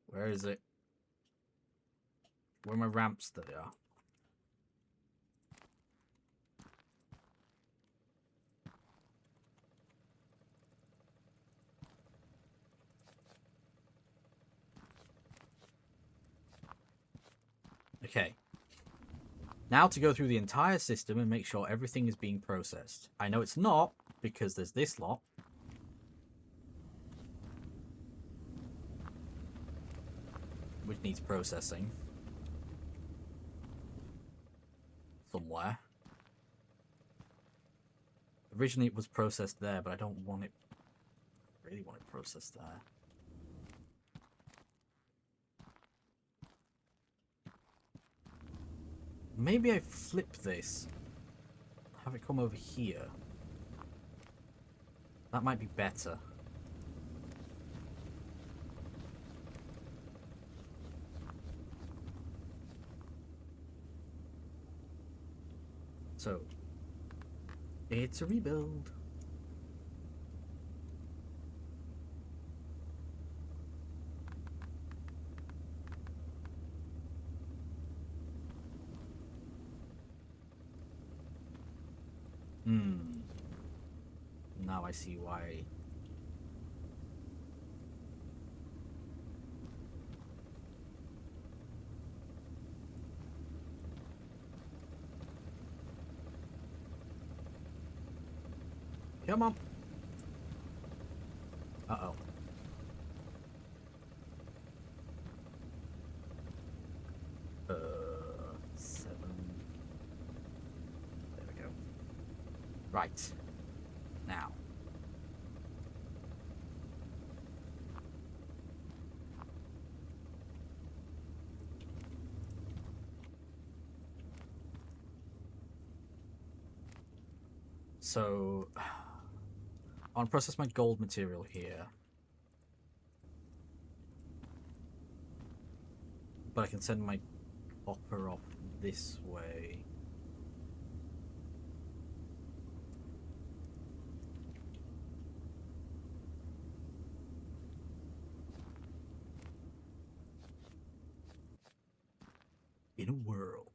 Where is it? Where are my ramps? There they are. Okay. Now to go through the entire system and make sure everything is being processed. I know it's not, because there's this lot. Which needs processing. Somewhere. Originally it was processed there, but I don't want it... I really want it processed there. Maybe I flip this. Have it come over here. That might be better. So, it's a rebuild. Now I see why. Come on. Uh-oh. Uh, 7. There we go. Right. Now. So, I want to process my gold material here. But I can send my copper off this way. In a world.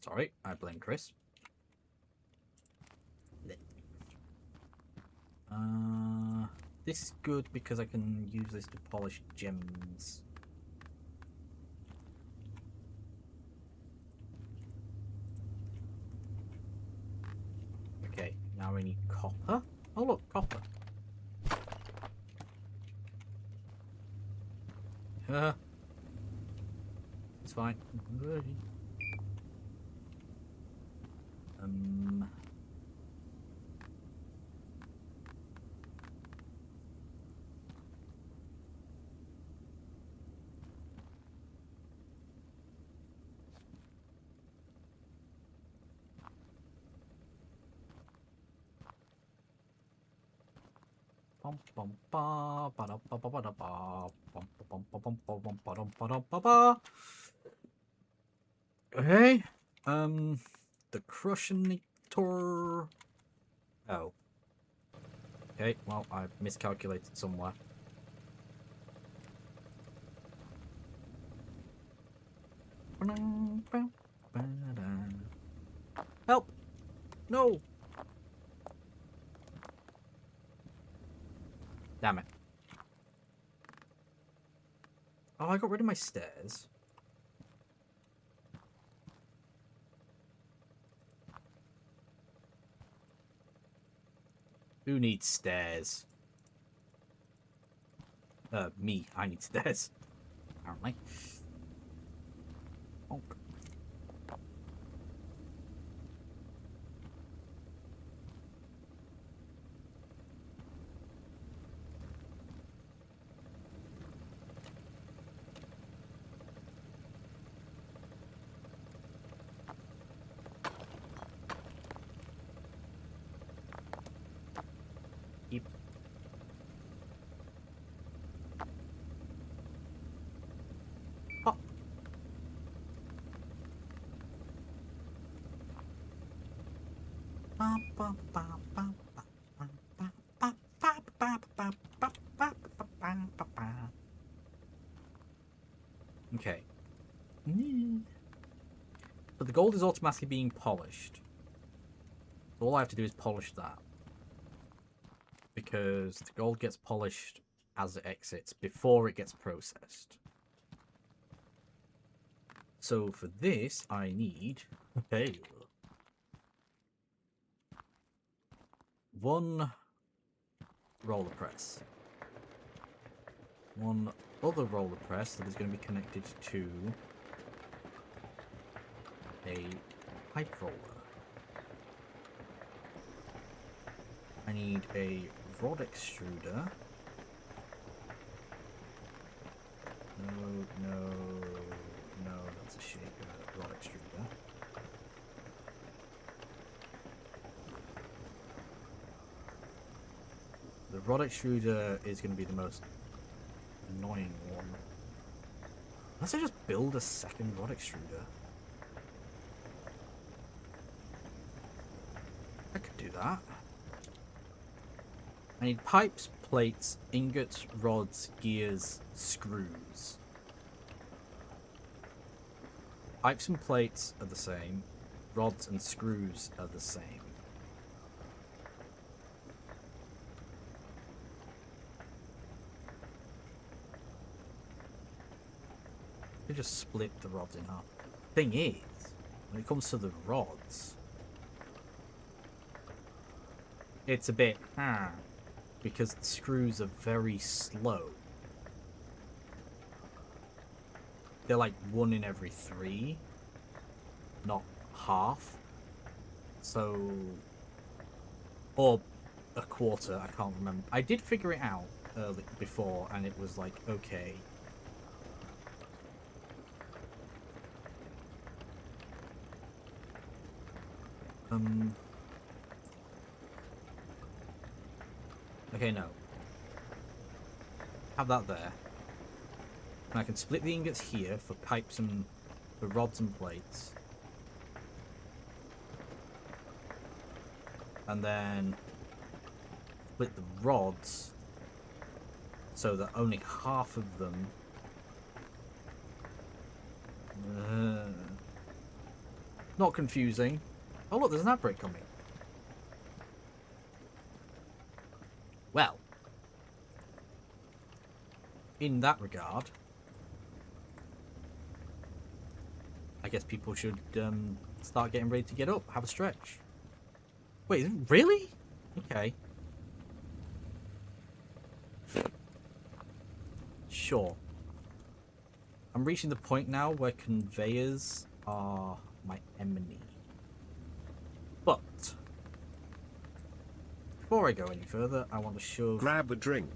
Sorry, I blame Chris. This is good because I can use this to polish gems. Okay, now we need copper. Oh look, copper. It's fine. Okay. The Crushinator. Oh. Okay, well, I miscalculated somewhere. Help! No! Damn it. Oh, I got rid of my stairs. Who needs stairs? Me. I need stairs. Apparently. Bonk. Yep. Oh. Okay. is automatically being polished. All I have to do is polish that. Because the gold gets polished as it exits, before it gets processed. So for this, I need... Okay. One roller press. One other roller press that is going to be connected to a pipe roller. I need a rod extruder. No, that's a shaker. Rod extruder. The rod extruder is going to be the most annoying one. Unless I just build a second rod extruder. I could do that. I need pipes, plates, ingots, rods, gears, screws. Pipes and plates are the same. Rods and screws are the same. I just split the rods in half. Thing is, when it comes to the rods, it's a bit because the screws are very slow. They're like 1 in every 3, not half. So, or a quarter, I can't remember. I did figure it out before, and it was like, okay. Okay, no. Have that there. And I can split the ingots here for pipes and for rods and plates. And then split the rods so that only half of them not confusing. Oh look, there's an outbreak coming. Well, in that regard, I guess people should start getting ready to get up, have a stretch. Wait, really? Okay. Sure. I'm reaching the point now where conveyors are my enemy. But before I go any further, I want to shove... Grab a drink.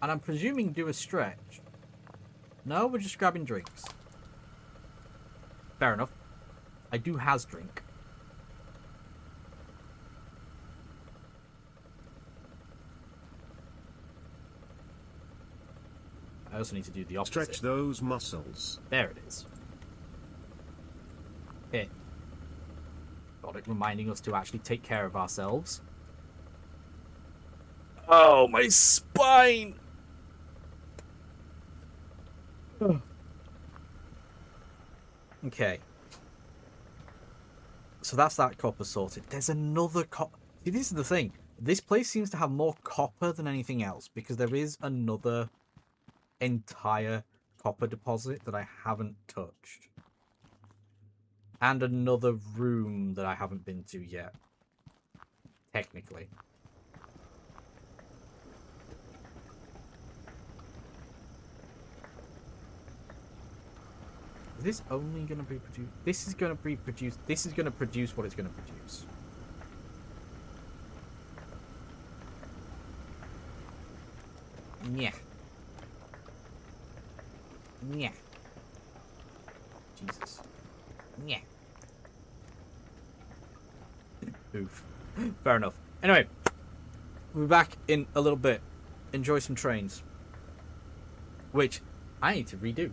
And I'm presuming do a stretch. No, we're just grabbing drinks. Fair enough. I do has drink. I also need to do the opposite. Stretch those muscles. There it is. Here. Got it reminding us to actually take care of ourselves. Oh, my spine! Okay. So that's that copper sorted. There's another copper. See, this is the thing. This place seems to have more copper than anything else because there is another entire copper deposit that I haven't touched. And another room that I haven't been to yet. Technically. Is this only going to be produced? This is going to be produced. This is going to produce what it's going to produce. Yeah. Yeah. Jesus. Yeah. Oof. Fair enough. Anyway, we'll be back in a little bit. Enjoy some trains. Which I need to redo.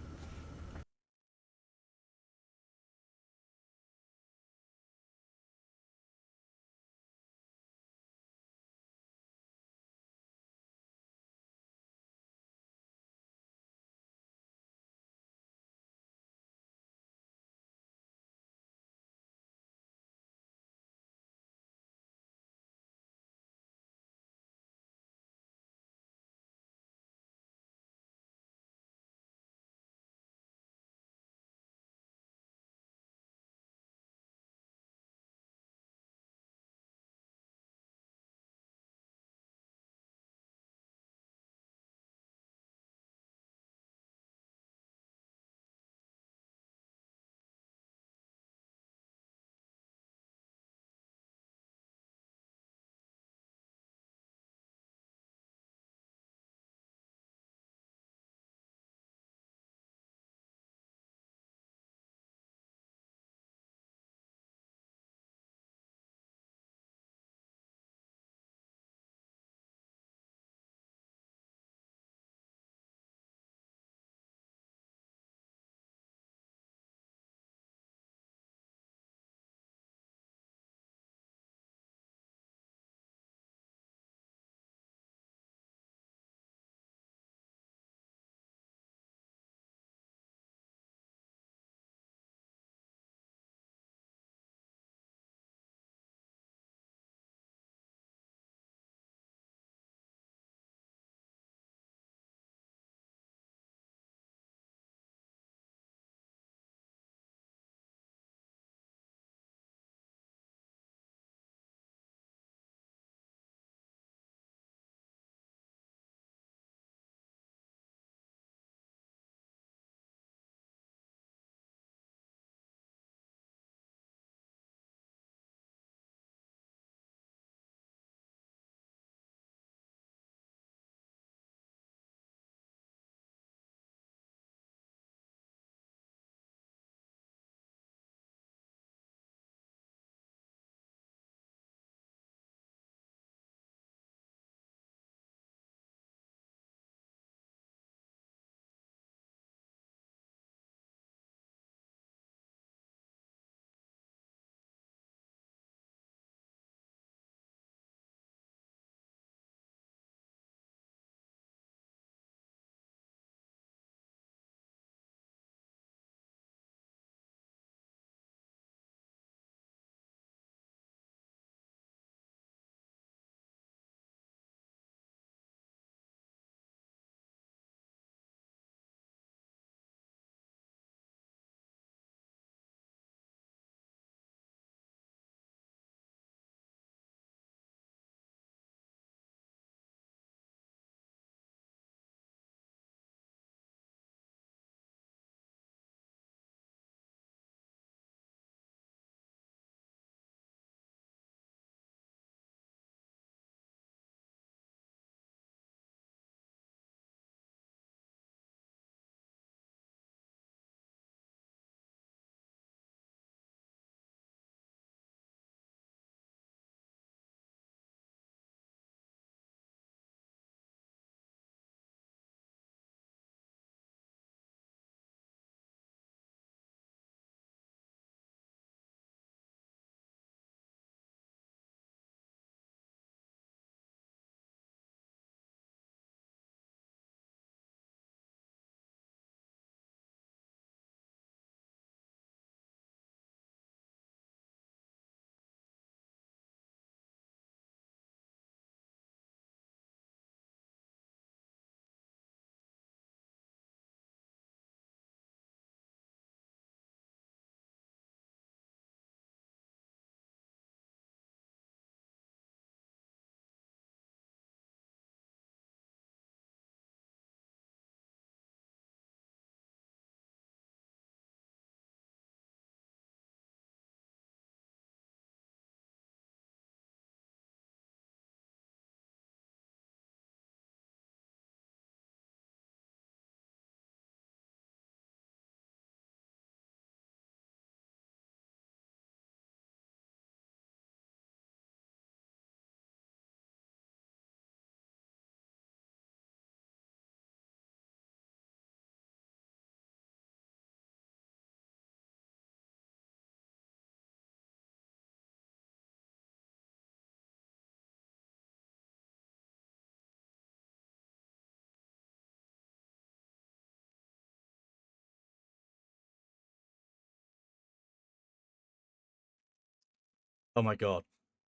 Oh my god.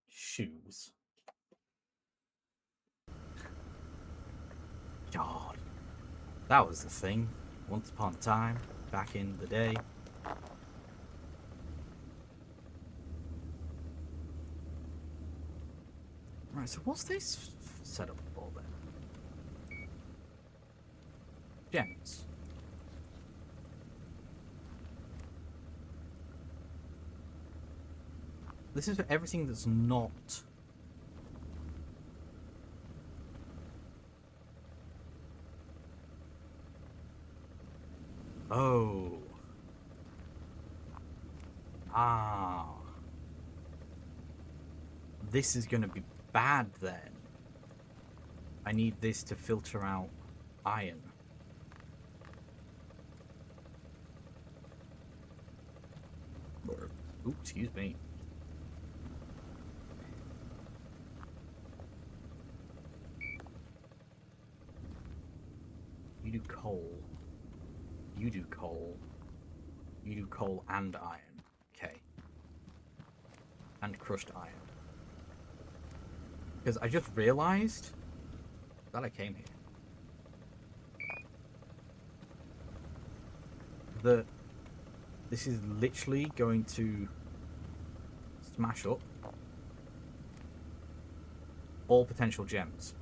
Shoes. God. That was the thing. Once upon a time, back in the day. Right, so what's this setup for then? Gems. This is for everything that's not... Oh. Ah. This is going to be bad then. I need this to filter out iron. Ooh, excuse me. You do coal. You do coal. You do coal and iron. Okay. And crushed iron. Because I just realized that I came here. That this is literally going to smash up all potential gems.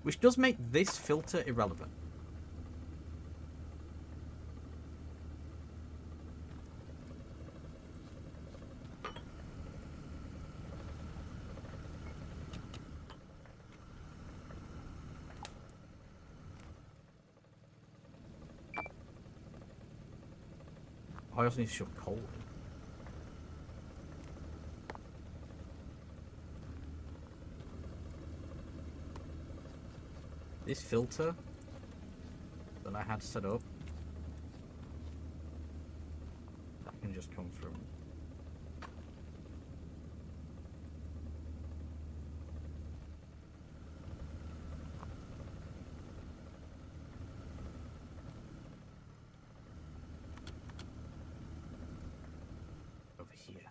Which does make this filter irrelevant. I also need to shove coal in. This filter that I had set up, that can just come from over here.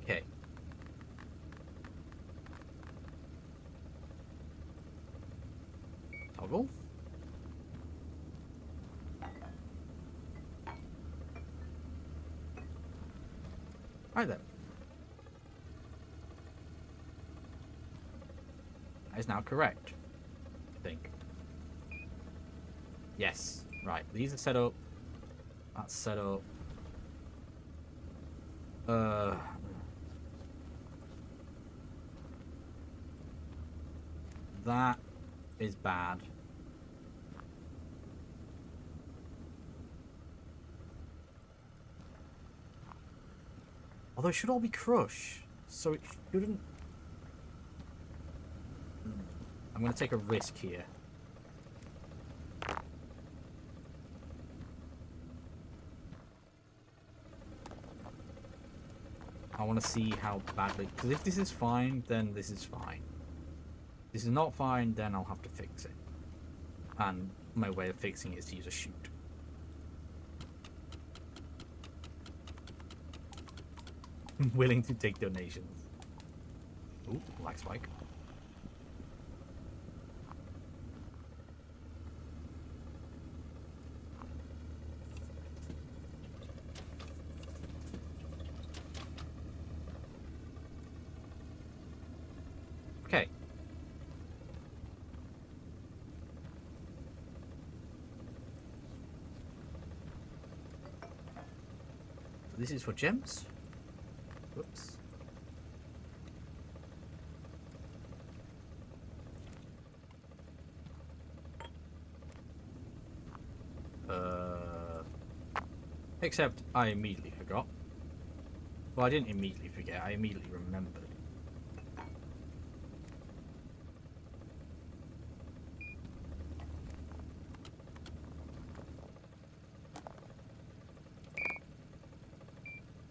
Okay. Toggle. Right then. That is now correct, I think. Yes. Right. These are set up. That's set up. That is bad. Although it should all be crush, so it shouldn't... I'm going to take a risk here. I want to see how badly... Because if this is fine, then this is fine. If this is not fine, then I'll have to fix it. And my way of fixing it is to use a chute. I'm willing to take donations. Ooh, lag spike. Okay. So this is for gems. Whoops. Except I immediately forgot. Well, I didn't immediately forget, I immediately remembered.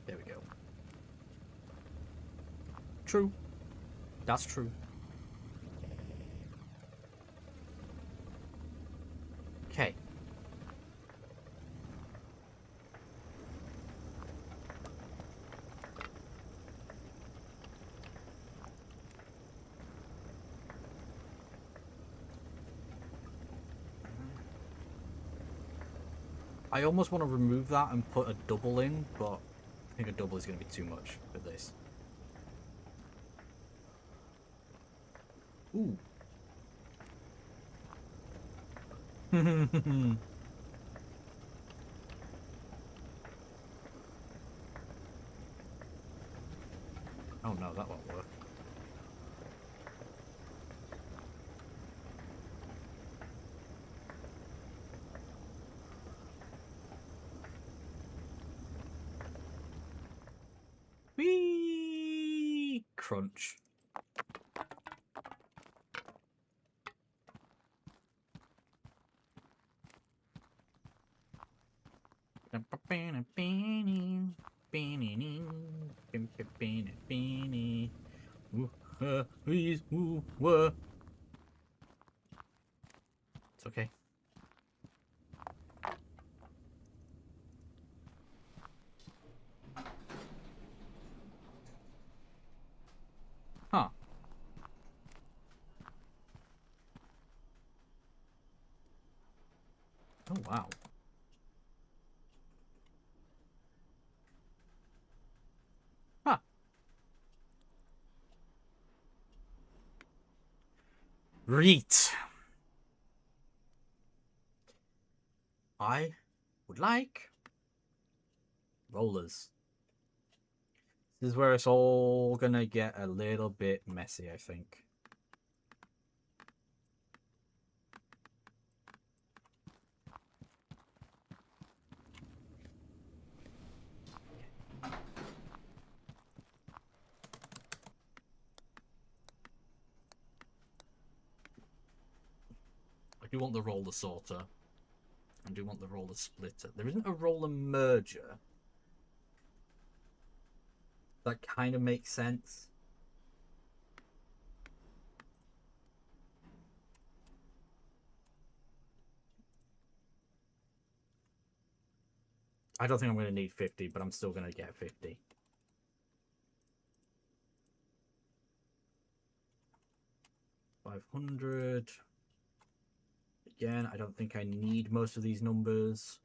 There we go. True. That's true. Okay. I almost want to remove that and put a double in, but I think a double is going to be too much for this. Ooh. Oh no, that won't work. Whee! Crunch. It's okay. Huh. Oh, wow. Huh. Reet. I would like rollers. This is where it's all gonna get a little bit messy, I think. I do want the roller sorter. I do want the roller splitter. There isn't a roller merger. That kind of makes sense. I don't think I'm going to need 50, but I'm still going to get 50. $500. Again, I don't think I need most of these numbers.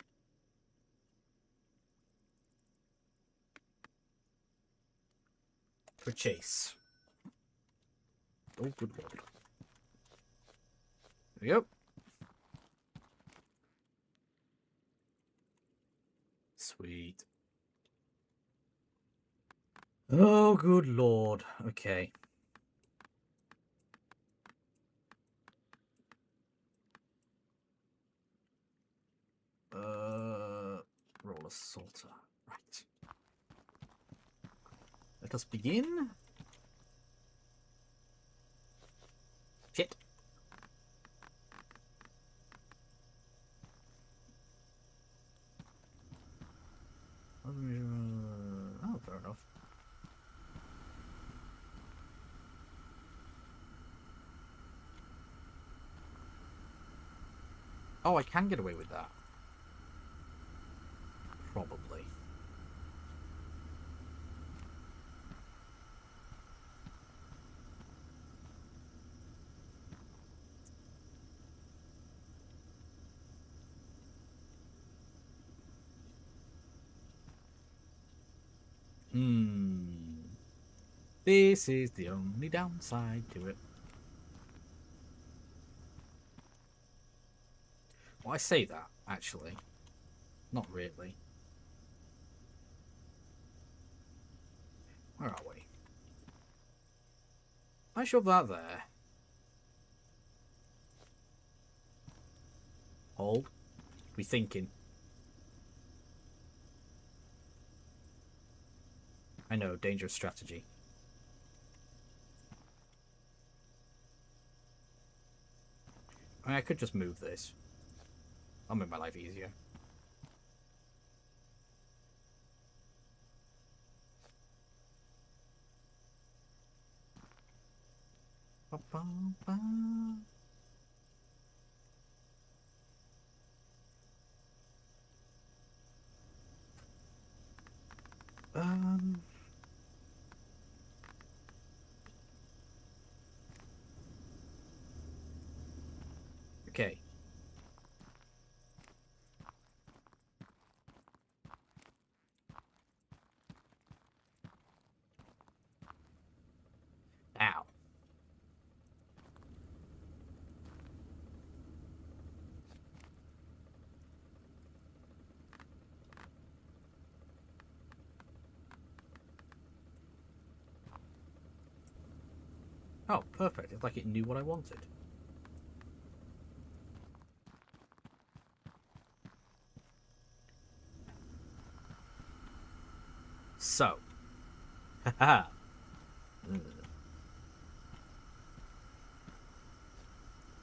Purchase. Oh, good lord. There we go. Sweet. Oh, good lord. Okay. Roller sorter. Right. Let us begin. Shit. Oh, fair enough. Oh, I can get away with that. Probably. This is the only downside to it. Well, I say that, actually. Not really. Where are we? I shove that there. Hold. We thinking. I know, dangerous strategy. I mean, I could just move this. I'll make my life easier. Ba-ba-ba. Okay. Oh, perfect. It's like it knew what I wanted. So. Haha.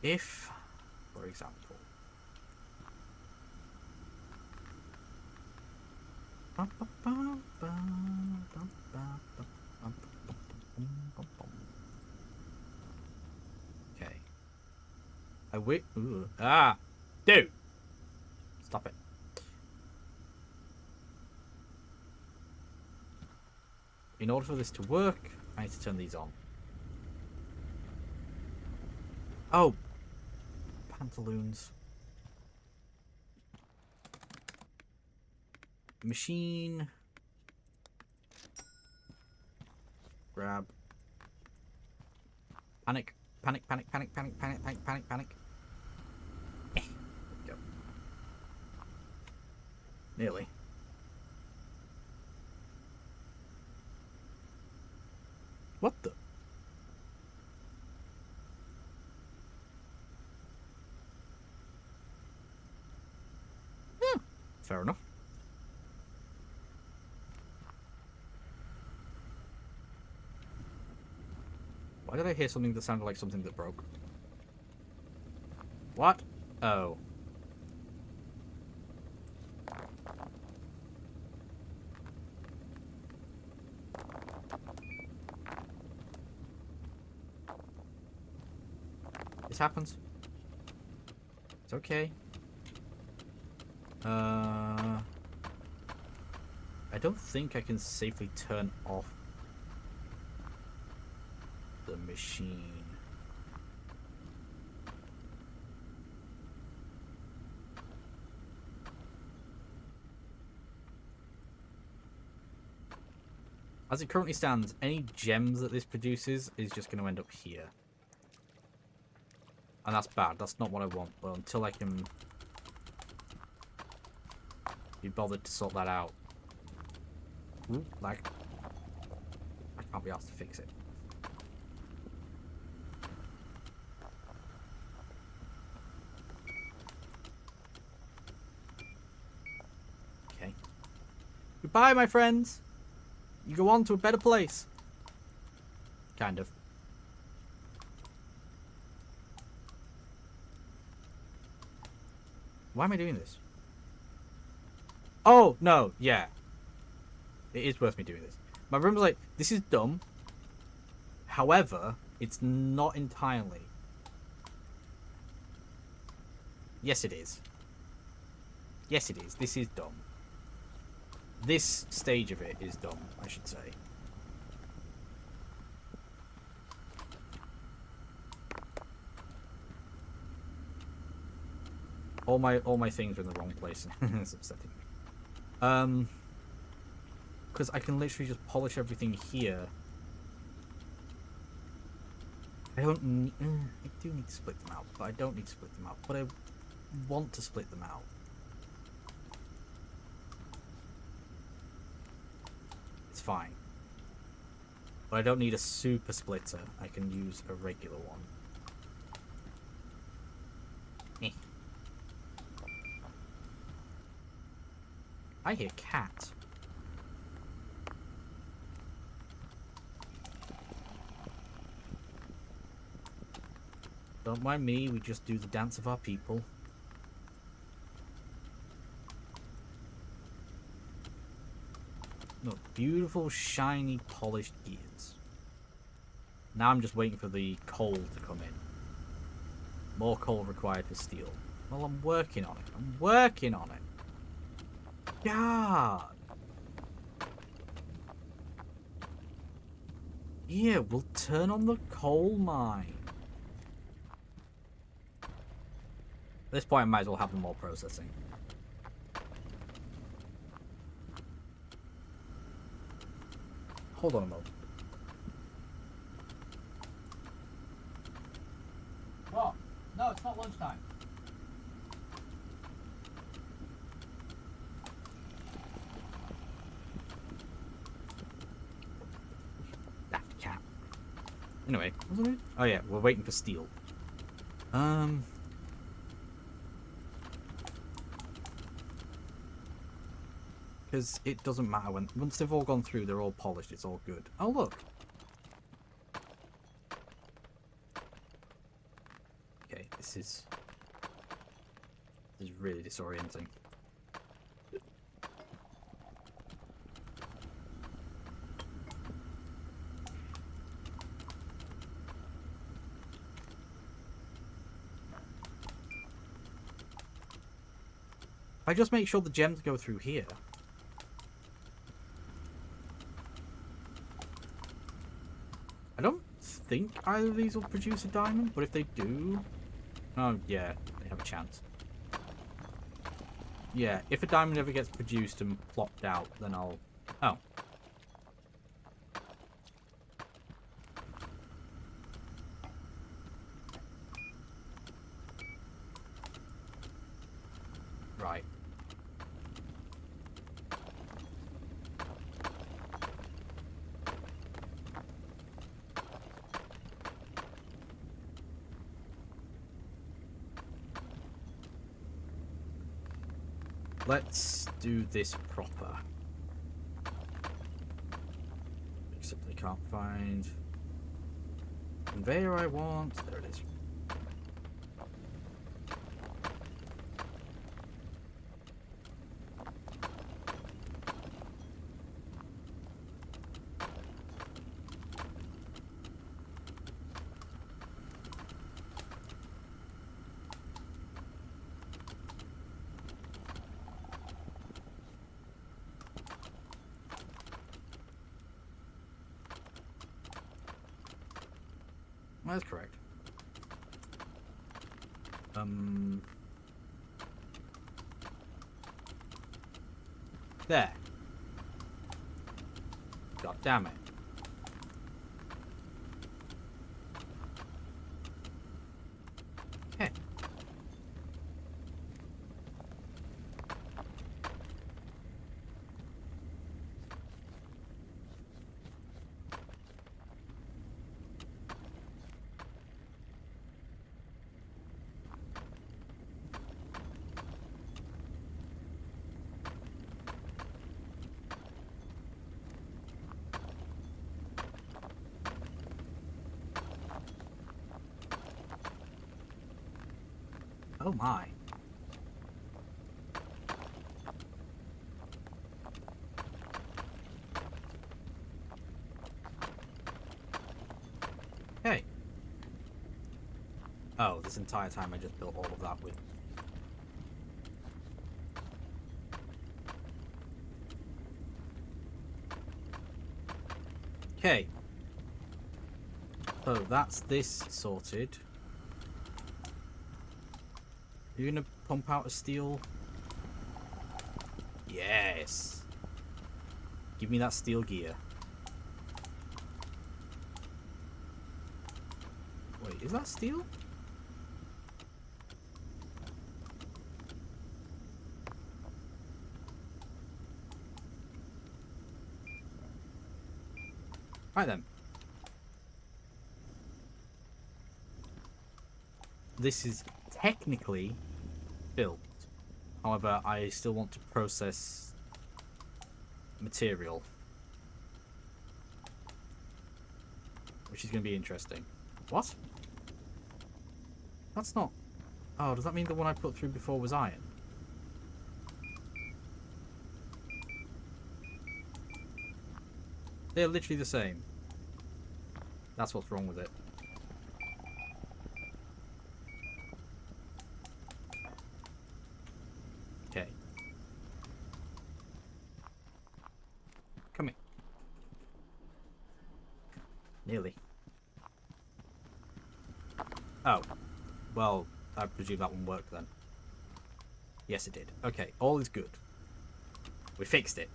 If, for example, okay, I wait. Dude, stop it. In order for this to work, I need to turn these on. Oh, pantaloons. Machine. Grab. Panic. Panic, panic, panic, panic, panic, panic, panic, panic. Go. Nearly. What the? Yeah, fair enough. Why did I hear something that sounded like something that broke? What? Oh. This happens. It's okay. I don't think I can safely turn off the machine. As it currently stands, any gems that this produces is just going to end up here. And that's bad. That's not what I want. But until I can be bothered to sort that out. Ooh, like, I can't be asked to fix it. Okay. Goodbye, my friends. You go on to a better place. Kind of. Why am I doing this? Oh, no. Yeah. It is worth me doing this. My room's like, this is dumb. However, it's not entirely. Yes, it is. Yes, it is. This is dumb. This stage of it is dumb, I should say. All my things are in the wrong place. It's upsetting me. Because I can literally just polish everything here. I don't need... I do need to split them out, but I don't need to split them out. But I want to split them out. It's fine. But I don't need a super splitter. I can use a regular one. Eh. I hear cat. Don't mind me, we just do the dance of our people. Look, beautiful, shiny, polished gears. Now I'm just waiting for the coal to come in. More coal required for steel. Well, I'm working on it. I'm working on it. God. Yeah, we'll turn on the coal mine. At this point, I might as well have them all processing. Hold on a moment. What? No, it's not lunchtime. That cat. Anyway, wasn't it? Oh yeah, we're waiting for steel. Because it doesn't matter once they've all gone through, they're all polished. It's all good. Oh look. Okay, this is really disorienting. If I just make sure the gems go through here. I don't think either of these will produce a diamond, but if they do... Oh, yeah, they have a chance. Yeah, if a diamond ever gets produced and plopped out, then I'll... Oh. Right. Let's do this proper. Except I can't find the conveyor I want. There it is. That's correct. There. God damn it. Hey. Oh my. Hey. Oh, this entire time I just built all of that with... Okay. So that's this sorted. You're gonna pump out a steel? Yes. Give me that steel gear. Wait, is that steel? Right then. This is technically built. However, I still want to process material. Which is going to be interesting. What? That's not... Oh, does that mean the one I put through before was iron? They're literally the same. That's what's wrong with it. Okay. Come here. Nearly. Oh. Well, I presume that one worked then. Yes, it did. Okay, all is good. We fixed it.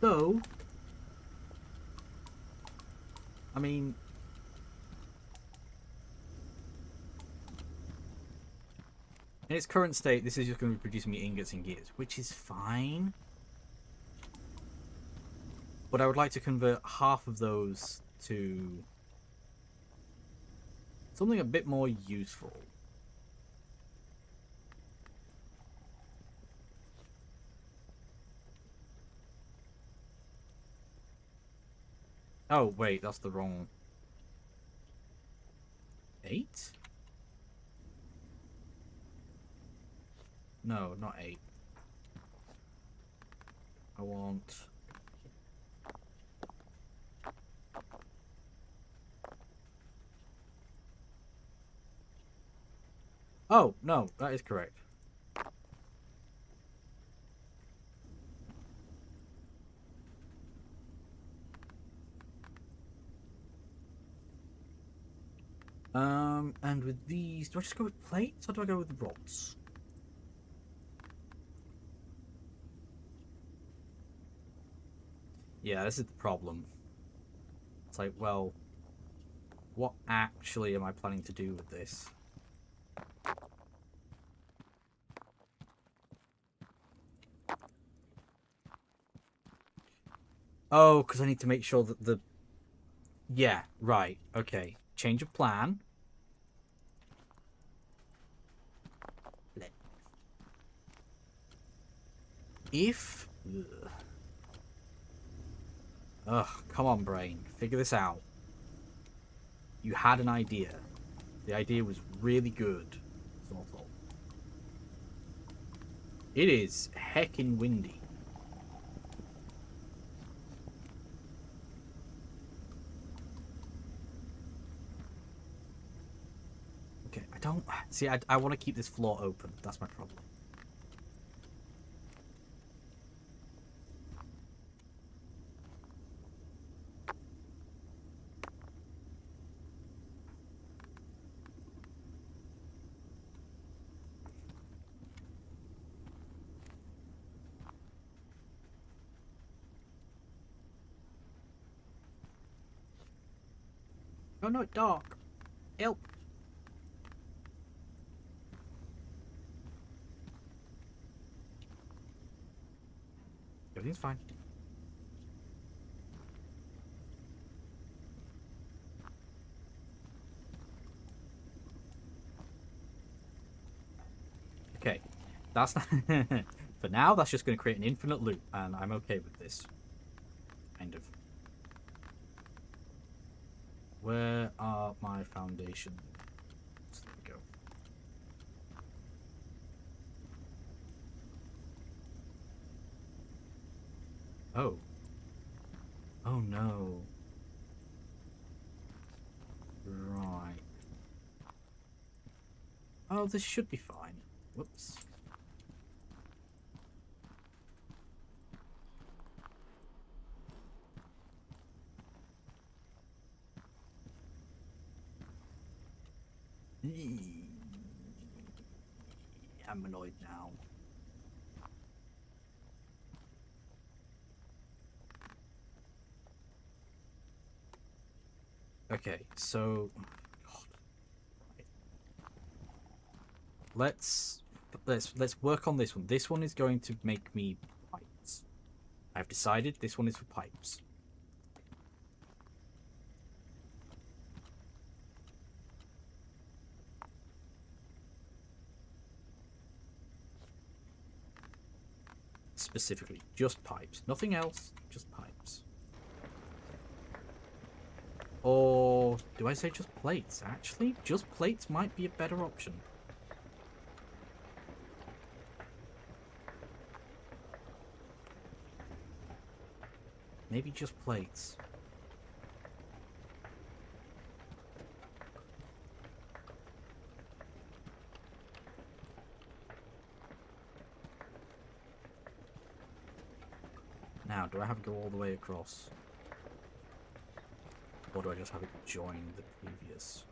So... I mean... In its current state, this is just going to be producing me ingots and gears, which is fine. but I would like to convert half of those to something a bit more useful. Oh, wait, that's the wrong... 8? No, not 8. I want... Oh, no, that is correct. And with these, do I just go with plates or do I go with rods? Yeah, this is the problem. It's like, well, what actually am I planning to do with this? Oh, because I need to make sure that the... Yeah, right, okay. Change of plan. If... Ugh, come on, brain. Figure this out. You had an idea. The idea was really good. Sort of. It is heckin' windy. Okay, I don't... See, I want to keep this floor open. That's my problem. Oh no, it's dark. Help. Everything's fine. Okay, that's not... For now, that's just going to create an infinite loop, and I'm okay with this. Kind of. Where are my foundations? There we go. Oh. Oh no. Right. Oh, this should be fine. Whoops. I'm annoyed now. Okay, so let's work on this one. This one is going to make me pipes. I've decided this one is for pipes. Specifically, just pipes. Nothing else, just pipes. Or do I say just plates? Actually, just plates might be a better option. Maybe just plates. Now, do I have to go all the way across? Or do I just have it join the previous?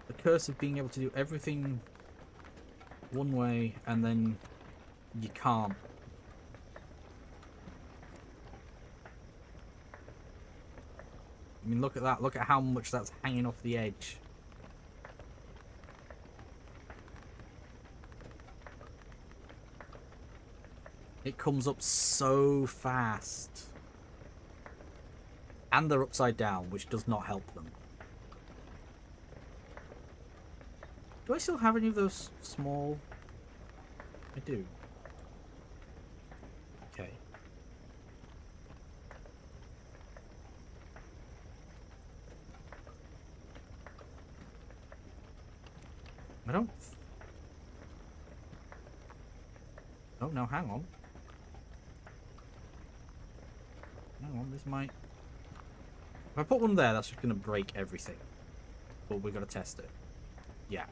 The curse of being able to do everything one way and then you can't. I mean, look at that. Look at how much that's hanging off the edge. It comes up so fast. And they're upside down, which does not help them. Do I still have any of those small? I do. Okay. I don't... Oh, no, hang on. Hang on, this might... If I put one there, that's just going to break everything. But we've got to test it. Yeah.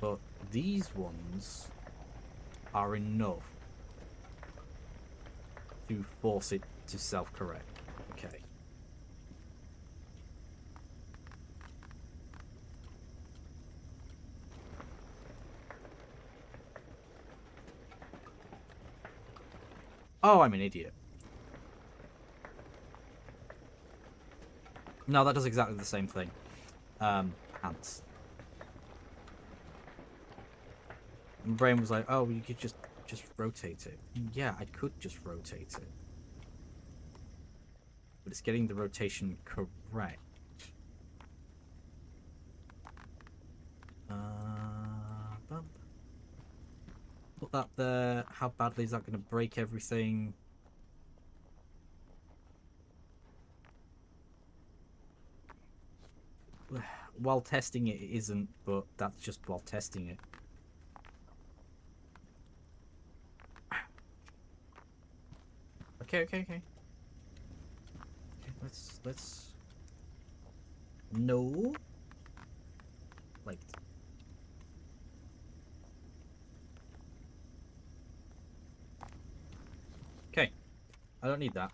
But these ones are enough to force it to self-correct. Okay. Oh, I'm an idiot. No, that does exactly the same thing. Ants. My brain was like, oh, you could just rotate it. Yeah, I could just rotate it. But it's getting the rotation correct. Bump. Put that there. How badly is that going to break everything? While testing it, it isn't, but that's just while testing it. Okay. Okay, let's... No. Like... Okay. I don't need that.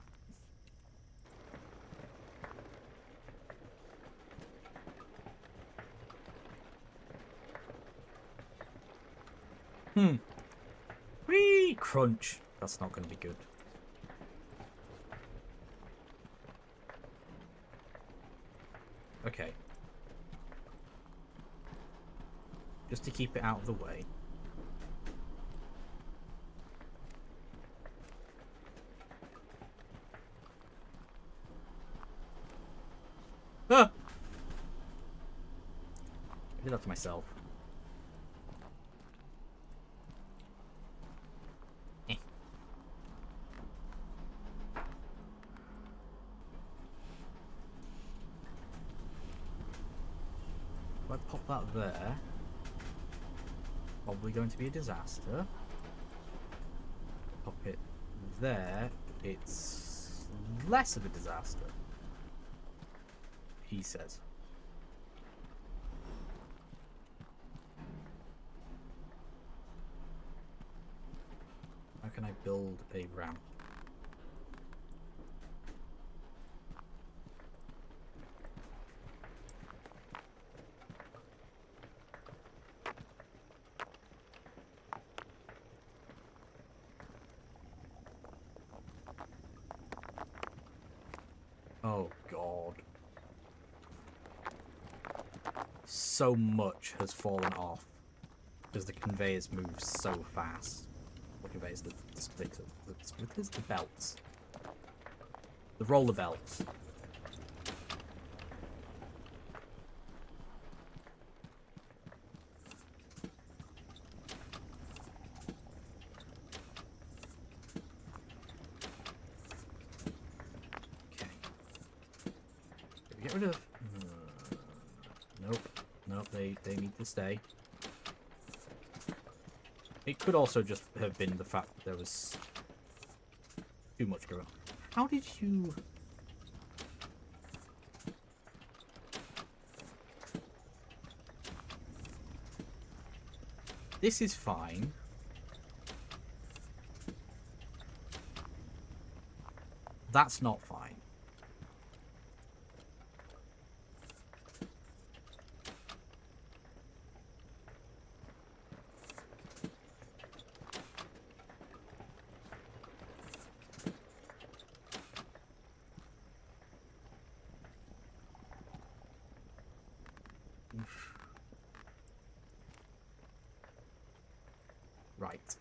Whee! Crunch. That's not going to be good. Okay. Just to keep it out of the way. Ah! I did that to myself. If I pop that there, probably going to be a disaster. Pop it there, it's less of a disaster, he says. How can I build a ramp? Oh god. So much has fallen off because the conveyors move so fast. The conveyors, the splitters, the belts. The roller belts. Get rid of... Nope, they need to stay. It could also just have been the fact that there was too much going on. How did you... This is fine. That's not fine. Right.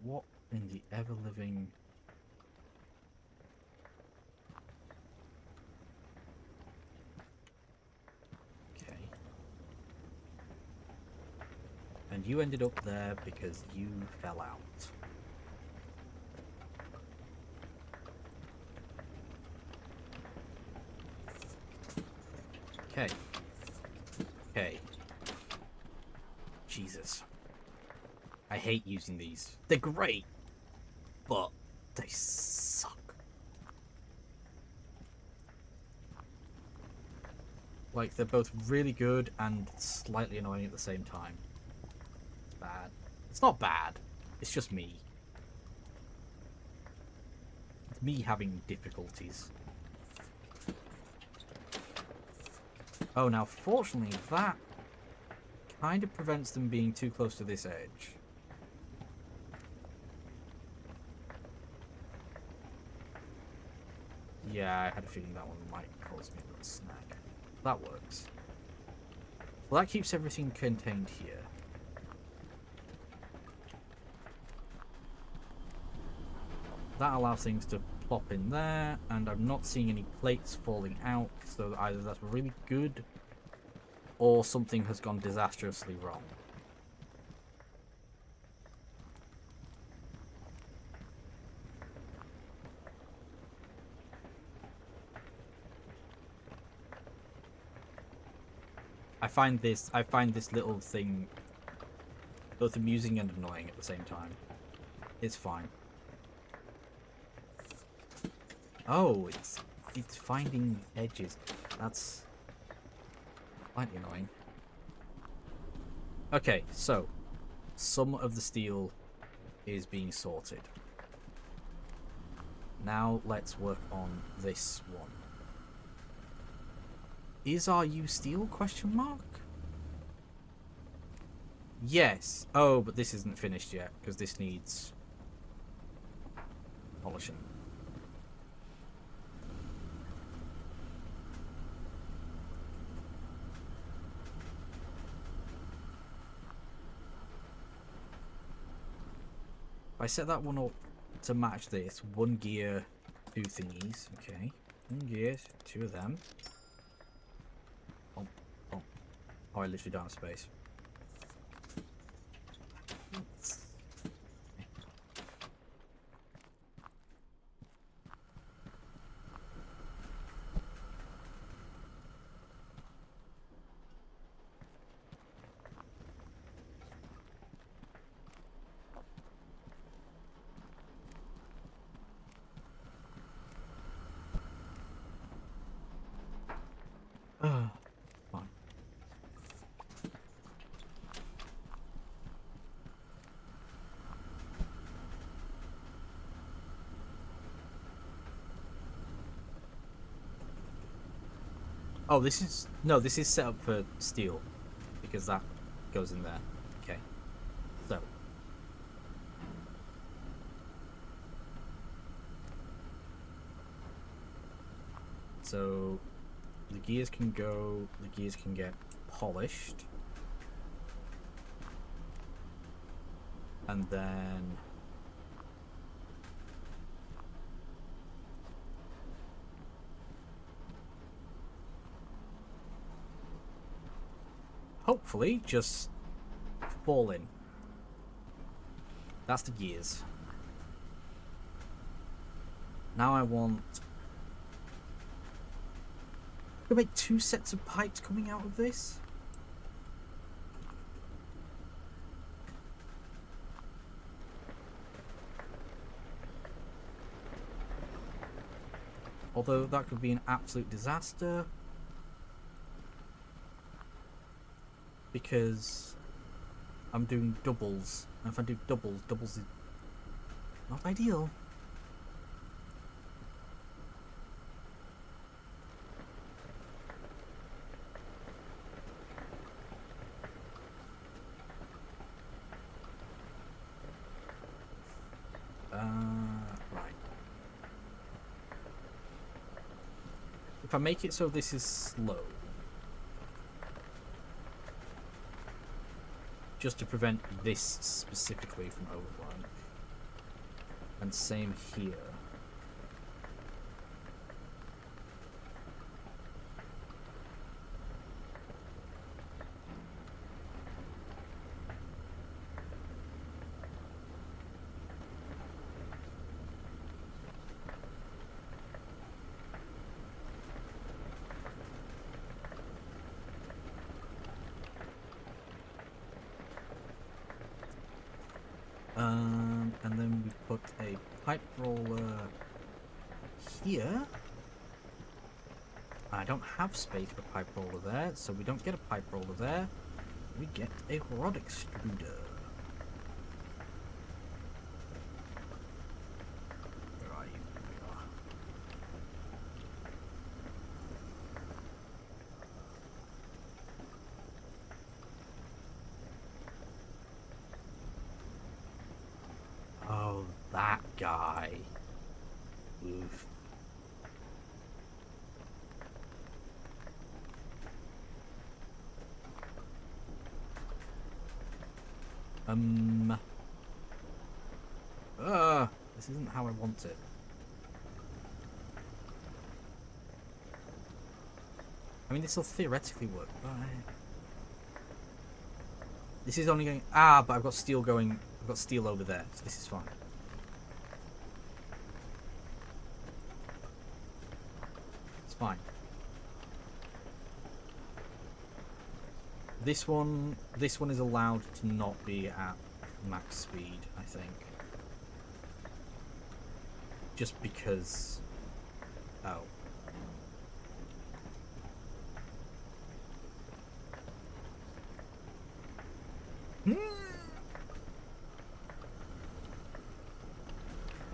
What in the ever-living... Okay. And you ended up there because you fell out. Okay. Okay. Jesus. I hate using these. They're great, but they suck. Like, they're both really good and slightly annoying at the same time. It's bad. It's not bad. It's just me. It's me having difficulties. Oh, now, fortunately, that kind of prevents them being too close to this edge. Yeah, I had a feeling that one might cause me a little snag. That works. Well, that keeps everything contained here. That allows things to plop in there, and I'm not seeing any plates falling out, so either that's really good, or something has gone disastrously wrong. I find this little thing both amusing and annoying at the same time. It's fine. Oh, it's finding edges. That's slightly annoying. Okay, so some of the steel is being sorted. Now let's work on this one. Is RU steel, question mark? Yes. Oh, but this isn't finished yet, because this needs polishing. If I set that one up to match this, one gear, two thingies. Okay. One gear, two of them. Oh, oh. Oh, I literally don't have space. Fine. Oh, this is... No, this is set up for steel. Because that goes in there. Okay. So. So, the gears can go... The gears can get polished. And then... hopefully, just fall in. That's the gears. Now I want... I'm gonna make 2 sets of pipes coming out of this. Although that could be an absolute disaster. Because I'm doing doubles. And if I do doubles, doubles is not ideal. If I make it so this is slow, just to prevent this specifically from overflowing, and same here. And then we put a pipe roller here. I don't have space for a pipe roller there, so we don't get a pipe roller there. We get a rod extruder. Where are you? There we are. Oh, that guy. Oof. This isn't how I want it. I mean, this will theoretically work, but this is only going... Ah, but I've got steel going... I've got steel over there, so this is fine. It's fine. This one is allowed to not be at max speed, I think. Just because... Oh.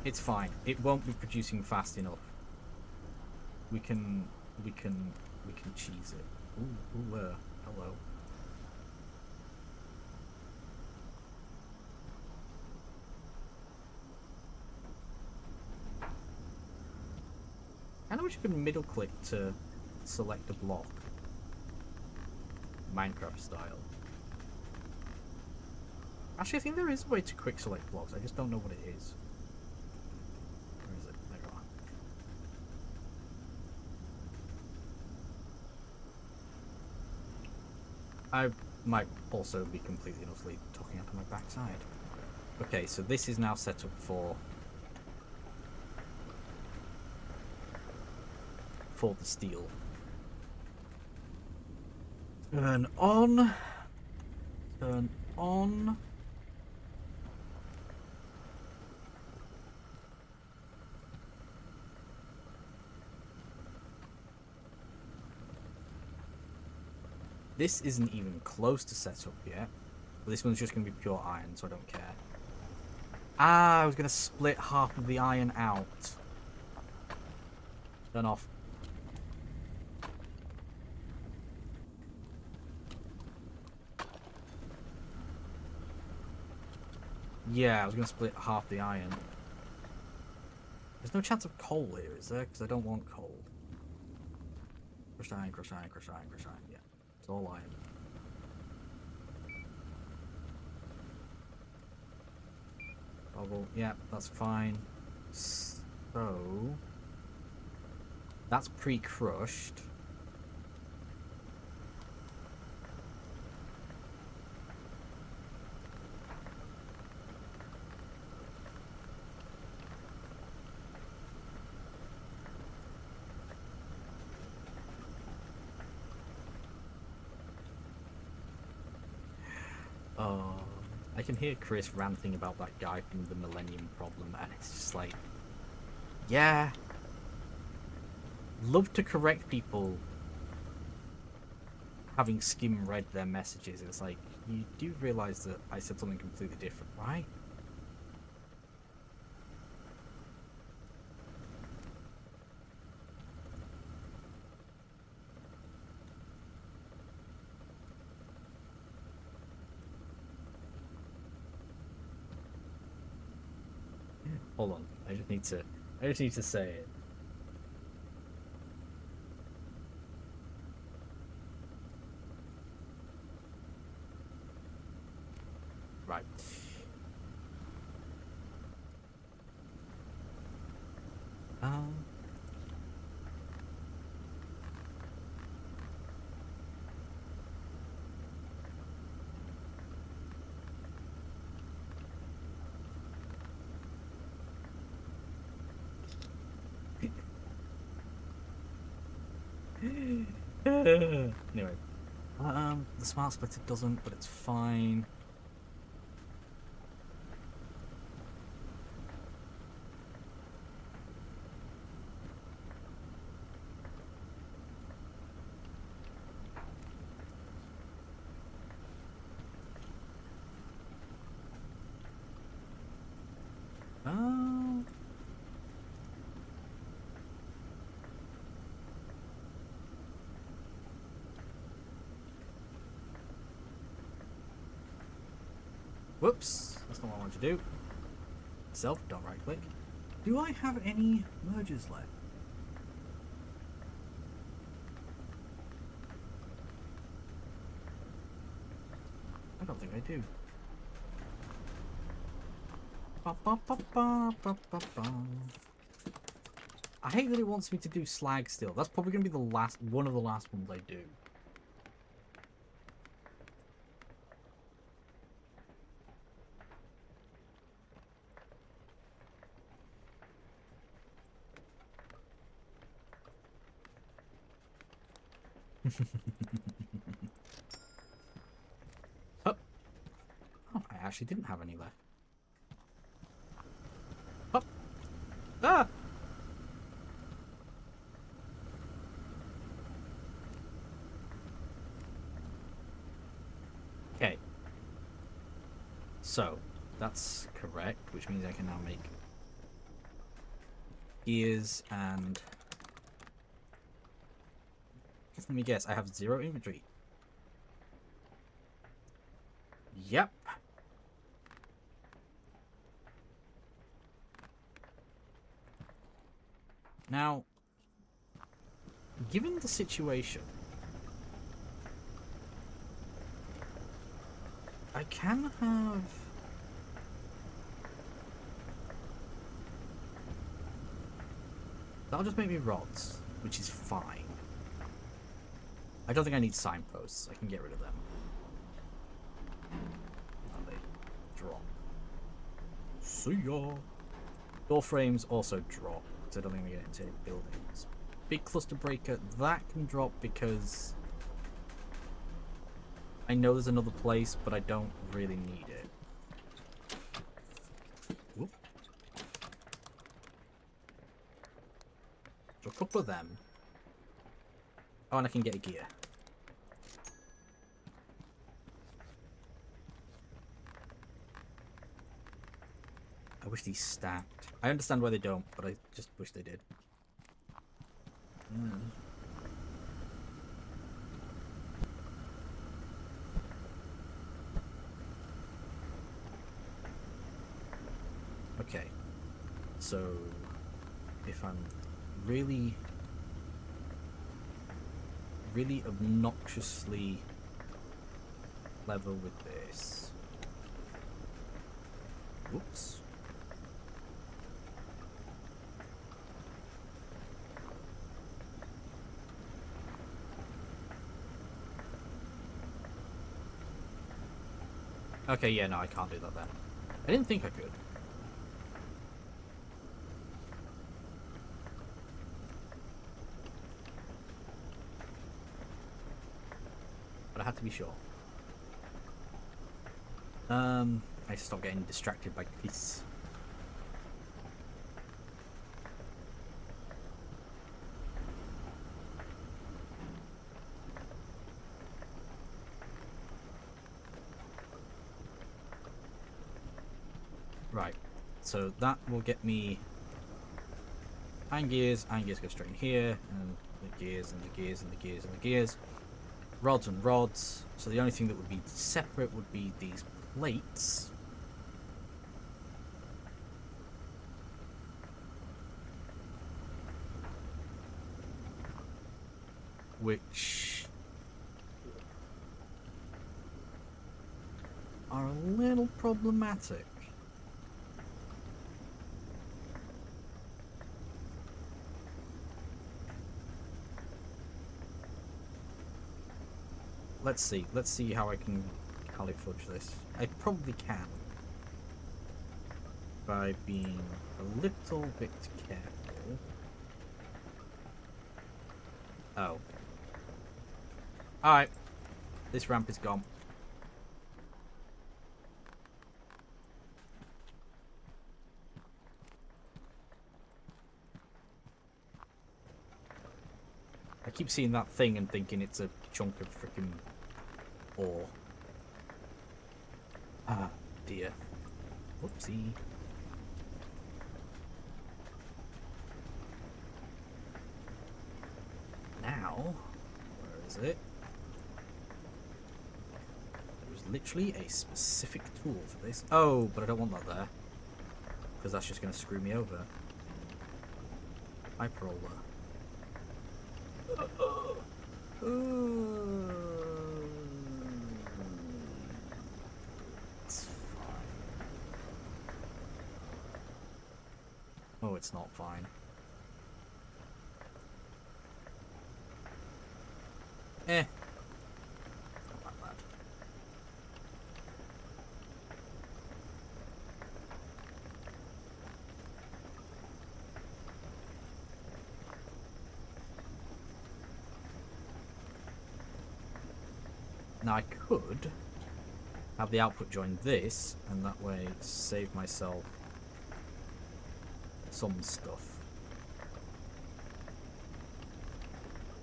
It's fine. It won't be producing fast enough. We can cheese it. Ooh, hello. I know you can middle click to select a block. Minecraft style. Actually, I think there is a way to quick select blocks. I just don't know what it is. Where is it? There you are. I might also be completely and utterly talking out of my backside. Okay, so this is now set up for the steel. Turn on. Turn on. This isn't even close to set up yet. But this one's just going to be pure iron, so I don't care. Ah, I was going to split half of the iron out. Turn off. Yeah, I was going to split half the iron. There's no chance of coal here, is there? Because I don't want coal. Crushed iron, crushed iron, crushed iron, crushed iron. Yeah, it's all iron. Bubble. Yeah, that's fine. So... that's pre-crushed. Oh, I can hear Chris ranting about that guy from the Millennium Problem, and it's just like, yeah, love to correct people having skim read their messages. It's like, you do realise that I said something completely different, right? Hold on, I just need to say it. Um. Anyway, the smart splitter doesn't, but it's fine. Um, Whoops, that's not what I wanted to do. Self, don't right click. Do I have any merges left? I don't think I do. Ba, ba, ba, ba, ba, ba, ba. I hate that it wants me to do slag still. That's probably going to be the last, one of the last ones I do. Oh. Oh, I actually didn't have any left. Oh. Ah! Okay. So, that's correct, which means I can now make gears and... Let me guess, I have 0 inventory. Yep. Now, given the situation, I can have... That'll just make me rods, which is fine. I don't think I need signposts. I can get rid of them. And they drop. See ya! Door frames also drop, so I don't think we get into buildings. Big cluster breaker, that can drop because I know there's another place, but I don't really need it. Whoop. So a couple of them. Oh, and I can get a gear. I wish these stacked. I understand why they don't, but I just wish they did. Okay. So, if I'm really obnoxiously clever with this. Whoops. Okay, yeah, no, I can't do that then. I didn't think I could. But I had to be sure. I stopped getting distracted by this. Right, so that will get me iron gears go straight in here, and the gears and the gears and the gears and the gears. Rods and rods. So the only thing that would be separate would be these plates. Which are a little problematic. let's see. Let's see how I can califudge this. I probably can. By being a little bit careful. Oh. Alright. This ramp is gone. I keep seeing that thing and thinking it's a chunk of freaking ore. Ah, dear. Whoopsie. Now, where is it? There's literally a specific tool for this. Oh, but I don't want that there. Because that's just going to screw me over. Hyper roller. It's fine. Oh, it's not fine. Not that bad. Now I could have the output join this, and that way save myself some stuff.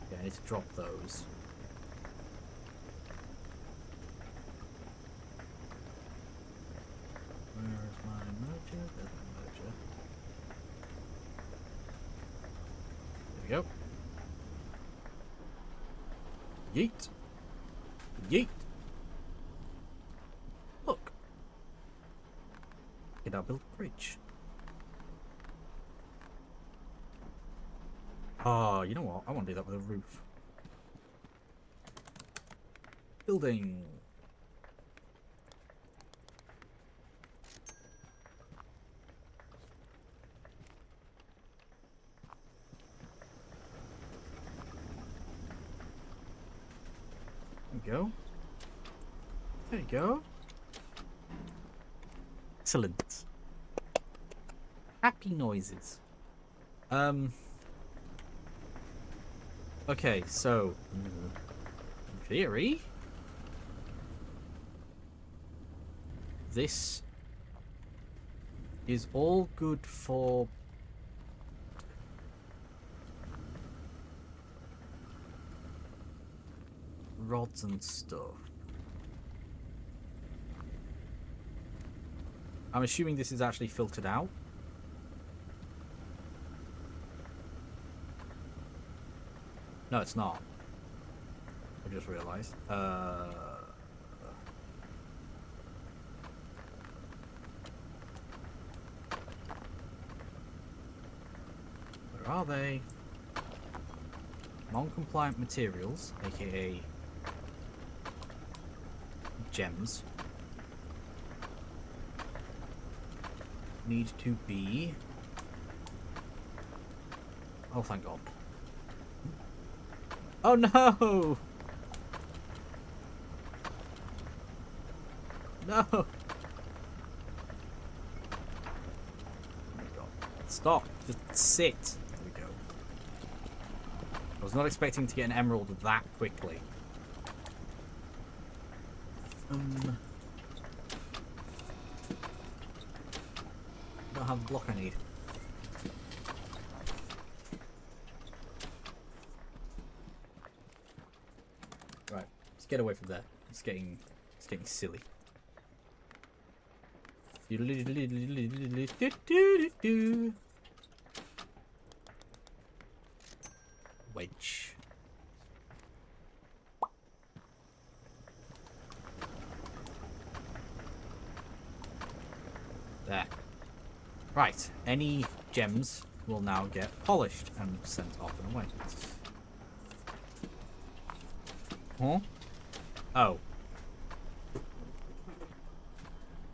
Okay, I need to drop those. Where is my merger? There's my merger. There we go. Yeet. Yeet. Look. Can I build a bridge? Oh, you know what? I want to do that with a roof. Building. There we go. There you go. Excellent. Happy noises. Okay, so in theory, this is all good for rods and stuff. I'm assuming this is actually filtered out. No, it's not. I just realised. Where are they? Non-compliant materials, aka gems, need to be... Oh, thank God. Oh no! No! Oh my God. Stop! Just sit! There we go. I was not expecting to get an emerald that quickly. Don't have the block I need. Right, let's get away from there. It's getting silly. Wedge. There. Right, any gems will now get polished and sent off and away. Huh? Oh.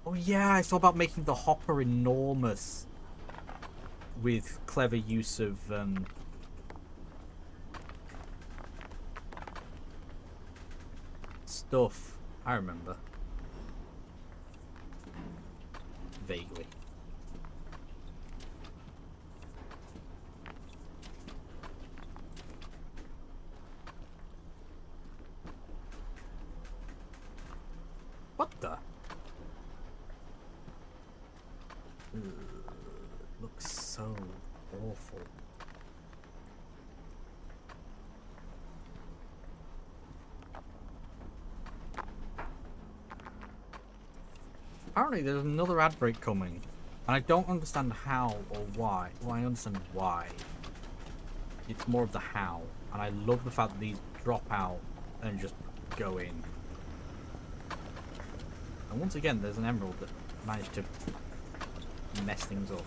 Oh yeah, I saw about making the hopper enormous with clever use of stuff. I remember. Vaguely. What the? Ugh, looks so awful. Apparently there's another ad break coming, and I don't understand how or why. Well, I understand why. It's more of the how, and I love the fact that these drop out and just go in. And once again, there's an emerald that managed to mess things up.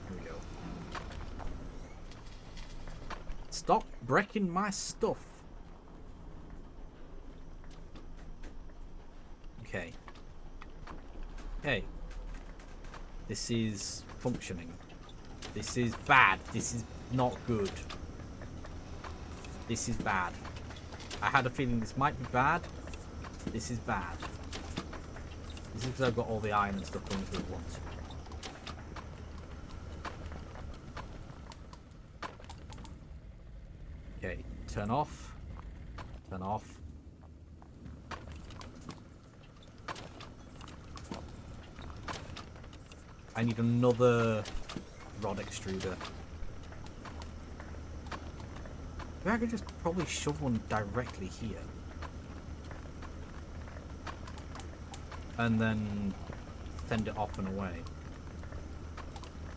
Here we go. Stop breaking my stuff. Okay. Hey. This is functioning. This is bad. This is not good. This is bad. I had a feeling this might be bad. This is bad. This is because I've got all the iron and stuff coming through at once. Okay, turn off. Turn off. I need another rod extruder. Maybe I could just probably shove one directly here. And then send it off and away.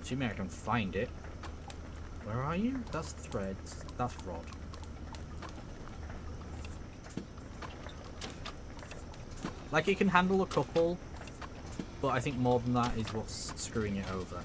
Assuming I can find it. Where are you? That's threads. That's rod. Like, it can handle a couple, but I think more than that is what's screwing it over.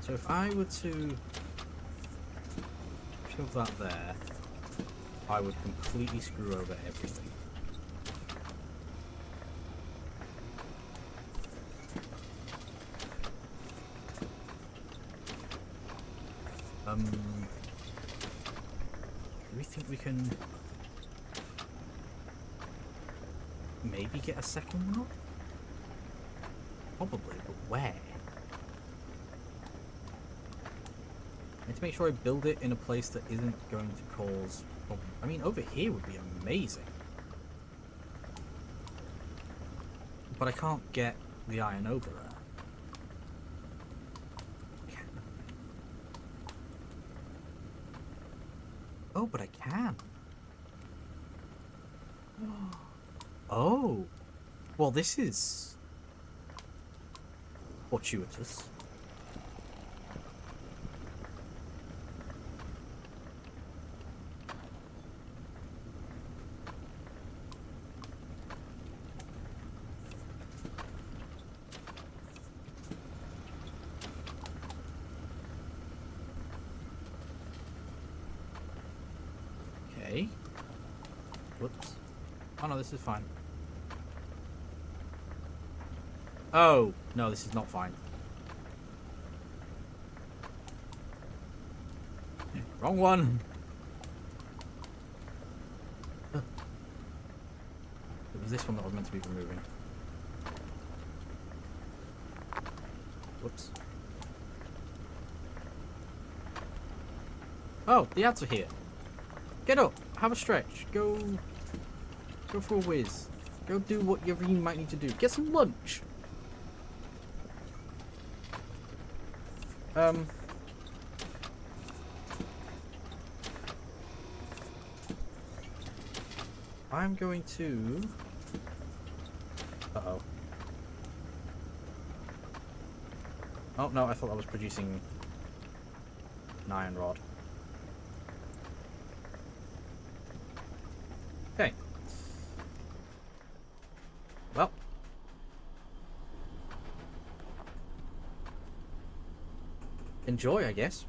So if I were to shove that there, I would completely screw over everything. Do we think we can maybe get a second one up? Probably, but where? I need to make sure I build it in a place that isn't going to cause problem. I mean, over here would be amazing. But I can't get the iron over there. Oh, but I can. Oh. Well, this is fortuitous. Okay. Whoops. Oh no, this is fine. Oh, no, this is not fine. Wrong one! It was this one that I was meant to be removing. Whoops. Oh, the ads are here. Get up, have a stretch, go for a whiz. Go do whatever you might need to do. Get some lunch! I'm going to... Uh-oh. Oh, no, I thought I was producing an iron rod. Okay. Well. Enjoy, I guess.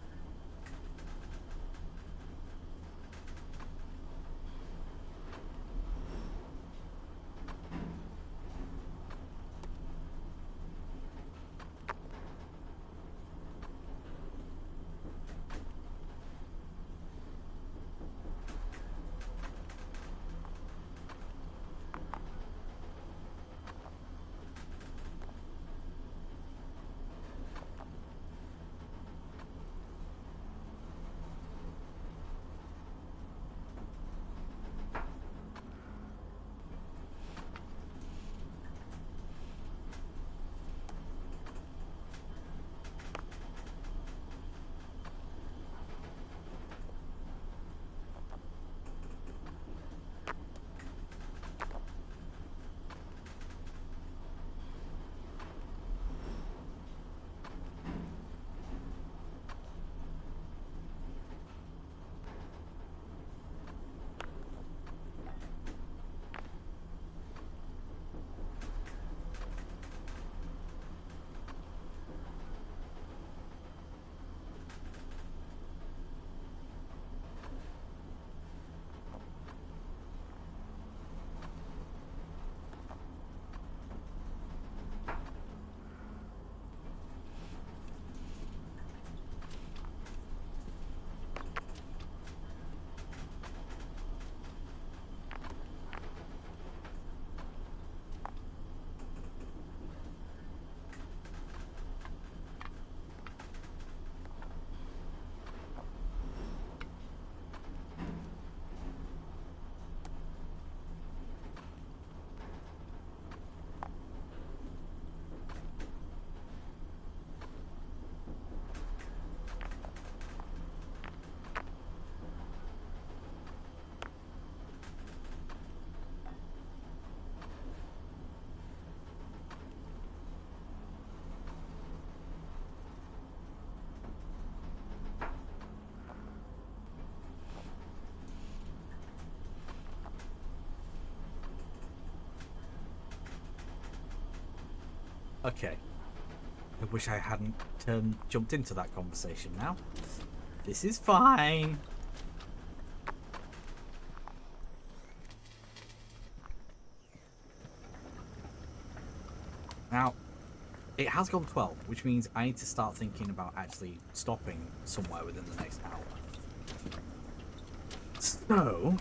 Okay. I wish I hadn't jumped into that conversation now. This is fine. Now, it has gone 12, which means I need to start thinking about actually stopping somewhere within the next hour. So...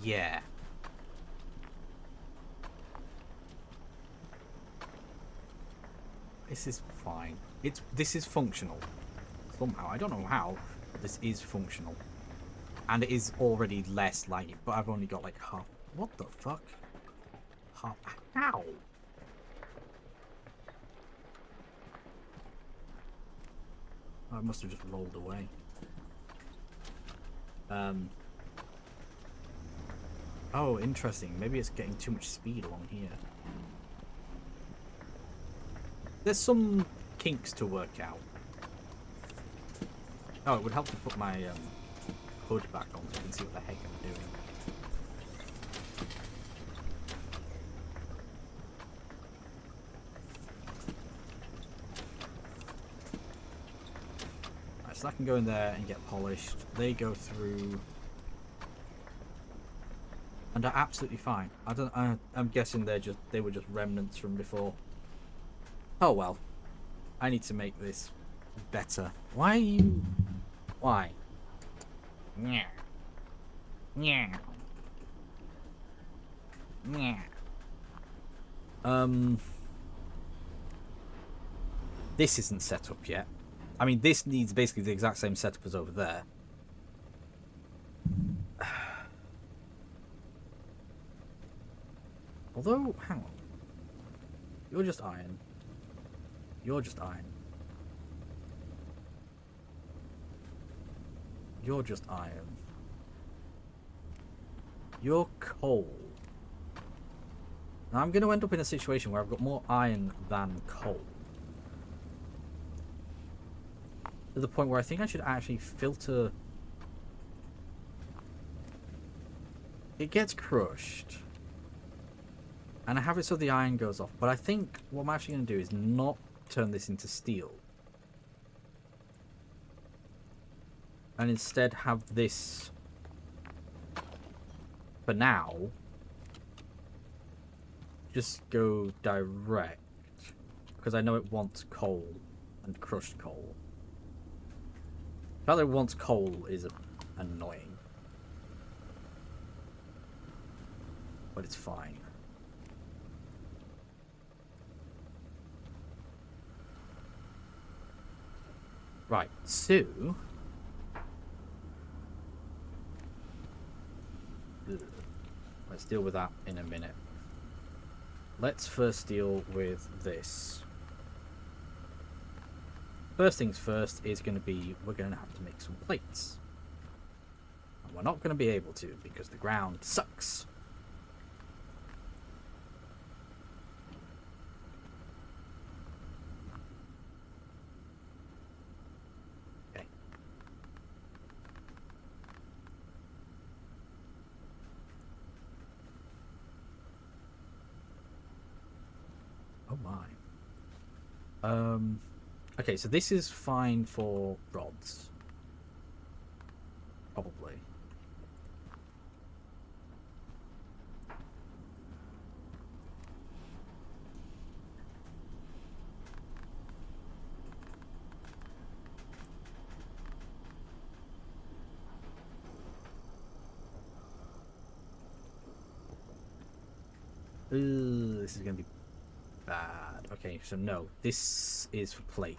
yeah. This is fine. This is functional. Somehow. I don't know how, but this is functional. And it is already less laggy, but I've only got like half. What the fuck? Half. How? Oh, I must have just rolled away. Oh, interesting. Maybe it's getting too much speed along here. There's some kinks to work out. Oh, it would help to put my hood back on so I can see what the heck I'm doing. Right, so that can go in there and get polished. They go through and are absolutely fine. I'm guessing they were just remnants from before. Oh well. I need to make this better. Why are you... Why? Yeah. Yeah. Yeah. This isn't set up yet. I mean, this needs basically the exact same setup as over there. Although, hang on. You're just iron. You're just iron. You're just iron. You're coal. Now I'm going to end up in a situation where I've got more iron than coal. To the point where I think I should actually filter... It gets crushed. And I have it so the iron goes off. But I think what I'm actually going to do is not turn this into steel. And instead have this... For now... just go direct. Because I know it wants coal. And crushed coal. The fact that it wants coal is annoying. But it's fine. Right, so... let's deal with that in a minute. Let's first deal with this. First things first is going to be, we're going to have to make some plates. And we're not going to be able to because the ground sucks. Okay. Oh my. Okay, so this is fine for rods. Probably. This is going to be bad. Okay, so no. This is for plates.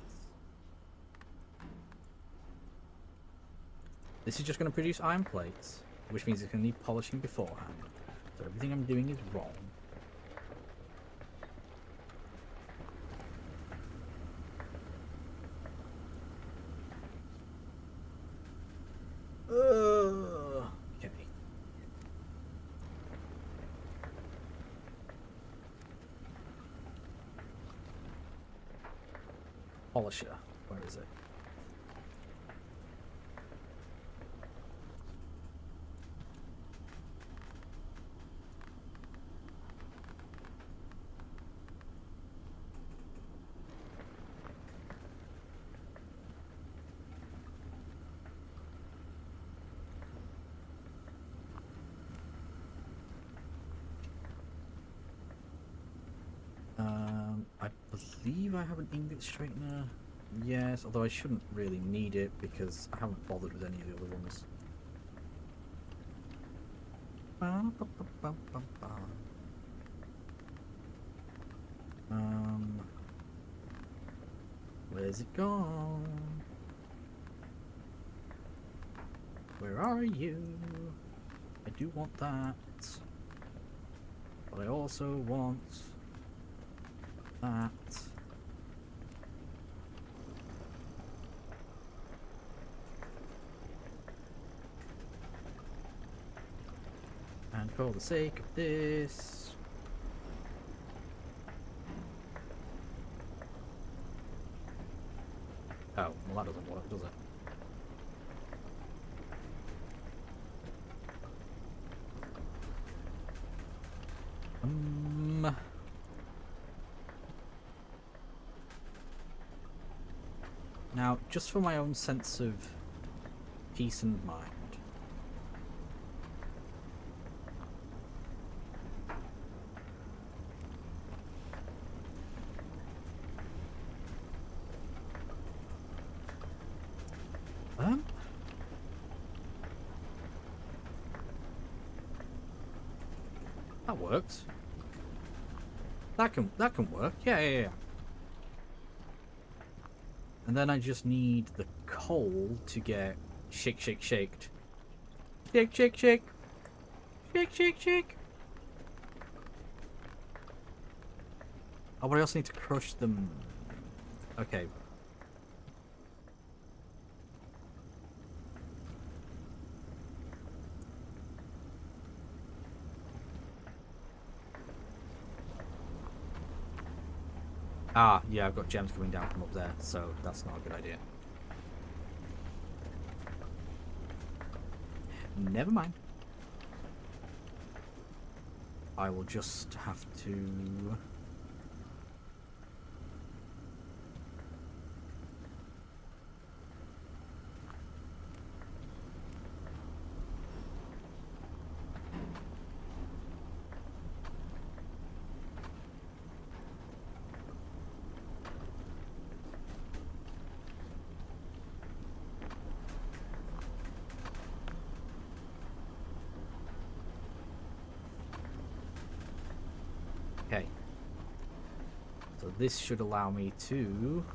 This is just going to produce iron plates, which means it's going to need polishing beforehand. So everything I'm doing is wrong. Okay. Polisher. Where is it? believe I have an ingot straightener. Yes, although I shouldn't really need it because I haven't bothered with any of the other ones. Where's it gone? Where are you? I do want that. But I also want that. And for the sake of this... Oh, well that doesn't work, does it? Now, just for my own sense of peace and mind, that works. That can work. Yeah. And then I just need the coal to get shaked. Shake. Oh, but I also need to crush them. Okay. Ah, yeah, I've got gems coming down from up there, so that's not a good idea. Never mind. I will just have to... Okay. So this should allow me to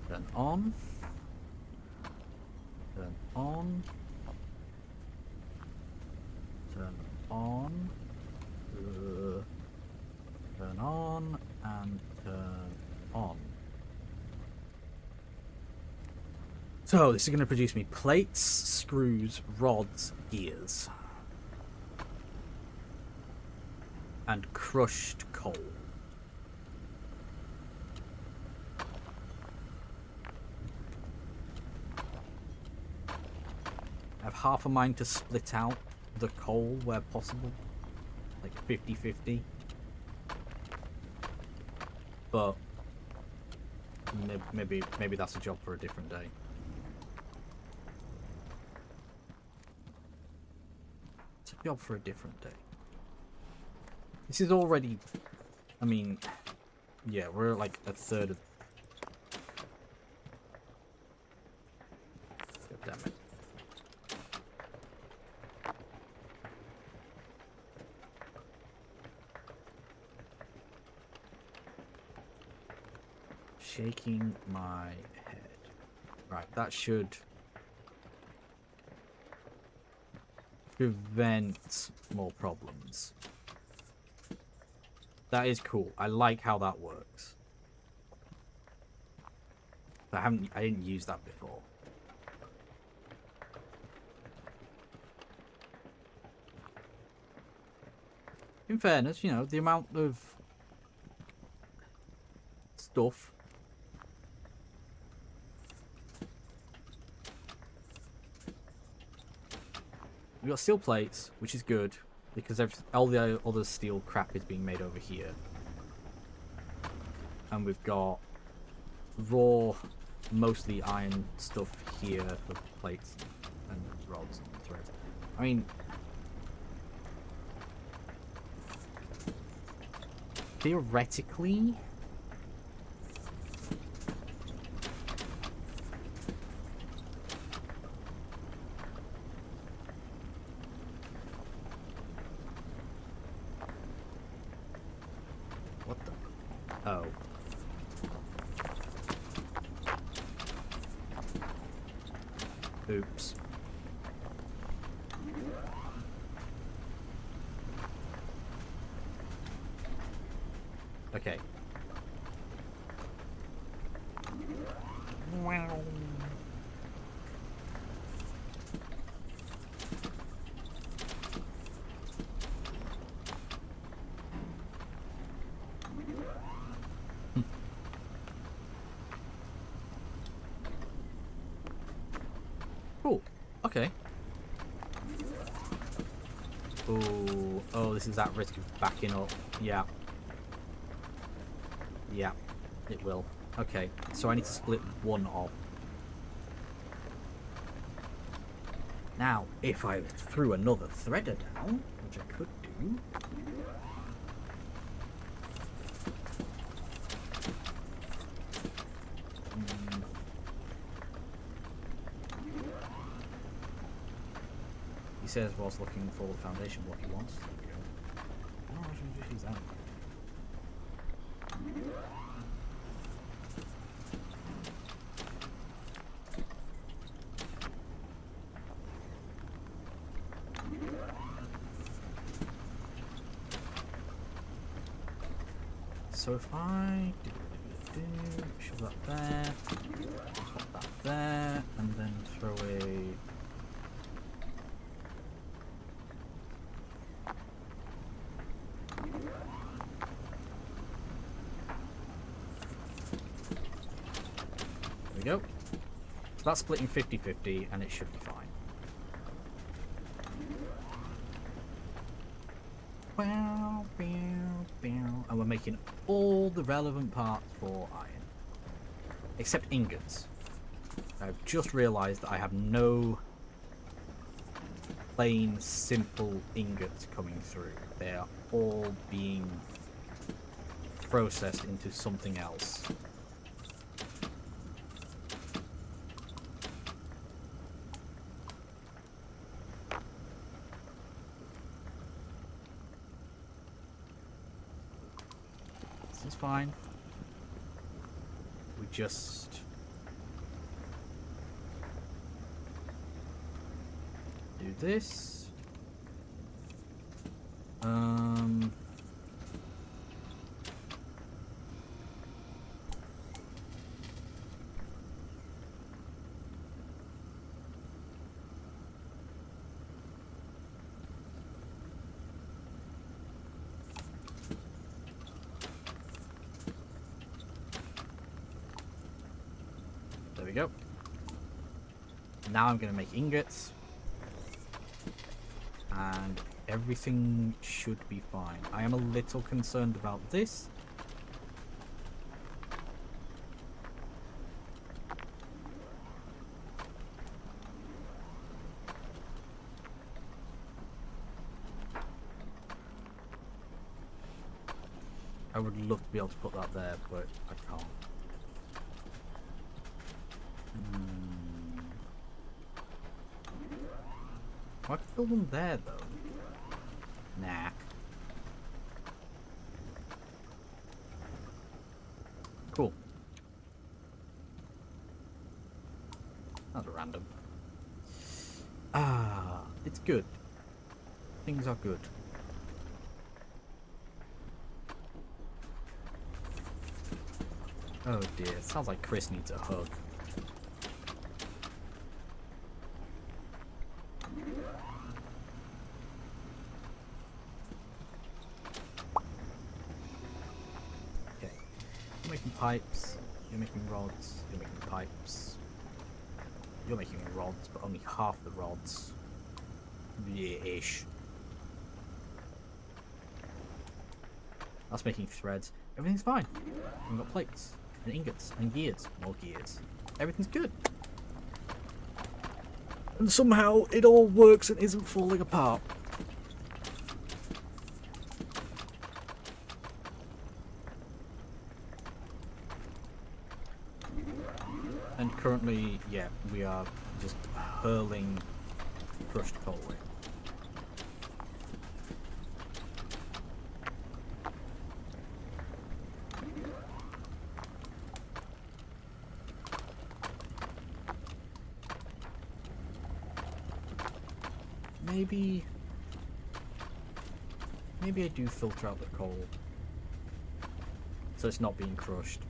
turn on, turn on, turn on, turn on, and turn on. So this is going to produce me plates, screws, rods, gears. And crushed coal. I have half a mind to split out the coal where possible. Like 50-50. But maybe that's a job for a different day. It's a job for a different day. This is already, I mean, yeah, we're like a third of... God damn it. Shaking my head. Right, that should prevent more problems. That is cool. I like how that works. I didn't use that before. In fairness, you know, the amount of stuff we've got steel plates, which is good. Because all the other steel crap is being made over here. And we've got raw, mostly iron stuff here for plates and rods and threads. I mean... theoretically... What the... Oh. Oops. Okay. Wow. Cool. Okay. Oh, oh, this is that risk of backing up. Yeah. Yeah, it will. Okay, so I need to split one off. Now, if I threw another threader down, which I could do... He says whilst looking for the foundation block he wants. There we go. Oh, I should just use that. So if I shove that there, pop that there, and then throw a... There we go. So that's splitting 50-50 and it should be fine. And we're making all the relevant parts for iron. Except ingots. I've just realised that I have no plain, simple ingots coming through. They are all being processed into something else. This is fine. We just do this. There we go. Now I'm going to make ingots. And everything should be fine. I am a little concerned about this. I would love to be able to put that there, but I can't. I could build them there, though. Nah. Cool. That was random. Ah, it's good. Things are good. Oh dear, it sounds like Chris needs a hug. Okay, you're making pipes, you're making rods, you're making pipes. You're making rods, but only half the rods. Yeah-ish. That's making threads. Everything's fine. We've got plates, and ingots, and gears. More gears. Everything's good. And somehow it all works and isn't falling apart. currently, yeah, we are just hurling crushed coal in. Maybe I do filter out the coal so it's not being crushed.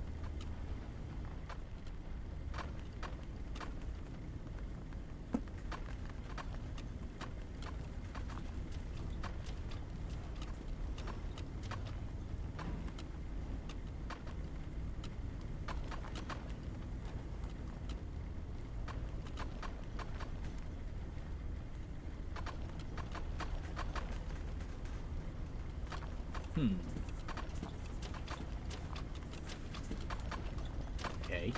Okay.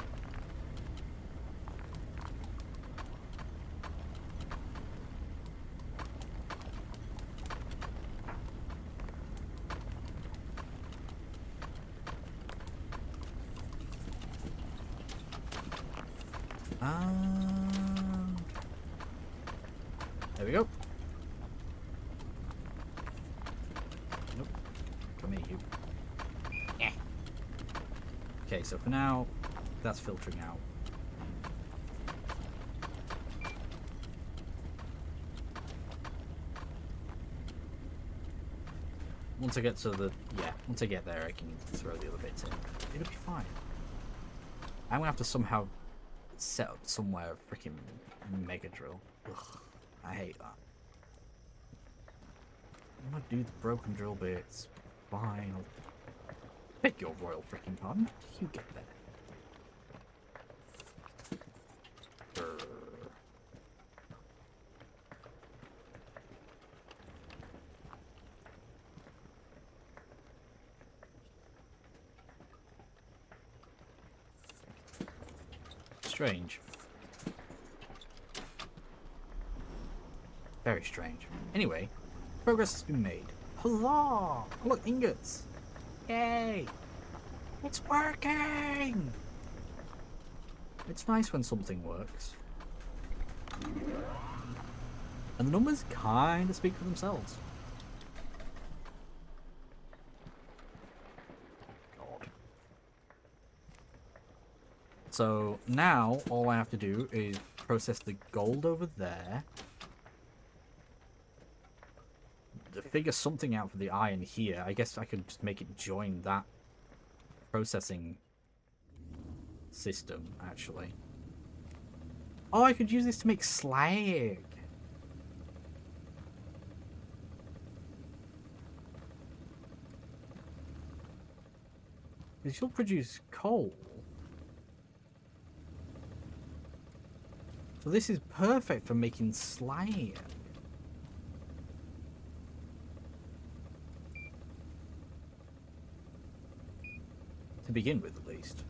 There we go. Nope. Come here, you. Yeah. Okay, so for now, that's filtering out. Once I get to the... yeah, once I get there, I can throw the other bits in. It'll be fine. I'm gonna have to somehow set up somewhere a freaking mega drill. Ugh, I hate that. I'm gonna do the broken drill bits. Fine. I'll beg your royal freaking pardon. How do you get there? Grr. Strange. Very strange. Anyway, progress has been made. Huzzah! Look, ingots! Yay! It's working! It's nice when something works. And the numbers kind of speak for themselves. So now all I have to do is process the gold over there. To figure something out for the iron here. I guess I could just make it join that processing system, actually. Oh, I could use this to make slag. Because you'll produce coal. So this is perfect for making slag. To begin with, at least.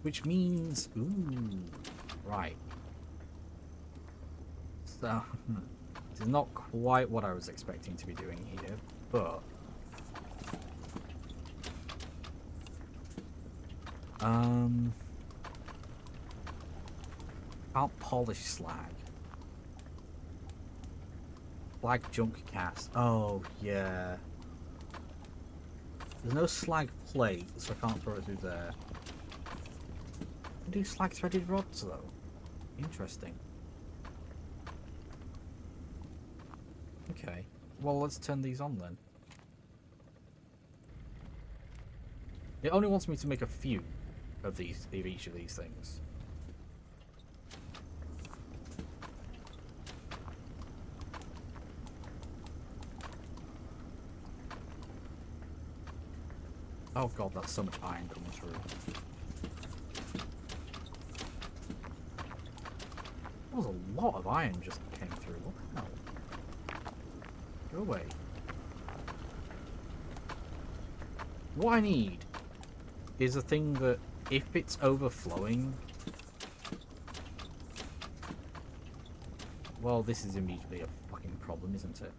Which means... ooh, right. So, this is not quite what I was expecting to be doing here, but... I'll polish slag. Slag junk cast. Oh, yeah. There's no slag plate, so I can't throw it through there. I can do slag threaded rods, though. Interesting. Okay. Well, let's turn these on, then. It only wants me to make a few of each of these things. Oh god, that's so much iron coming through. That was a lot of iron just came through. What the hell? Go away. What I need is a thing that, if it's overflowing... Well, this is immediately a fucking problem, isn't it?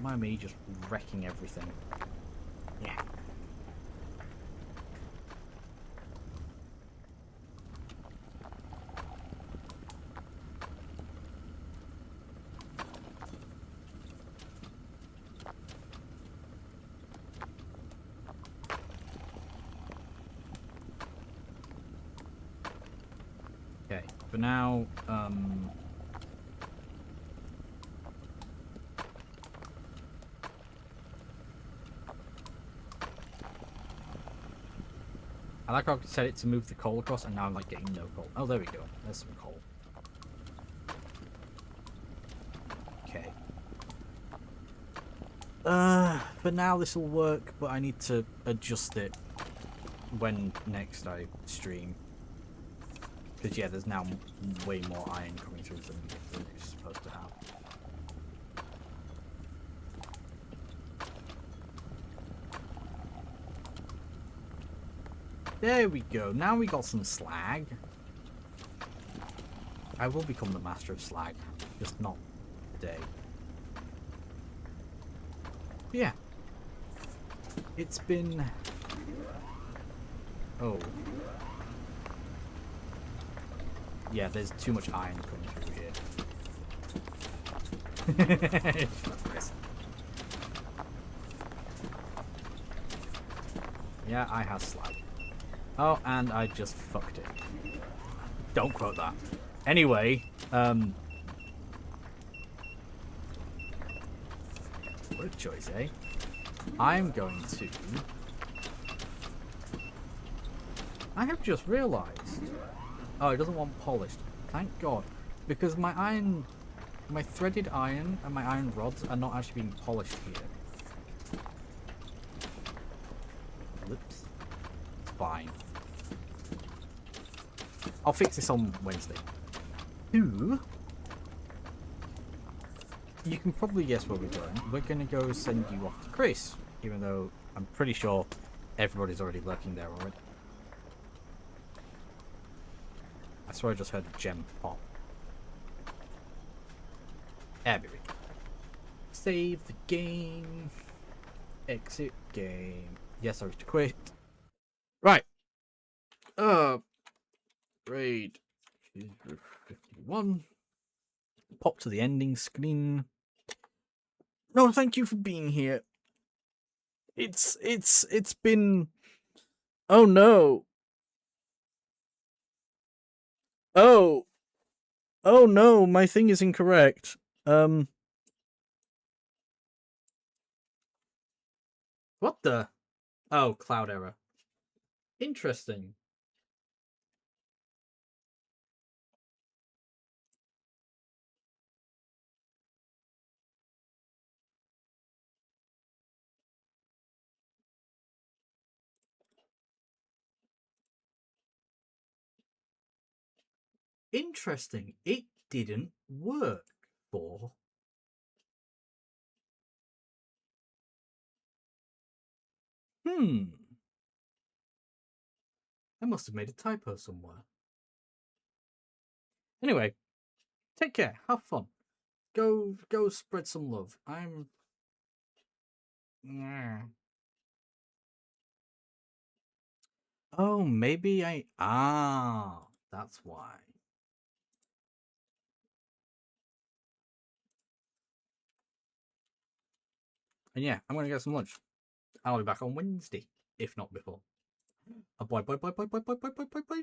mind me just wrecking everything. Yeah. Okay, for now, I like how I set it to move the coal across, and now I'm like getting no coal. Oh, there we go. There's some coal. Okay. For now this will work, but I need to adjust it when next I stream. Because yeah, there's now way more iron coming through than it's supposed to have. There we go. Now we got some slag. I will become the master of slag, just not today. Yeah. It's been... Oh. Yeah, there's too much iron coming through here. Yeah, I have slag. Oh, and I just fucked it. Don't quote that. Anyway, what a choice, eh? I'm going to... I have just realised. Oh, it doesn't want polished. Thank God. Because my iron... My threaded iron and my iron rods are not actually being polished here. Whoops. It's fine. I'll fix this on Wednesday. Who? You can probably guess where we're going. We're going to go send you off to Chris. Even though I'm pretty sure everybody's already lurking there already. I swear I just heard a gem pop. There we go. Save the game. Exit game. Yes, I wish to quit. Right. Raid 51. Pop to the ending screen. No, thank you for being here. It's been... Oh no. Oh. Oh no, my thing is incorrect. What the? Oh, cloud error. Interesting. Interesting. It didn't work for... I must have made a typo somewhere. Anyway, take care. Have fun. Go spread some love. I'm... Oh, maybe I... Ah, that's why. And yeah, I'm going to get some lunch. I'll be back on Wednesday, if not before. Bye, bye, bye, bye, bye, bye, bye, bye, bye, bye.